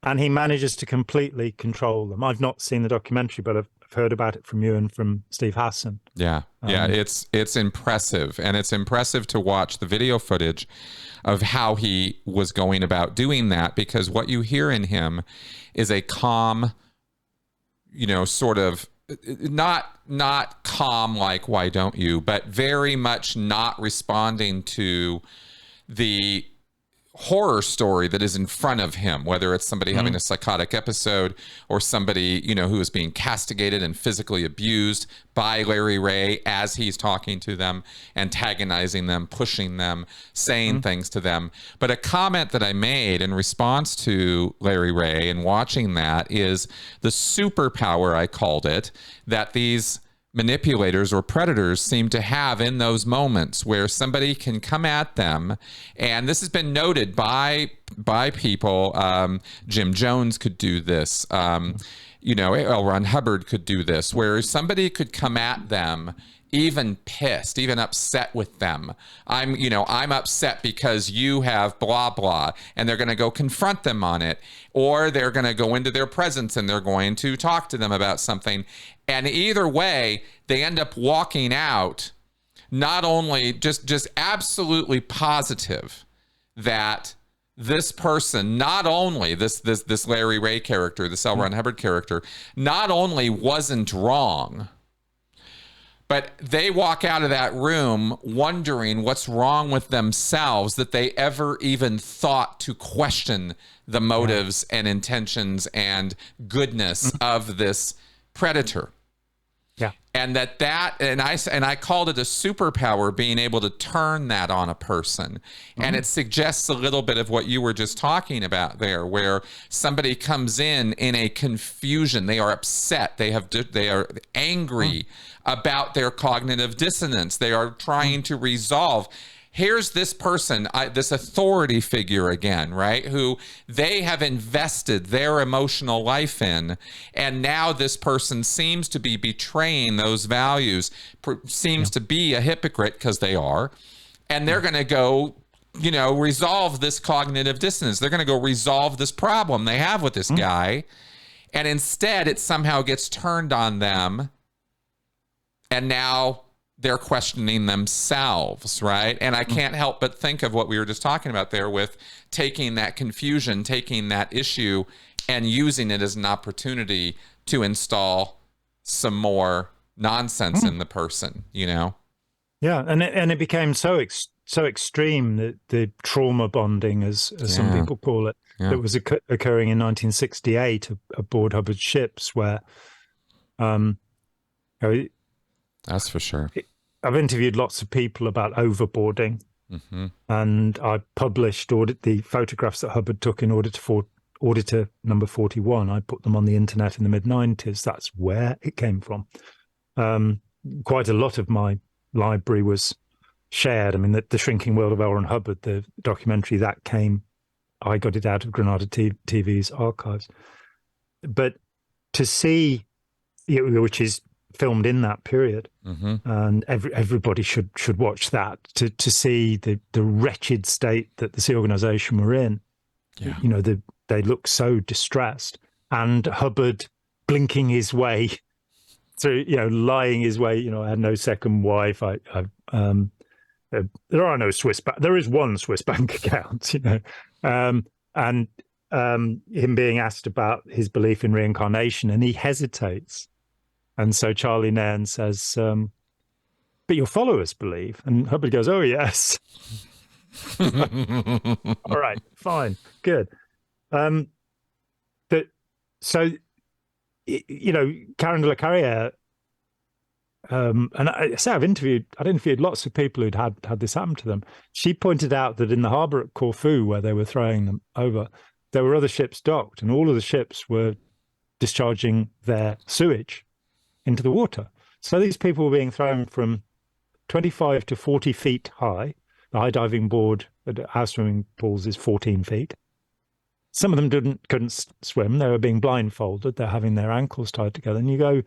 and he manages to completely control them. I've not seen the documentary, but I've heard about it from you and from Steve Hassan. Yeah, it's impressive, and it's impressive to watch the video footage of how he was going about doing that, because what you hear in him is a calm, sort of not calm like why don't you, but very much not responding to the horror story that is in front of him, whether it's somebody having a psychotic episode or somebody, who is being castigated and physically abused by Larry Ray as he's talking to them, antagonizing them, pushing them, saying things to them. But a comment that I made in response to Larry Ray and watching that is the superpower, I called it, that these manipulators or predators seem to have in those moments where somebody can come at them. And this has been noted by people. Jim Jones could do this. L. Ron Hubbard could do this, where somebody could come at them even pissed, even upset with them. I'm upset because you have blah, blah, and they're going to go confront them on it, or they're going to go into their presence and they're going to talk to them about something. And either way, they end up walking out, not only just absolutely positive that this person, not only this Larry Ray character, this L. Ron Hubbard character, not only wasn't wrong, but they walk out of that room wondering what's wrong with themselves that they ever even thought to question the motives and intentions and goodness of this predator. Yeah. and I called it a superpower, being able to turn that on a person. And it suggests a little bit of what you were just talking about there, where somebody comes in a confusion. They are upset. They are angry about their cognitive dissonance. They are trying to resolve. Here's this person, this authority figure again, right? Who they have invested their emotional life in. And now this person seems to be betraying those values, seems to be a hypocrite, because they are. And they're going to go, resolve this cognitive dissonance. They're going to go resolve this problem they have with this guy. And instead, it somehow gets turned on them. And now they're questioning themselves, right? And I can't help but think of what we were just talking about there, with taking that confusion, taking that issue, and using it as an opportunity to install some more nonsense in the person, Yeah, and it became so extreme that the trauma bonding, as some people call it, that was occurring in 1968 aboard Hubbard ships, where that's for sure. I've interviewed lots of people about overboarding, and I published the photographs that Hubbard took in Auditor number 41. I put them on the internet in the mid-90s. That's where it came from. Quite a lot of my library was shared. I mean, the Shrinking World of L. Ron Hubbard, the documentary I got it out of Granada TV's archives. But to see, which is filmed in that period, and everybody should watch that to see the wretched state that the Sea Organization were in. They look so distressed, and Hubbard blinking his way through, lying his way. I had no second wife. There are no Swiss bank. There is one Swiss bank account, and him being asked about his belief in reincarnation, and he hesitates. And so Charlie Nairn says, but your followers believe. And Hubbard goes, oh, yes. All right, fine, good. Karen de la Carrière, and I'd interviewed lots of people who'd had this happen to them. She pointed out that in the harbour at Corfu, where they were throwing them over, there were other ships docked, and all of the ships were discharging their sewage into the water. So these people were being thrown from 25 to 40 feet high. The high diving board at our swimming pools is 14 feet. Some of them couldn't swim. They were being blindfolded. They're having their ankles tied together. And you go,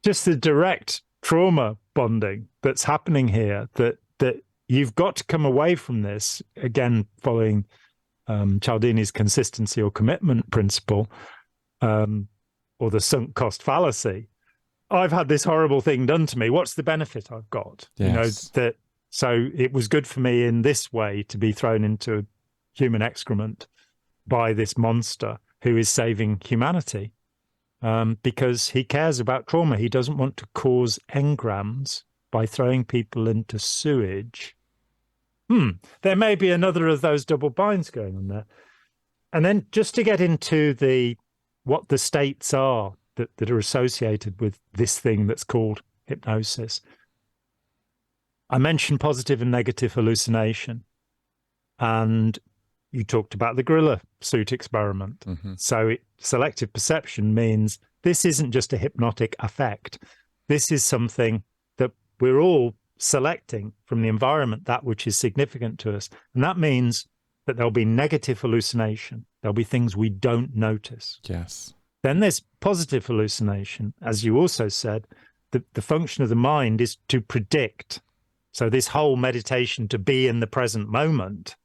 just the direct trauma bonding that's happening here, that you've got to come away from this, again, following Cialdini's consistency or commitment principle, or the sunk cost fallacy. I've had this horrible thing done to me. What's the benefit I've got? Yes. So it was good for me in this way to be thrown into human excrement by this monster who is saving humanity, because he cares about trauma. He doesn't want to cause engrams by throwing people into sewage. There may be another of those double binds going on there. And then just to get into what the states are that are associated with this thing that's called hypnosis. I mentioned positive and negative hallucination, and you talked about the gorilla suit experiment. So selective perception means this isn't just a hypnotic effect. This is something that we're all selecting from the environment, that which is significant to us. And that means that there'll be negative hallucination. There'll be things we don't notice. Yes. Then there's positive hallucination. As you also said, the function of the mind is to predict. So this whole meditation to be in the present moment,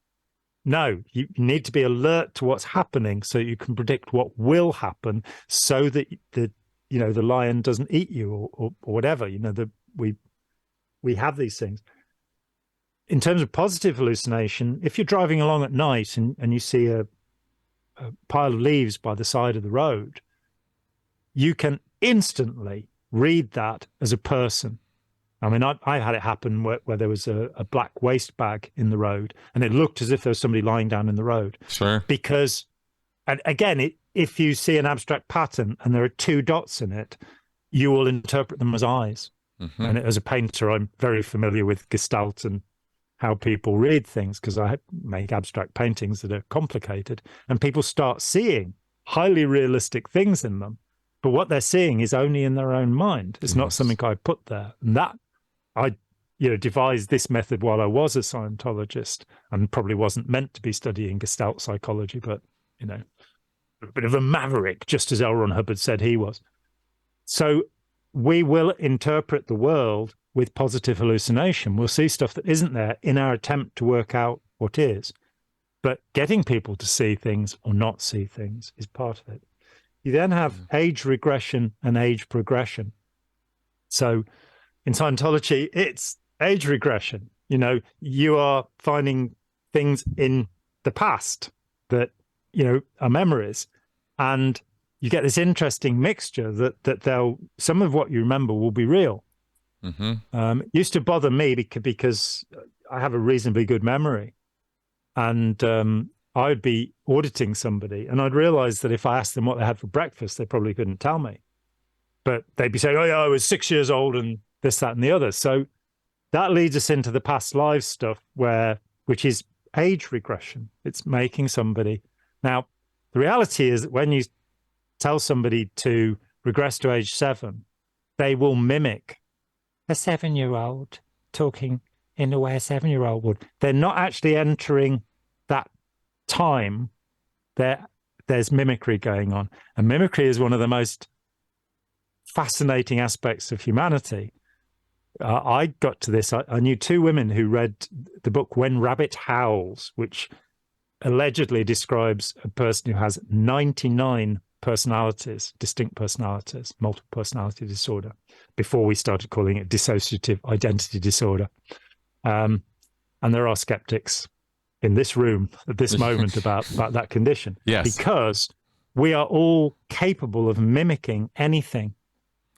no, you need to be alert to what's happening so you can predict what will happen, so that the lion doesn't eat you or whatever. We have these things. In terms of positive hallucination, if you're driving along at night and you see a pile of leaves by the side of the road, you can instantly read that as a person. I mean, I had it happen where there was a black waste bag in the road, and it looked as if there was somebody lying down in the road. Sure. Because, and again, if you see an abstract pattern and there are two dots in it, you will interpret them as eyes. Mm-hmm. And as a painter, I'm very familiar with Gestalt and how people read things, because I make abstract paintings that are complicated, and people start seeing highly realistic things in them. But what they're seeing is only in their own mind. It's not something I put there. And that I devised this method while I was a Scientologist, and probably wasn't meant to be studying Gestalt psychology, but, a bit of a maverick, just as L. Ron Hubbard said he was. So we will interpret the world with positive hallucination. We'll see stuff that isn't there in our attempt to work out what is. But getting people to see things or not see things is part of it. You then have age regression and age progression. So in Scientology, it's age regression. You are finding things in the past that, are memories. And you get this interesting mixture that some of what you remember will be real. Mm-hmm. It used to bother me because I have a reasonably good memory. And I'd be auditing somebody, and I'd realize that if I asked them what they had for breakfast, they probably couldn't tell me. But they'd be saying, oh, yeah, I was 6 years old and this, that, and the other. So that leads us into the past lives stuff, which is age regression. It's making somebody. Now, the reality is that when you tell somebody to regress to age 7, they will mimic a 7-year-old talking in the way a 7-year-old would. They're not actually entering that time. There's mimicry going on. And mimicry is one of the most fascinating aspects of humanity. I got to this. I knew 2 women who read the book When Rabbit Howls, which allegedly describes a person who has 99 personalities, distinct personalities, multiple personality disorder, before we started calling it dissociative identity disorder. And there are skeptics in this room at this moment about that condition. Yes. Because we are all capable of mimicking anything.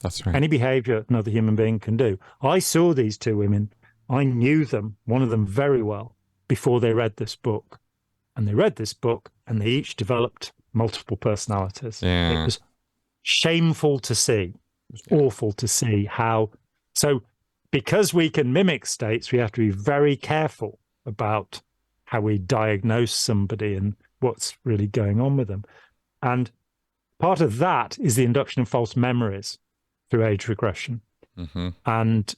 That's right. Any behavior another human being can do. I saw these 2 women. I knew them, one of them very well, before they read this book. And they read this book, and they each developed multiple personalities. Yeah. It was shameful to see. It was awful to see how. So because we can mimic states, we have to be very careful about how we diagnose somebody and what's really going on with them. And part of that is the induction of false memories through age regression. Mm-hmm. And,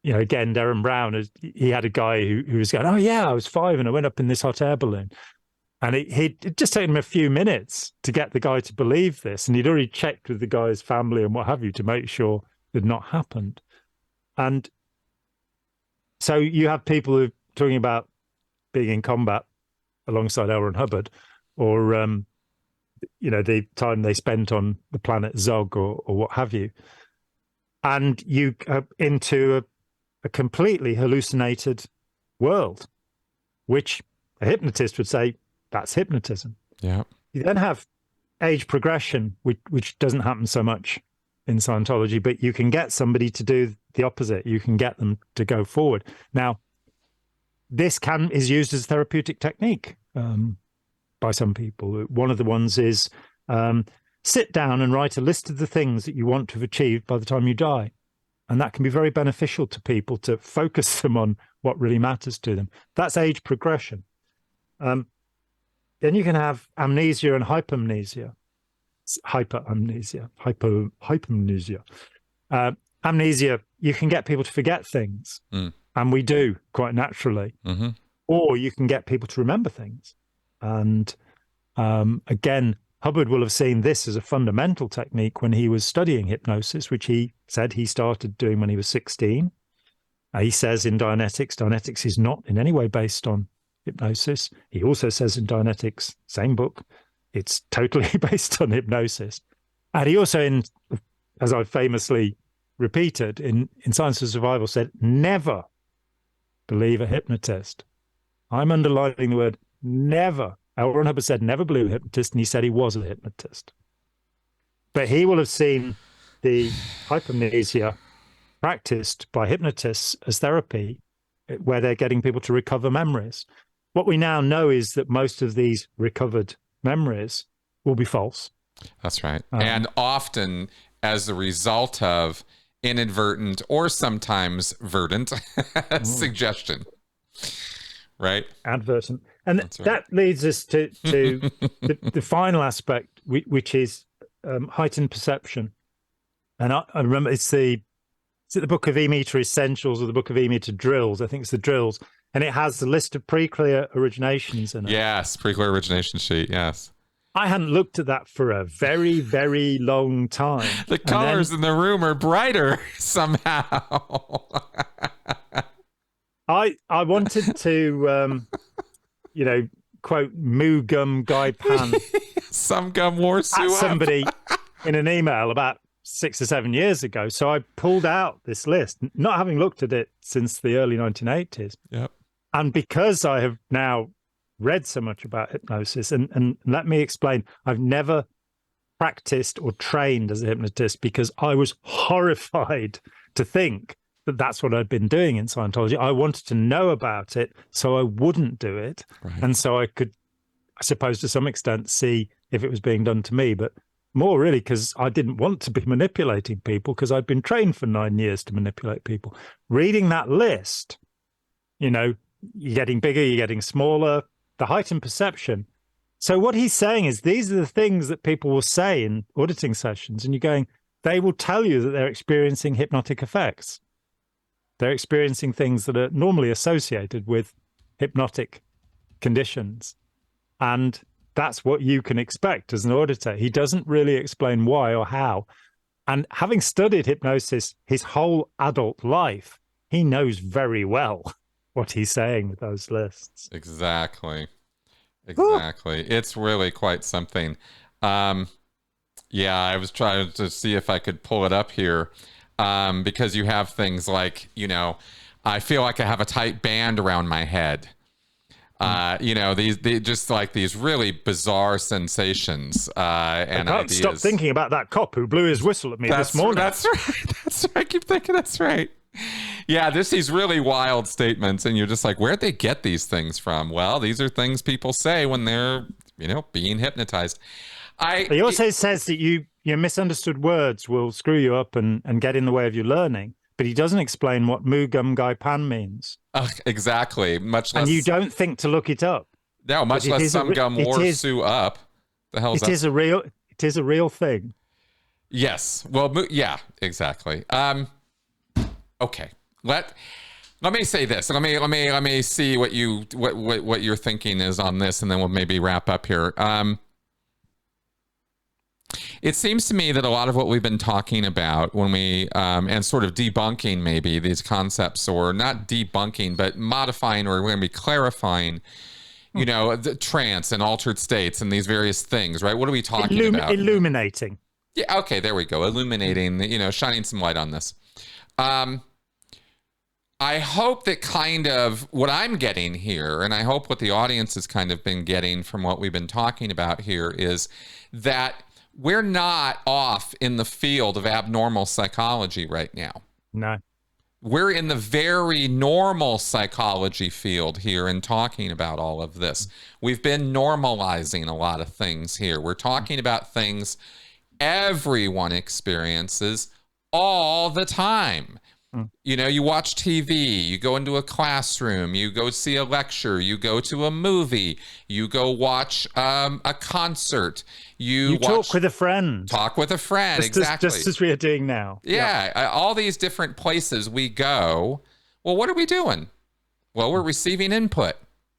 again, Derren Brown, he had a guy who was going, oh, yeah, I was 5 and I went up in this hot air balloon. And it just taken him a few minutes to get the guy to believe this. And he'd already checked with the guy's family and what have you to make sure it had not happened. And so you have people who are talking about being in combat alongside L. Ron Hubbard, or, the time they spent on the planet Zog or what have you. And you are into a completely hallucinated world, which a hypnotist would say, that's hypnotism. Yeah. You then have age progression, which doesn't happen so much in Scientology, but you can get somebody to do the opposite. You can get them to go forward. Now, this is used as a therapeutic technique by some people. One of the ones is sit down and write a list of the things that you want to have achieved by the time you die. And that can be very beneficial to people to focus them on what really matters to them. That's age progression. Then you can have amnesia and hypomnesia. Hyperamnesia. Amnesia, you can get people to forget things. And we do quite naturally. Mm-hmm. Or you can get people to remember things. And again, Hubbard will have seen this as a fundamental technique when he was studying hypnosis, which he said he started doing when he was 16. He says in Dianetics is not in any way based on hypnosis. He also says in Dianetics, same book, it's totally based on hypnosis. And he also, as I famously repeated, in Science of Survival said, never believe a hypnotist. I'm underlining the word never. L. Ron Hubbard said never believe a hypnotist, and he said he was a hypnotist. But he will have seen the hypomnesia practiced by hypnotists as therapy, where they're getting people to recover memories. What we now know is that most of these recovered memories will be false. That's right. And often as a result of inadvertent or sometimes verdant suggestion. Right? Advertent. And That's right. that leads us to the final aspect, which is heightened perception. And I remember is it the book of E-meter Essentials or the book of E-meter Drills? I think it's the Drills. And it has the list of pre-clear originations in it. Yes, pre-clear origination sheet, yes. I hadn't looked at that for a very, very long time. The colors in the room are brighter somehow. I wanted to, quote Moo Gum Guy Pan. Some gum wore at somebody in an email about 6 or 7 years ago. So I pulled out this list, not having looked at it since the early 1980s. Yep. And because I have now read so much about hypnosis, and let me explain, I've never practiced or trained as a hypnotist because I was horrified to think that that's what I'd been doing in Scientology. I wanted to know about it so I wouldn't do it. Right. And so I could, I suppose, to some extent, see if it was being done to me, but more really because I didn't want to be manipulating people because I'd been trained for 9 years to manipulate people. Reading that list, you're getting bigger, you're getting smaller, the heightened perception. So what he's saying is these are the things that people will say in auditing sessions, and you're going, they will tell you that they're experiencing hypnotic effects. They're experiencing things that are normally associated with hypnotic conditions. And that's what you can expect as an auditor. He doesn't really explain why or how. And having studied hypnosis his whole adult life, he knows very well what he's saying with those lists. Exactly. Ooh. It's really quite something. Yeah, I was trying to see if I could pull it up here because you have things like, I feel like I have a tight band around my head. These just like these really bizarre sensations and I can't ideas. stop thinking about that cop who blew his whistle at me this morning. That's right. That's right. I keep thinking that's right. Yeah, these really wild statements, and you're just like, where'd they get these things from? Well, these are things people say when they're, being hypnotized. He also says that your misunderstood words will screw you up and get in the way of your learning, but he doesn't explain what Moo Gum Gai Pan means. Exactly. Much less. And you don't think to look it up. No, much less some gum war Sue up. The hell is that? It is a real thing. Yes. Well, yeah, exactly. Okay. Let me say this. Let me see what your thinking is on this, and then we'll maybe wrap up here. It seems to me that a lot of what we've been talking about when we and sort of debunking maybe these concepts, or not debunking, but modifying, or we're going to be clarifying, the trance and altered states and these various things, right? What are we talking about? Illuminating. Yeah. Okay. There we go. Illuminating. Shining some light on this. I hope that kind of what I'm getting here, and I hope what the audience has kind of been getting from what we've been talking about here, is that we're not off in the field of abnormal psychology right now. No. We're in the very normal psychology field here and talking about all of this. We've been normalizing a lot of things here. We're talking about things everyone experiences all the time. You watch TV, you go into a classroom, you go see a lecture, you go to a movie, you go watch a concert, you talk with a friend. Talk with a friend, exactly. Just as we are doing now. Yeah, all these different places we go. Well, what are we doing? Well, we're receiving input.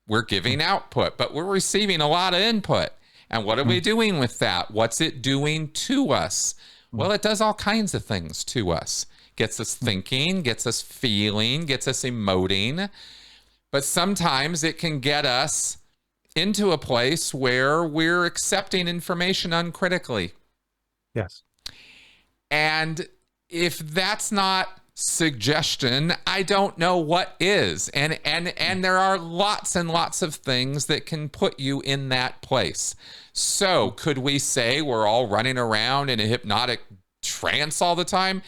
We're giving output, but we're receiving a lot of input. And what are we doing with that? What's it doing to us? Well, it does all kinds of things to us. Gets us thinking, gets us feeling, gets us emoting. But sometimes it can get us into a place where we're accepting information uncritically. Yes. And if that's not suggestion, I don't know what is. And there are lots and lots of things that can put you in that place. So could we say we're all running around in a hypnotic trance all the time?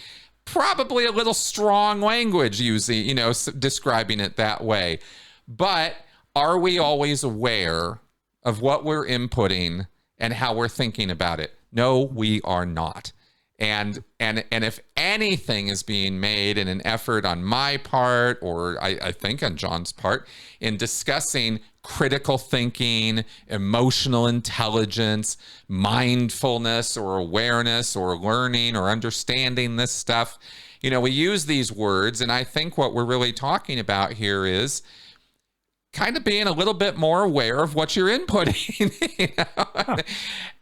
Probably a little strong language using, describing it that way. But are we always aware of what we're inputting and how we're thinking about it? No, we are not. And if anything is being made in an effort on my part, or I think on Jon's part, in discussing critical thinking, emotional intelligence, mindfulness or awareness or learning or understanding this stuff, you know, we use these words. And I think what we're really talking about here is kind of being a little bit more aware of what you're inputting, you know?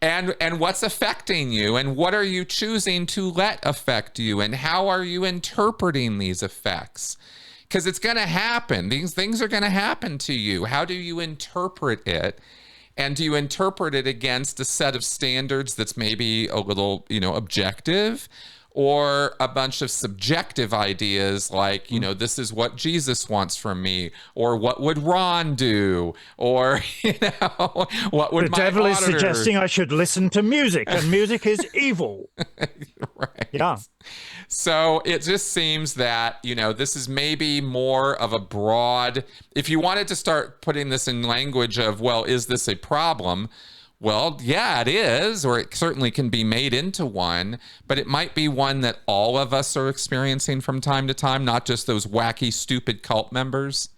And what's affecting you, and what are you choosing to let affect you, and how are you interpreting these effects? Because it's going to happen. These things are going to happen to you. How do you interpret it? And do you interpret it against a set of standards that's maybe a little, you know, objective, or a bunch of subjective ideas like, you know, this is what Jesus wants from me, or what would Ron do, or, you know, what would the my devil is auditor... suggesting I should listen to music, and music is evil. Right. Yeah. So it just seems that, you know, this is maybe more of a broad, if you wanted to start putting this in language of, well, is this a problem? Well, yeah, it is, or it certainly can be made into one, but it might be one that all of us are experiencing from time to time, not just those wacky, stupid cult members.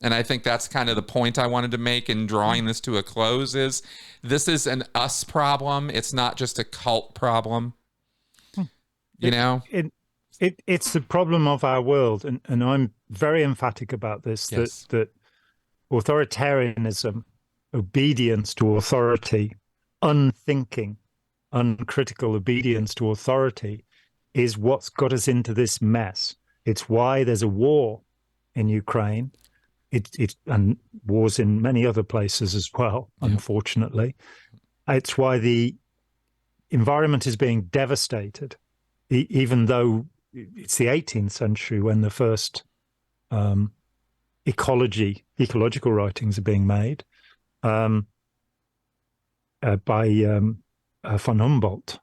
And I think that's kind of the point I wanted to make in drawing this to a close, is this is an us problem. It's not just a cult problem. You know? It's the problem of our world, and I'm very emphatic about this, Yes. that authoritarianism, obedience to authority, unthinking, uncritical obedience to authority is what's got us into this mess. It's why there's a war in Ukraine. And wars in many other places as well, unfortunately. It's why the environment is being devastated, even though it's the 18th century when the first ecological writings are being made. By von Humboldt,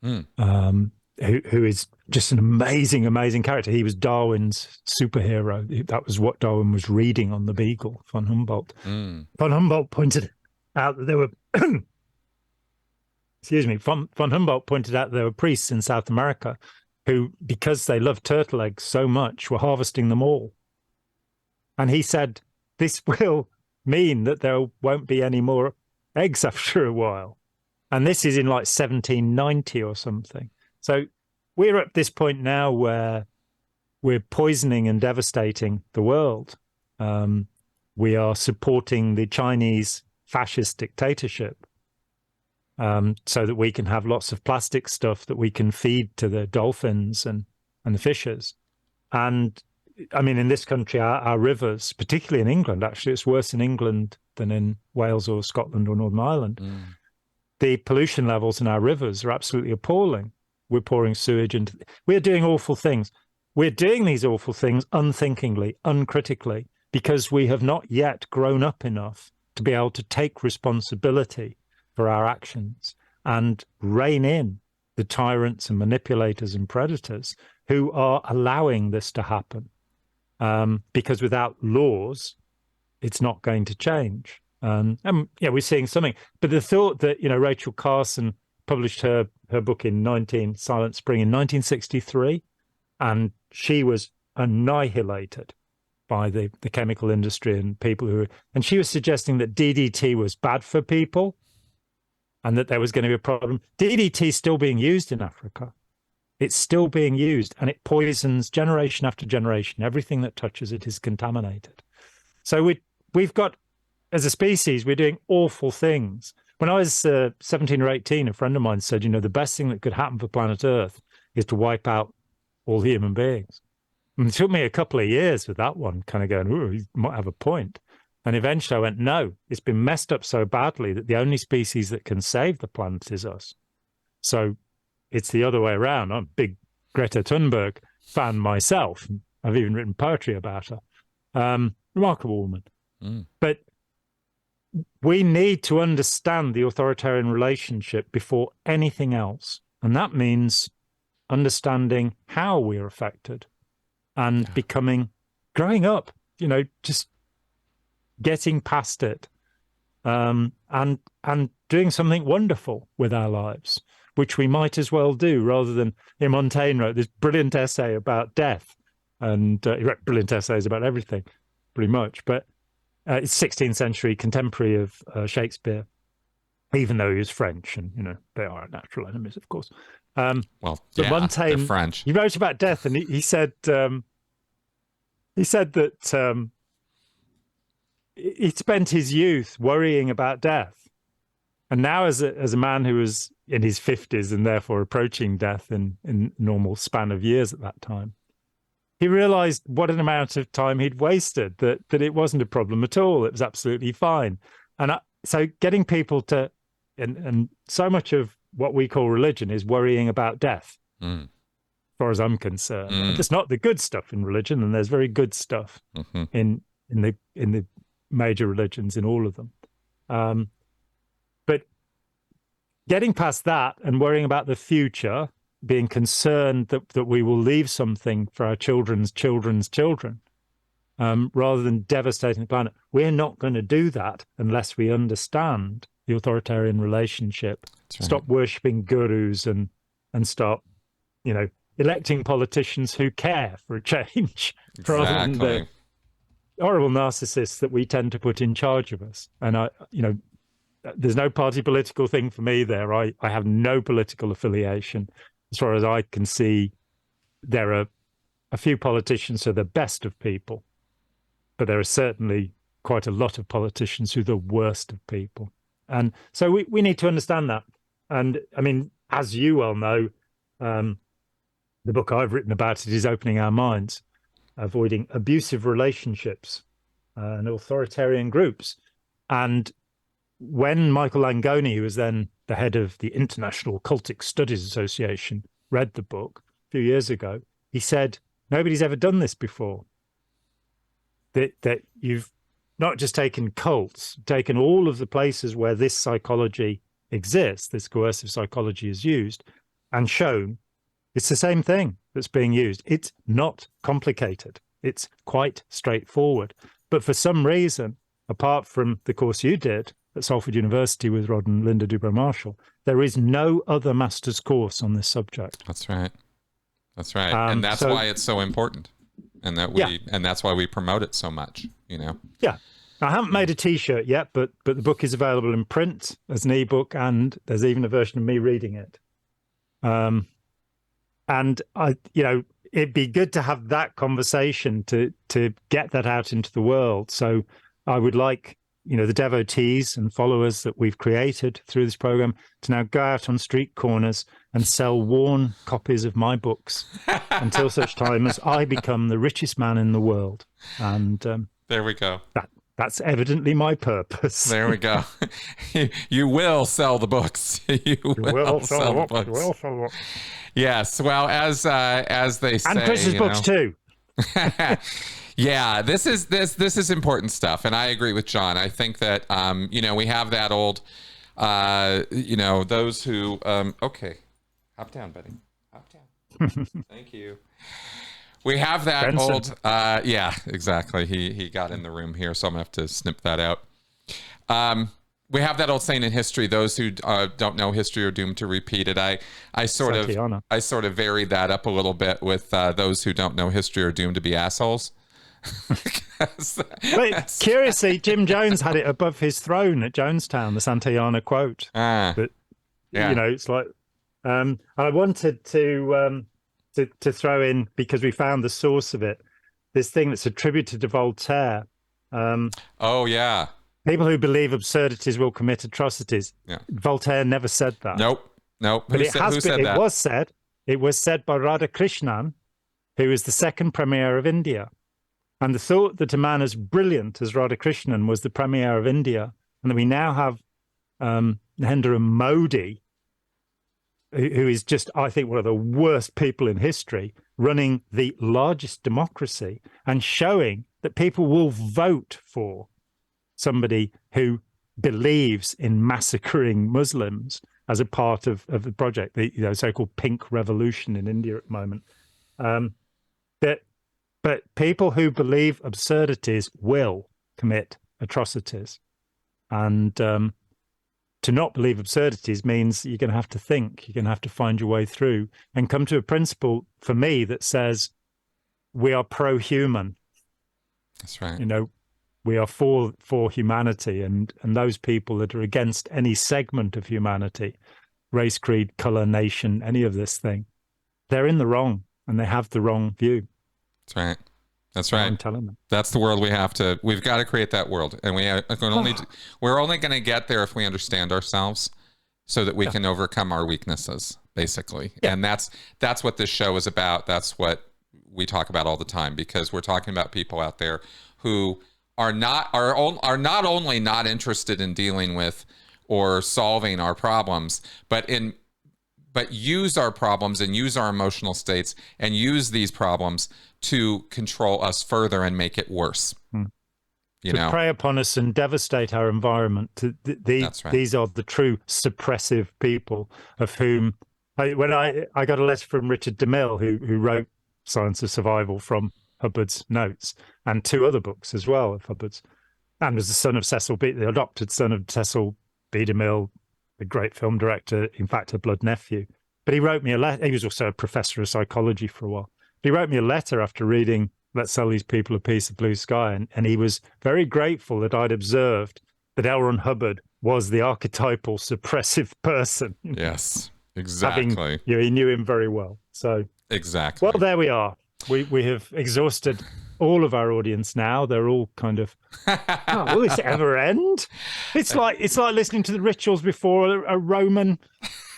who is just an amazing character. He was Darwin's superhero. That was what Darwin was reading on the Beagle, von Humboldt. Von Humboldt pointed out that there were, excuse me, von Humboldt pointed out there were priests in South America who, because they loved turtle eggs so much, were harvesting them all. And he said, this will mean that there won't be any more eggs after a while. And this is in like 1790 or something. So we're at this point now where we're poisoning and devastating the world. We are supporting the Chinese fascist dictatorship so that we can have lots of plastic stuff that we can feed to the dolphins and the fishes. And I mean, in this country, our rivers, particularly in England, actually, it's worse in England than in Wales or Scotland or Northern Ireland. The pollution levels in our rivers are absolutely appalling. We're pouring sewage into... We're doing awful things. We're doing these awful things unthinkingly, uncritically, because we have not yet grown up enough to be able to take responsibility for our actions and rein in the tyrants and manipulators and predators who are allowing this to happen. Because without laws, it's not going to change. And yeah, we're seeing something. But the thought that, you know, Rachel Carson published her book in Silent Spring in 1963, and she was annihilated by the chemical industry and people and she was suggesting that DDT was bad for people and that there was going to be a problem. DDT is still being used in Africa. It's still being used, and it poisons generation after generation. Everything that touches it is contaminated. So we've got, as a species, we're doing awful things. When I was 17 or 18, a friend of mine said, you know, the best thing that could happen for planet Earth is to wipe out all human beings. And it took me a couple of years with that one, kind of going, ooh, you might have a point. And eventually I went, no, it's been messed up so badly that the only species that can save the planet is us. So it's the other way around. I'm a big Greta Thunberg fan myself. I've even written poetry about her. Remarkable woman. But we need to understand the authoritarian relationship before anything else. And that means understanding how we are affected and growing up, you know, just getting past it and doing something wonderful with our lives. which we might as well do rather than. Montaigne wrote this brilliant essay about death, and he wrote brilliant essays about everything, pretty much. But it's 16th century contemporary of Shakespeare, even though he was French, and they are our natural enemies, of course. Well, yeah, Montaigne, they're French. He wrote about death, and he said that he spent his youth worrying about death, and now as a man who was in his 50s and therefore approaching death in normal span of years at that time, he realized what an amount of time he'd wasted, that it wasn't a problem at all. It was absolutely fine. And so getting people to, and so much of what we call religion is worrying about death, as far as I'm concerned. It's not the good stuff in religion, and there's very good stuff in the major religions, in all of them. But getting past that and worrying about the future, being concerned that we will leave something for our children's children's children, rather than devastating the planet, we're not going to do that unless we understand the authoritarian relationship. Right. Stop worshipping gurus and start, electing politicians who care for a change, rather than the horrible narcissists that we tend to put in charge of us. And there's no party political thing for me there. I have no political affiliation. As far as I can see, there are a few politicians who are the best of people, but there are certainly quite a lot of politicians who are the worst of people. And so we need to understand that. And I mean, as you well know, the book I've written about it is Opening Our Minds, avoiding abusive relationships and authoritarian groups. And when Michael Langone, who was then the head of the International Cultic Studies Association, read the book a few years ago, he said, nobody's ever done this before. That you've not just taken cults, taken all of the places where this psychology exists, this coercive psychology is used, and shown it's the same thing that's being used. It's not complicated. It's quite straightforward. But for some reason, apart from the course you did at Salford University with Rod and Linda Dubrow-Marshall, there is no other master's course on this subject. That's right. That's right. And that's why it's so important. And that's why we promote it so much, Yeah. I haven't made a T-shirt yet, but the book is available in print as an ebook, and there's even a version of me reading it. And it'd be good to have that conversation to get that out into the world. So I would like, the devotees and followers that we've created through this program to now go out on street corners and sell worn copies of my books until such time as I become the richest man in the world. And there we go. That's evidently my purpose. There we go. You will sell the books. You will sell the books. You will sell the books. Yes. Well, as they say, and Chris's books too. Yeah, this is important stuff, and I agree with Jon. I think that we have that old, those who okay, hop down, buddy, hop down. Thank you. We have that Benson. Old, yeah, exactly. He got in the room here, so I'm gonna have to snip that out. We have that old saying in history: those who don't know history are doomed to repeat it. I sort of varied that up a little bit with those who don't know history are doomed to be assholes. But curiously, Jim Jones had it above his throne at Jonestown, the Santayana quote. But it's like, I wanted to throw in, because we found the source of it, this thing that's attributed to Voltaire. Oh yeah, people who believe absurdities will commit atrocities. Yeah. Voltaire never said that. Nope. But it was said by Radhakrishnan, who was the second premier of India. And the thought that a man as brilliant as Radhakrishnan was the premier of India, and that we now have Narendra Modi, who is just, I think, one of the worst people in history, running the largest democracy and showing that people will vote for somebody who believes in massacring Muslims as a part of the project, the so-called pink revolution in India at the moment. But people who believe absurdities will commit atrocities. And to not believe absurdities means you're going to have to think, you're going to have to find your way through and come to a principle for me that says we are pro-human. That's right. You know, we are for humanity, and those people that are against any segment of humanity, race, creed, color, nation, any of this thing, they're in the wrong and they have the wrong view. That's right. That's right. I'm telling them. That's the world we've got to create that world. And we're only going to get there if we understand ourselves so that we can overcome our weaknesses, basically. Yeah. And that's what this show is about. That's what we talk about all the time, because we're talking about people out there who are not only not interested in dealing with or solving our problems, but use our problems and use our emotional states and use these problems to control us further and make it worse. To prey upon us and devastate our environment. That's right. These are the true suppressive people, of whom when I got a letter from Richard DeMille, who wrote Science of Survival from Hubbard's notes, and 2 other books as well of Hubbard's, and was the adopted son of Cecil B. DeMille, the great film director, in fact, a blood nephew. But he wrote me a letter. He was also a professor of psychology for a while. He wrote me a letter after reading Let's Sell These People a Piece of Blue Sky, and he was very grateful that I'd observed that L. Ron Hubbard was the archetypal suppressive person. Yes, exactly. He knew him very well. So exactly. Well, there we are. We have exhausted all of our audience now. They're all kind of, will this ever end? It's like listening to the rituals before a Roman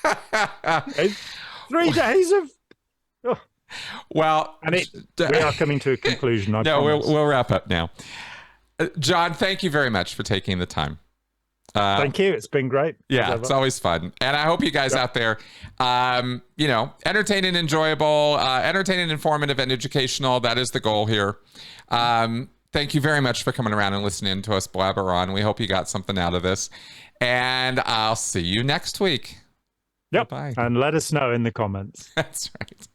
3 days of. Oh. Well, and we are coming to a conclusion. We'll wrap up now. Jon, thank you very much for taking the time. Thank you. It's been great. Yeah, it's always fun. And I hope you guys out there, entertaining, enjoyable, entertaining, informative, and educational. That is the goal here. Thank you very much for coming around and listening to us blabber on. We hope you got something out of this. And I'll see you next week. Yep. Bye. And let us know in the comments. That's right.